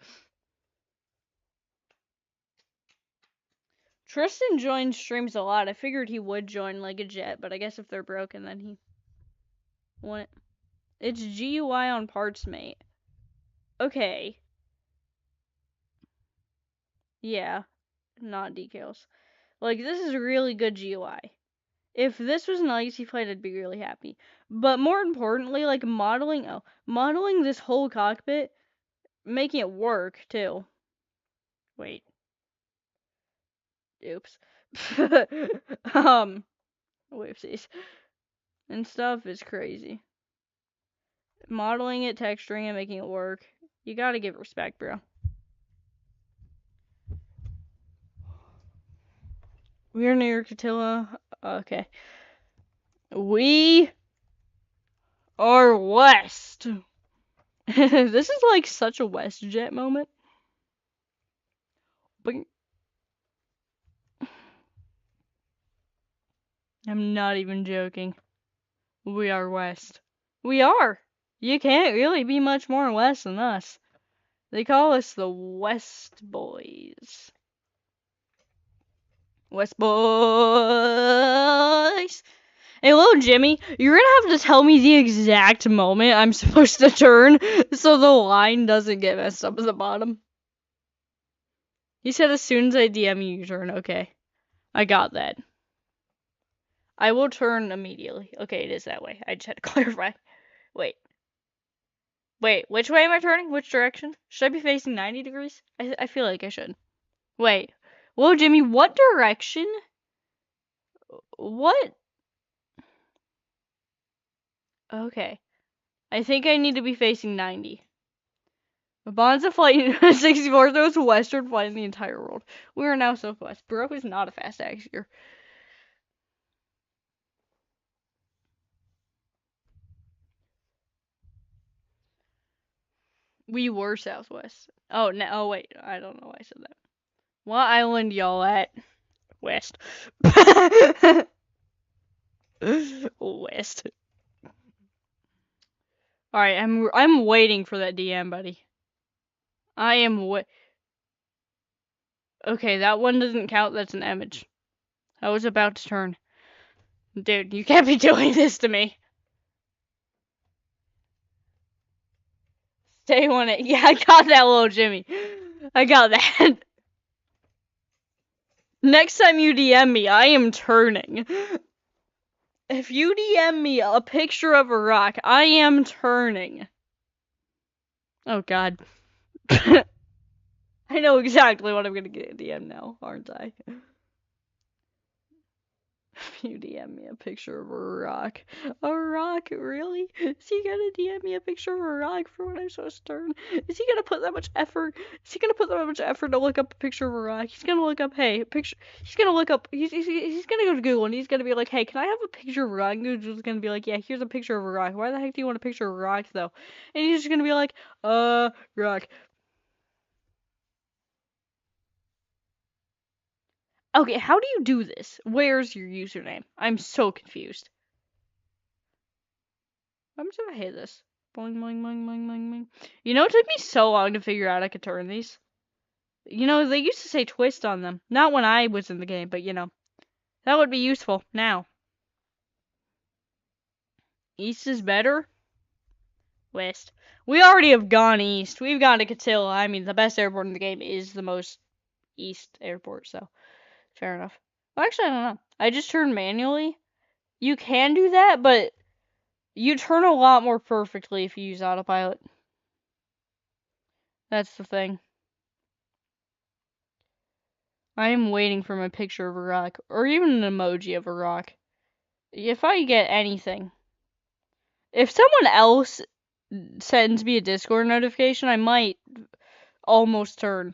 Tristan joins streams a lot. I figured he would join like a jet, but I guess if they're broken, then he won't. It's GUI on parts, mate. Okay. Yeah, not decals. Like, this is really good GUI. If this was an Legacy flight, I'd be really happy. But more importantly, like, modeling this whole cockpit, making it work, too. Wait. Oops. Whoopsies. And stuff is crazy. Modeling it, texturing it, making it work. You gotta give respect, bro. We are near Catilla. Okay. We are west. This is like such a WestJet moment. But I'm not even joking. We are west. We are. You can't really be much more west than us. They call us the West Boys. West Boys. Hey, little Jimmy, you're gonna have to tell me the exact moment I'm supposed to turn so the line doesn't get messed up at the bottom. He said as soon as I DM you, you turn. Okay. I got that. I will turn immediately. Okay, it is that way. I just had to clarify. Wait. Wait, which way am I turning? Which direction? Should I be facing 90 degrees? I feel like I should. Wait. Whoa, Jimmy, what direction? What? Okay. I think I need to be facing 90. Bonza flight 64 is the most western flight in the entire world. We are now southwest. Baroque is not a fast taxier. We were southwest. Oh, no. Oh, wait. I don't know why I said that. What island y'all at? West. West. Alright, I'm waiting for that DM, buddy. I am Okay, that one doesn't count. That's an image. I was about to turn. Dude, you can't be doing this to me. Stay on it. Yeah, I got that, little Jimmy. I got that. Next time you DM me, I am turning. If you DM me a picture of a rock, I am turning. Oh, God. I know exactly what I'm gonna get DM now, aren't I? If you DM me a picture of a rock. A rock? Really? Is he gonna DM me a picture of a rock for when I'm supposed to turn? Is he gonna put that much effort? Is he gonna put that much effort to look up a picture of a rock? He's gonna look up, hey, picture. He's gonna look up. He's gonna go to Google and he's gonna be like, hey, can I have a picture of a rock? And Google's gonna be like, yeah, here's a picture of a rock. Why the heck do you want a picture of a rock though? And he's just gonna be like, rock. Okay, how do you do this? Where's your username? I'm so confused. What happens if I hit this? Boing, boing, boing, boing, boing, boing. You know, it took me so long to figure out I could turn these. You know, they used to say twist on them. Not when I was in the game, but you know. That would be useful now. East is better? West. We already have gone east. We've gone to Catilla. I mean, the best airport in the game is the most east airport, so fair enough. Well, actually, I don't know. I just turned manually. You can do that, but you turn a lot more perfectly if you use autopilot. That's the thing. I am waiting for my picture of a rock, or even an emoji of a rock. If I get anything. If someone else sends me a Discord notification, I might almost turn.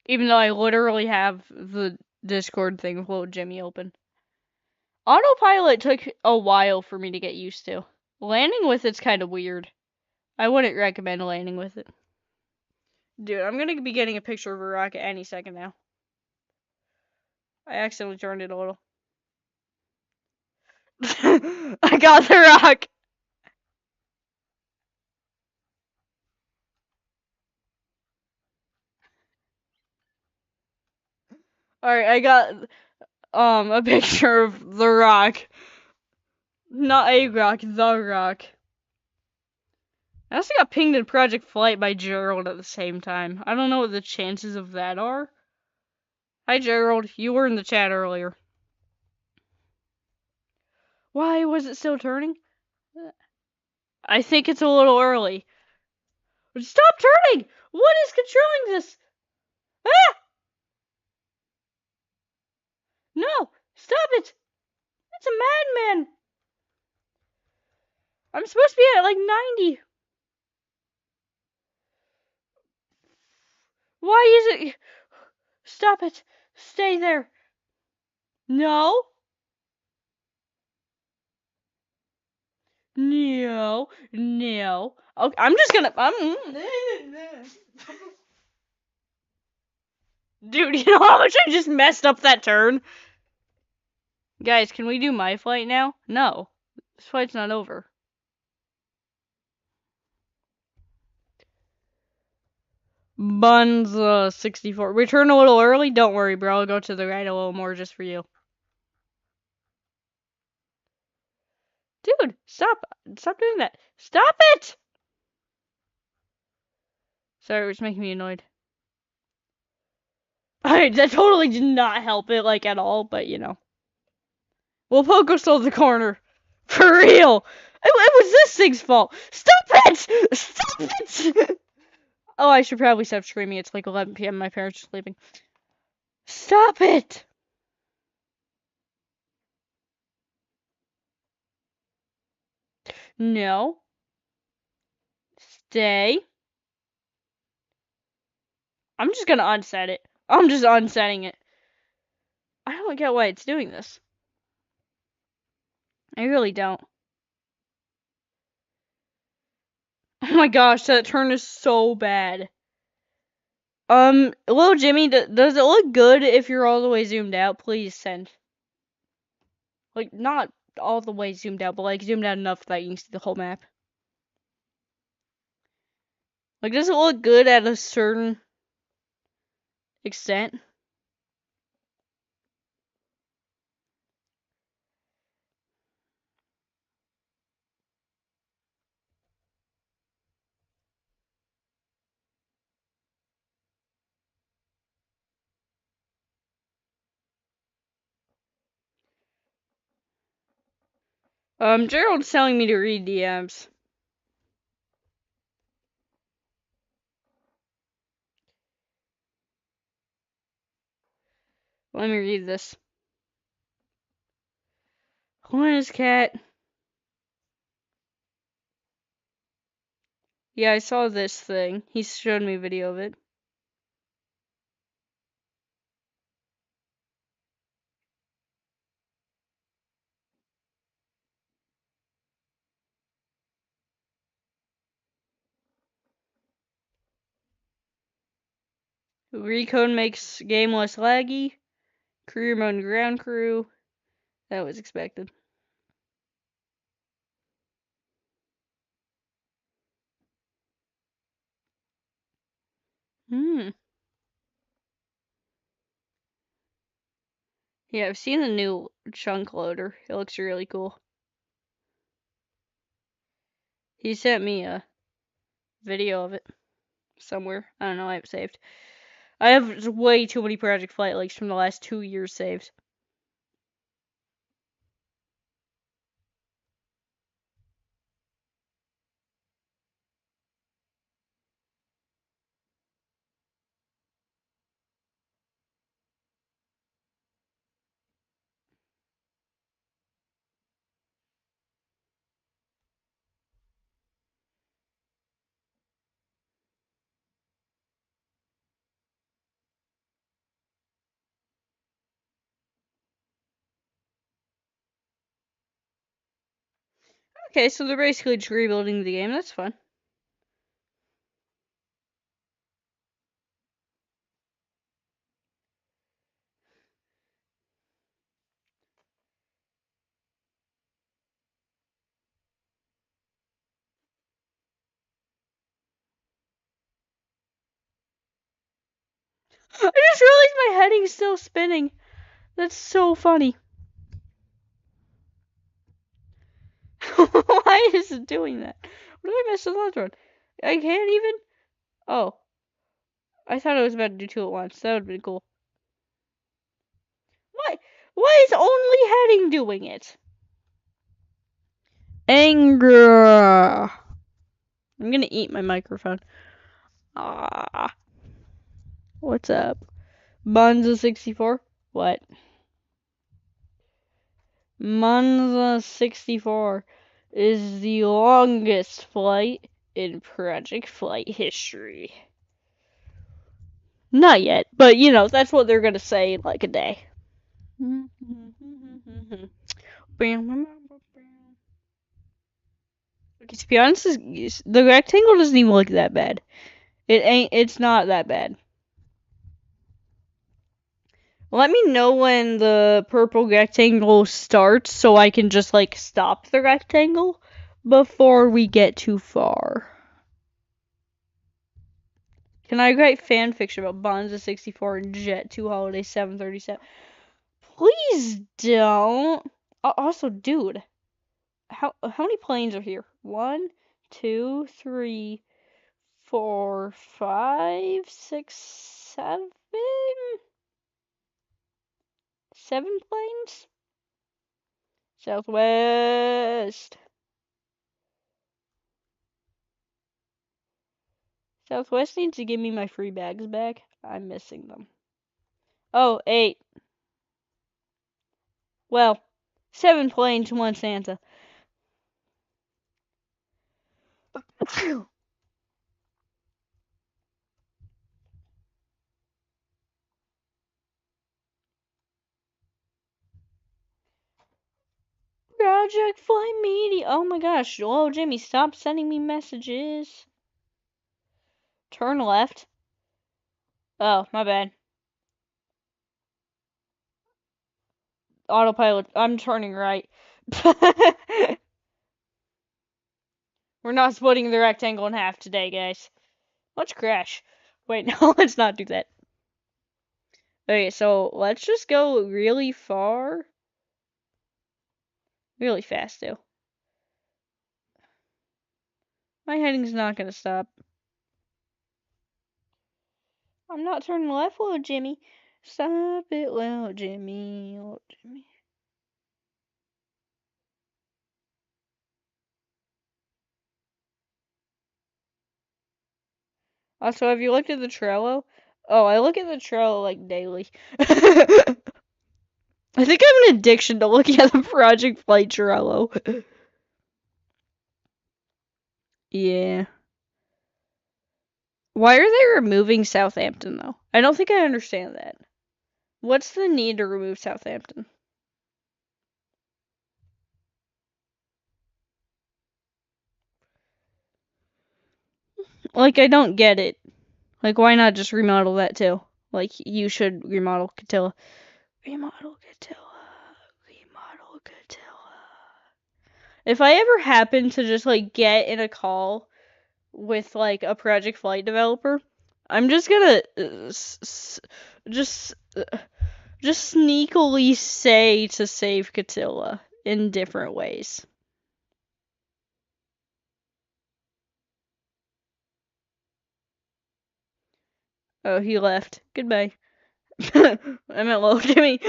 Even though I literally have the Discord thing with little Jimmy open. Autopilot took a while for me to get used to. Landing with it's kind of weird. I wouldn't recommend landing with it. Dude, I'm gonna be getting a picture of a rocket any second now. I accidentally turned it a little. I got the rock. Alright, I got a picture of the rock. Not a rock, the rock. I also got pinged in Project Flight by Gerald at the same time. I don't know what the chances of that are. Hi Gerald, you were in the chat earlier. Why was it still turning? I think it's a little early. Stop turning! What is controlling this? Ah! No! Stop it! It's a madman! I'm supposed to be at like 90. Why is it? Stop it! Stay there! No! No! No! Okay, I'm just gonna. Dude, you know how much I just messed up that turn? Guys, can we do my flight now? No. This flight's not over. Buns 64. Return a little early? Don't worry, bro. I'll go to the right a little more just for you. Dude, stop. Stop doing that. Stop it! Sorry, it was making me annoyed. Alright, that totally did not help it, like, at all, but, you know. Well, Poco stole the corner. For real! It was this thing's fault! Stop it! Stop it! Oh, I should probably stop screaming. It's like 11 p.m. My parents are sleeping. Stop it! No. Stay. I'm just gonna unset it. I'm just unsetting it. I don't get why it's doing this. I really don't. Oh my gosh, that turn is so bad. Little Jimmy, does it look good if you're all the way zoomed out? Please send. Like, not all the way zoomed out, but like zoomed out enough that you can see the whole map. Like, does it look good at a certain extent? Gerald's telling me to read DMs. Let me read this. Hornets cat. Yeah, I saw this thing. He showed me a video of it. Recode makes game less laggy. Career mode and ground crew. That was expected. Hmm. Yeah, I've seen the new chunk loader. It looks really cool. He sent me a video of it somewhere. I don't know, I have it saved. I have way too many Project Flight leaks from the last 2 years saved. Okay, so they're basically just rebuilding the game. That's fun. I just realized my heading's still spinning. That's so funny. Why is it doing that? What did I miss the last one? I can't even. Oh. I thought I was about to do two at once. That would have been cool. Why is only heading doing it? Anger. I'm gonna eat my microphone. Ah. What's up? Monza64? What? Monza64 is the longest flight in Project Flight history. Not yet, but you know, that's what they're gonna say in like a day. Okay, to be honest, the rectangle doesn't even look that bad. It's not that bad. Let me know when the purple rectangle starts so I can just, like, stop the rectangle before we get too far. Can I write fanfiction about Bonza64 and Jet 2 Holiday 737? Please don't. Also, dude, how many planes are here? 1, 2, 3, 4, 5, 6, 7? 7 planes? Southwest. Southwest needs to give me my free bags back. I'm missing them. Oh, 8. Well, 7 planes, 1 Santa. Project Flight Media. Oh my gosh. Whoa, Jimmy, stop sending me messages. Turn left. Oh, my bad. Autopilot. I'm turning right. We're not splitting the rectangle in half today, guys. Let's crash. Wait, no, let's not do that. Okay, so let's just go really far. Really fast, though. My heading's not gonna stop. I'm not turning left, little Jimmy. Stop it, little Jimmy. Little Jimmy. Also, have you looked at the Trello? Oh, I look at the Trello like daily. I think I have an addiction to looking at the Project Flight Trello. Yeah. Why are they removing Southampton, though? I don't think I understand that. What's the need to remove Southampton? Like, I don't get it. Like, why not just remodel that, too? Like, you should remodel Catilla. Remodel Catilla. Remodel Catilla. If I ever happen to just, like, get in a call with, like, a Project Flight developer, I'm just gonna just sneakily say to save Catilla in different ways. Oh, he left. Goodbye. I meant little Jimmy.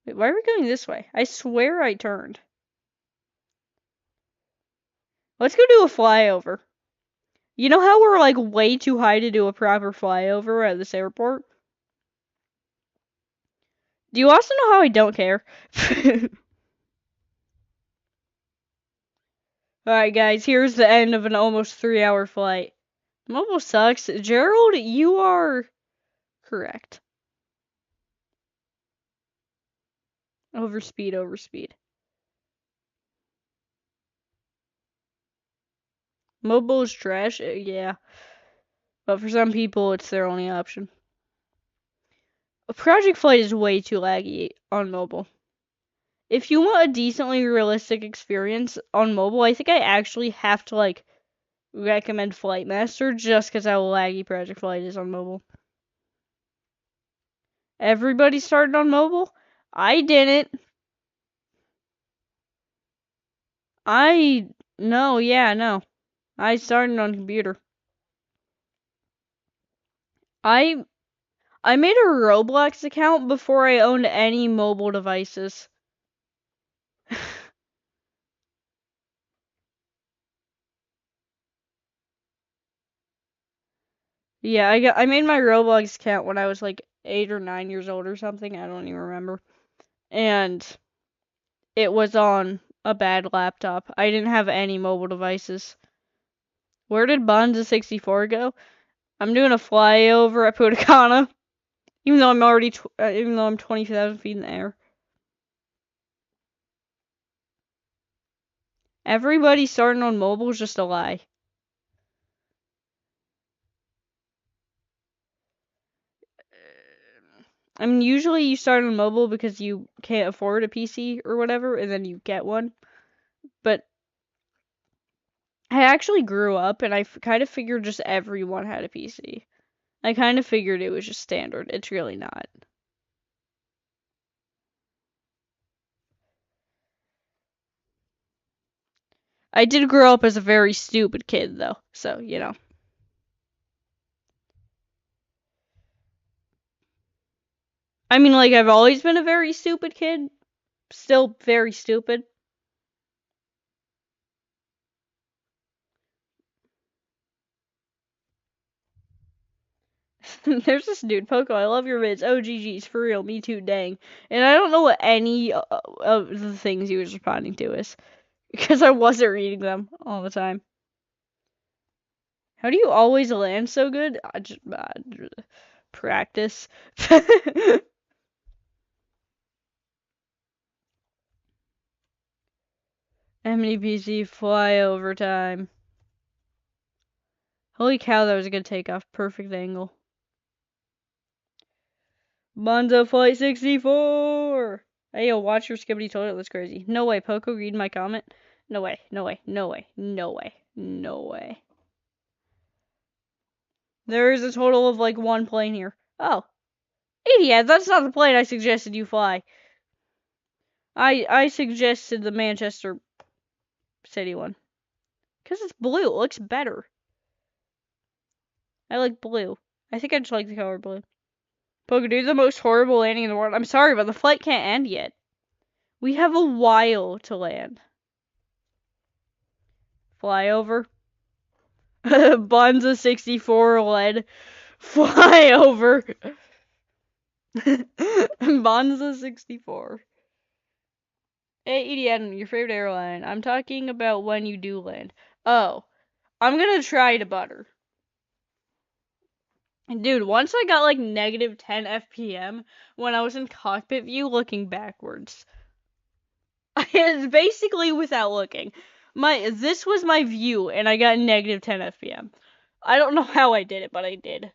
Wait, why are we going this way? I swear I turned. Let's go do a flyover. You know how we're, like, way too high to do a proper flyover at this airport? Do you also know how I don't care? Alright, guys, here's the end of an almost 3-hour flight. Mobile sucks. Gerald, you are correct. Overspeed, overspeed. Mobile is trash? Yeah. But for some people, it's their only option. Project Flight is way too laggy on mobile. If you want a decently realistic experience on mobile, I think I actually have to, like, recommend Flight Master just because how laggy Project Flight is on mobile. Everybody started on mobile? I didn't. No. I started on computer. I made a Roblox account before I owned any mobile devices. Yeah, I made my Roblox account when I was like 8 or 9 years old or something. I don't even remember. And it was on a bad laptop. I didn't have any mobile devices. Where did Bonza64 go? I'm doing a flyover at Punta Cana, even though I'm 20,000 feet in the air. Everybody starting on mobile is just a lie. I mean, usually you start on mobile because you can't afford a PC or whatever, and then you get one. But I actually grew up, and I kind of figured just everyone had a PC. I kind of figured it was just standard. It's really not. I did grow up as a very stupid kid, though, so, you know. I mean, like, I've always been a very stupid kid. Still very stupid. There's this dude, Poco, I love your vids. Oh, GG's, for real, me too, dang. And I don't know what any of the things he was responding to is. Because I wasn't reading them all the time. How do you always land so good? I just practice. MDPC flyover time. Holy cow, that was a good takeoff. Perfect angle. Monzo Flight 64! Hey, yo, watch your skibbity toilet. That's crazy. No way, Poco, read my comment. No way. There is a total of like one plane here. Oh. Idiot, that's not the plane I suggested you fly. I suggested the Manchester City one. Because it's blue. It looks better. I like blue. I think I just like the color blue. Pogo, do the most horrible landing in the world. I'm sorry, but the flight can't end yet. We have a while to land. Flyover. Bonza 64 led. Flyover. Bonza 64. Hey, EDN, your favorite airline. I'm talking about when you do land. Oh, I'm gonna try to butter. Dude, once I got like negative 10 FPM when I was in cockpit view looking backwards. It's basically without looking. This was my view and I got negative 10 FPM. I don't know how I did it, but I did.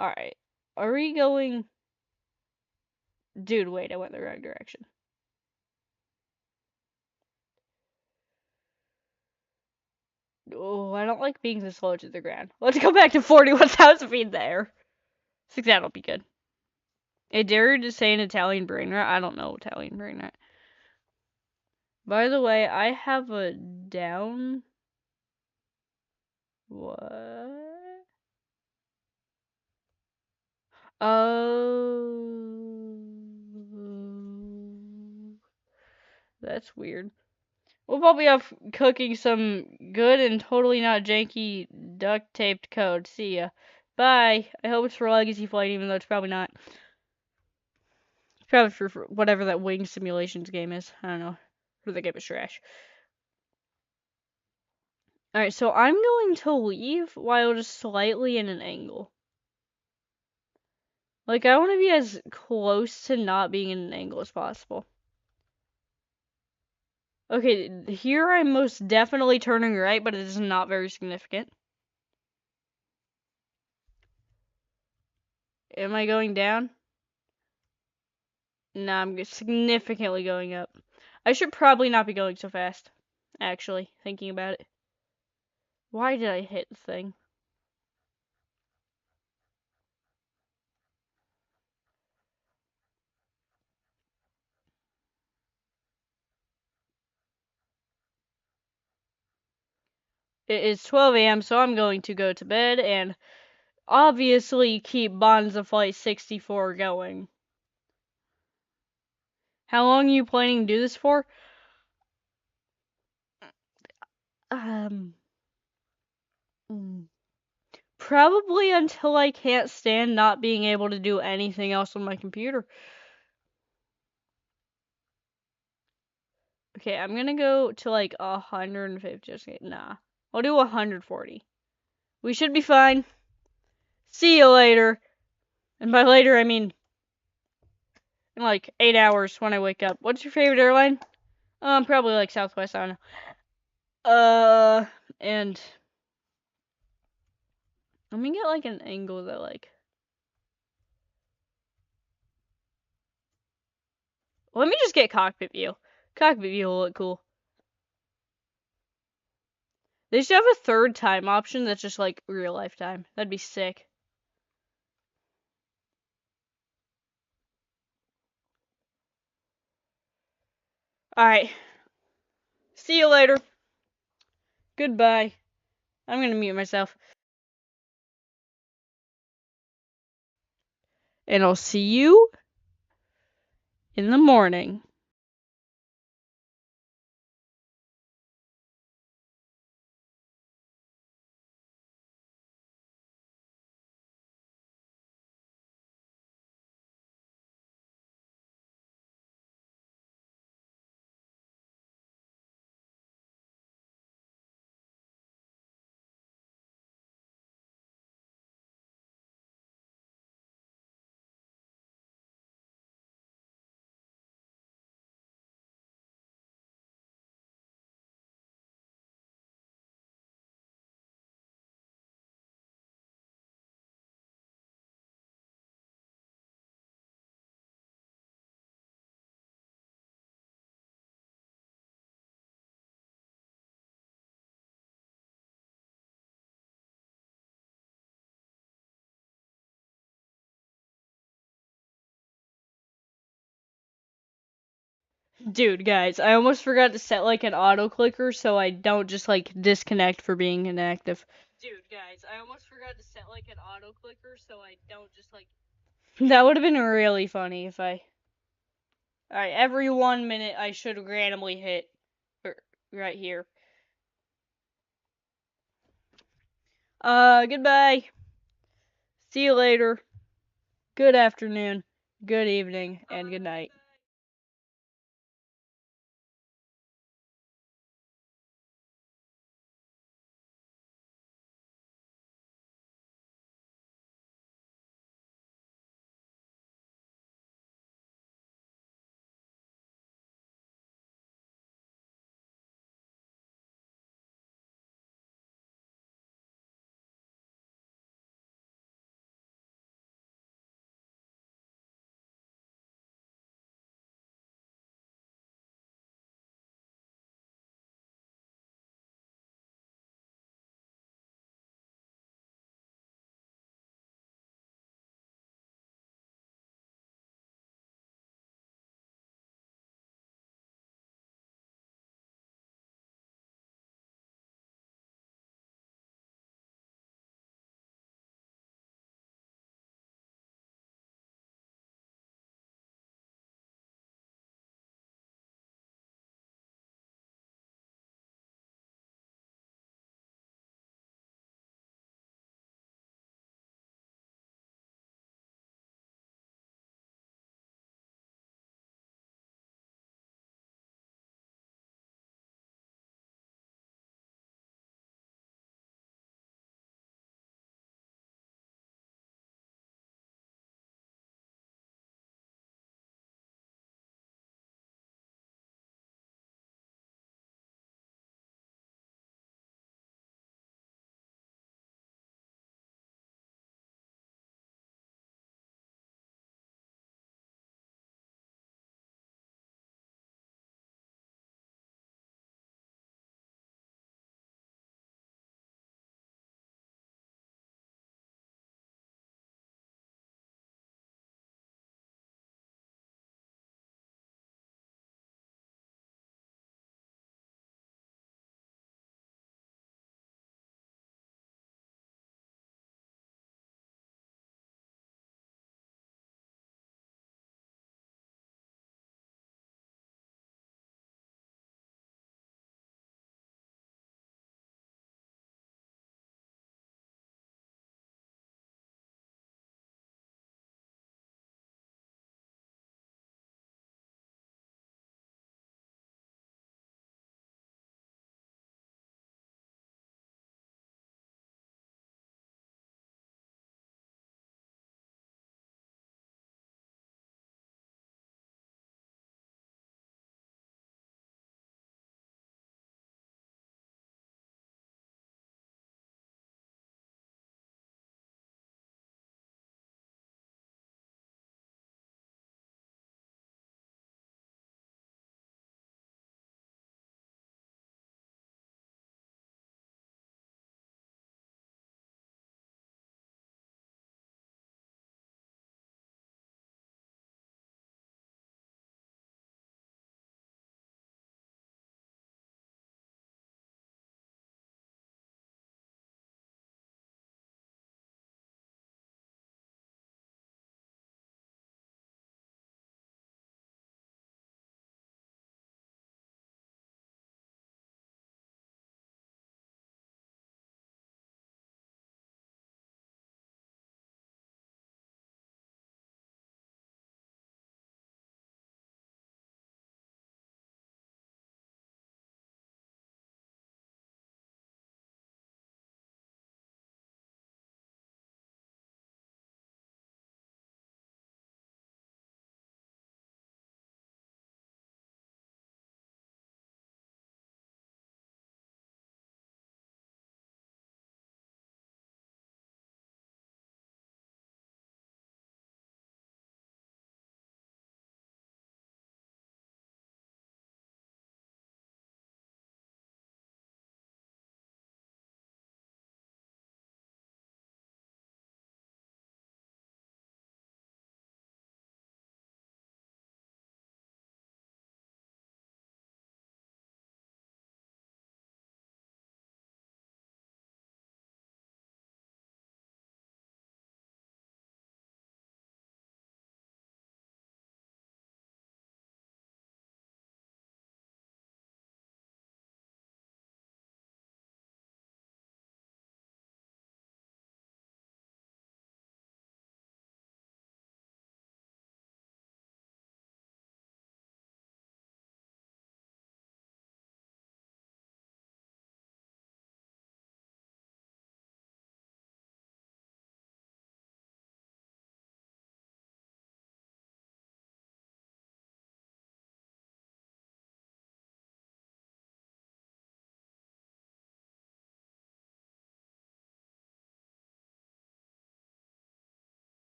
Alright. Are we going... Dude, wait, I went the wrong direction. Oh, I don't like being this low to the ground. Let's go back to 41,000 feet in the air. I think that'll be good. I dare you to say an Italian brain rot. I don't know Italian brain rot. By the way, I have a down... What? Oh... That's weird. We'll probably have cooking some good and totally not janky duct taped code. See ya. Bye. I hope it's for Legacy Flight, even though it's probably not. It's probably for whatever that Wing Simulations game is. I don't know. Or the game is trash. Alright, so I'm going to leave while just slightly in an angle. Like, I want to be as close to not being in an angle as possible. Okay, here I'm most definitely turning right, but it is not very significant. Am I going down? Nah, I'm significantly going up. I should probably not be going so fast. actually, thinking about it. Why did I hit the thing? It is 12 a.m., so I'm going to go to bed and obviously keep Bonza Flight 64 going. How long are you planning to do this for? Probably until I can't stand not being able to do anything else on my computer. Okay, I'm gonna go to like 150. Just nah. I'll do 140. We should be fine. See you later. And by later, I mean in like 8 hours when I wake up. What's your favorite airline? Probably like Southwest. I don't know. And let me get like an angle that like. Let me just get cockpit view. Cockpit view will look cool. They should have a third time option that's just like real life time. That'd be sick. Alright. See you later. Goodbye. I'm gonna mute myself. And I'll see you in the morning. Dude, guys, I almost forgot to set like an auto clicker so I don't just like disconnect for being inactive. Dude, guys, I almost forgot to set like an auto clicker so I don't just like. That would have been really funny if I. Alright, every 1 minute I should randomly hit right here. Goodbye. See you later. Good afternoon, good evening, and good night.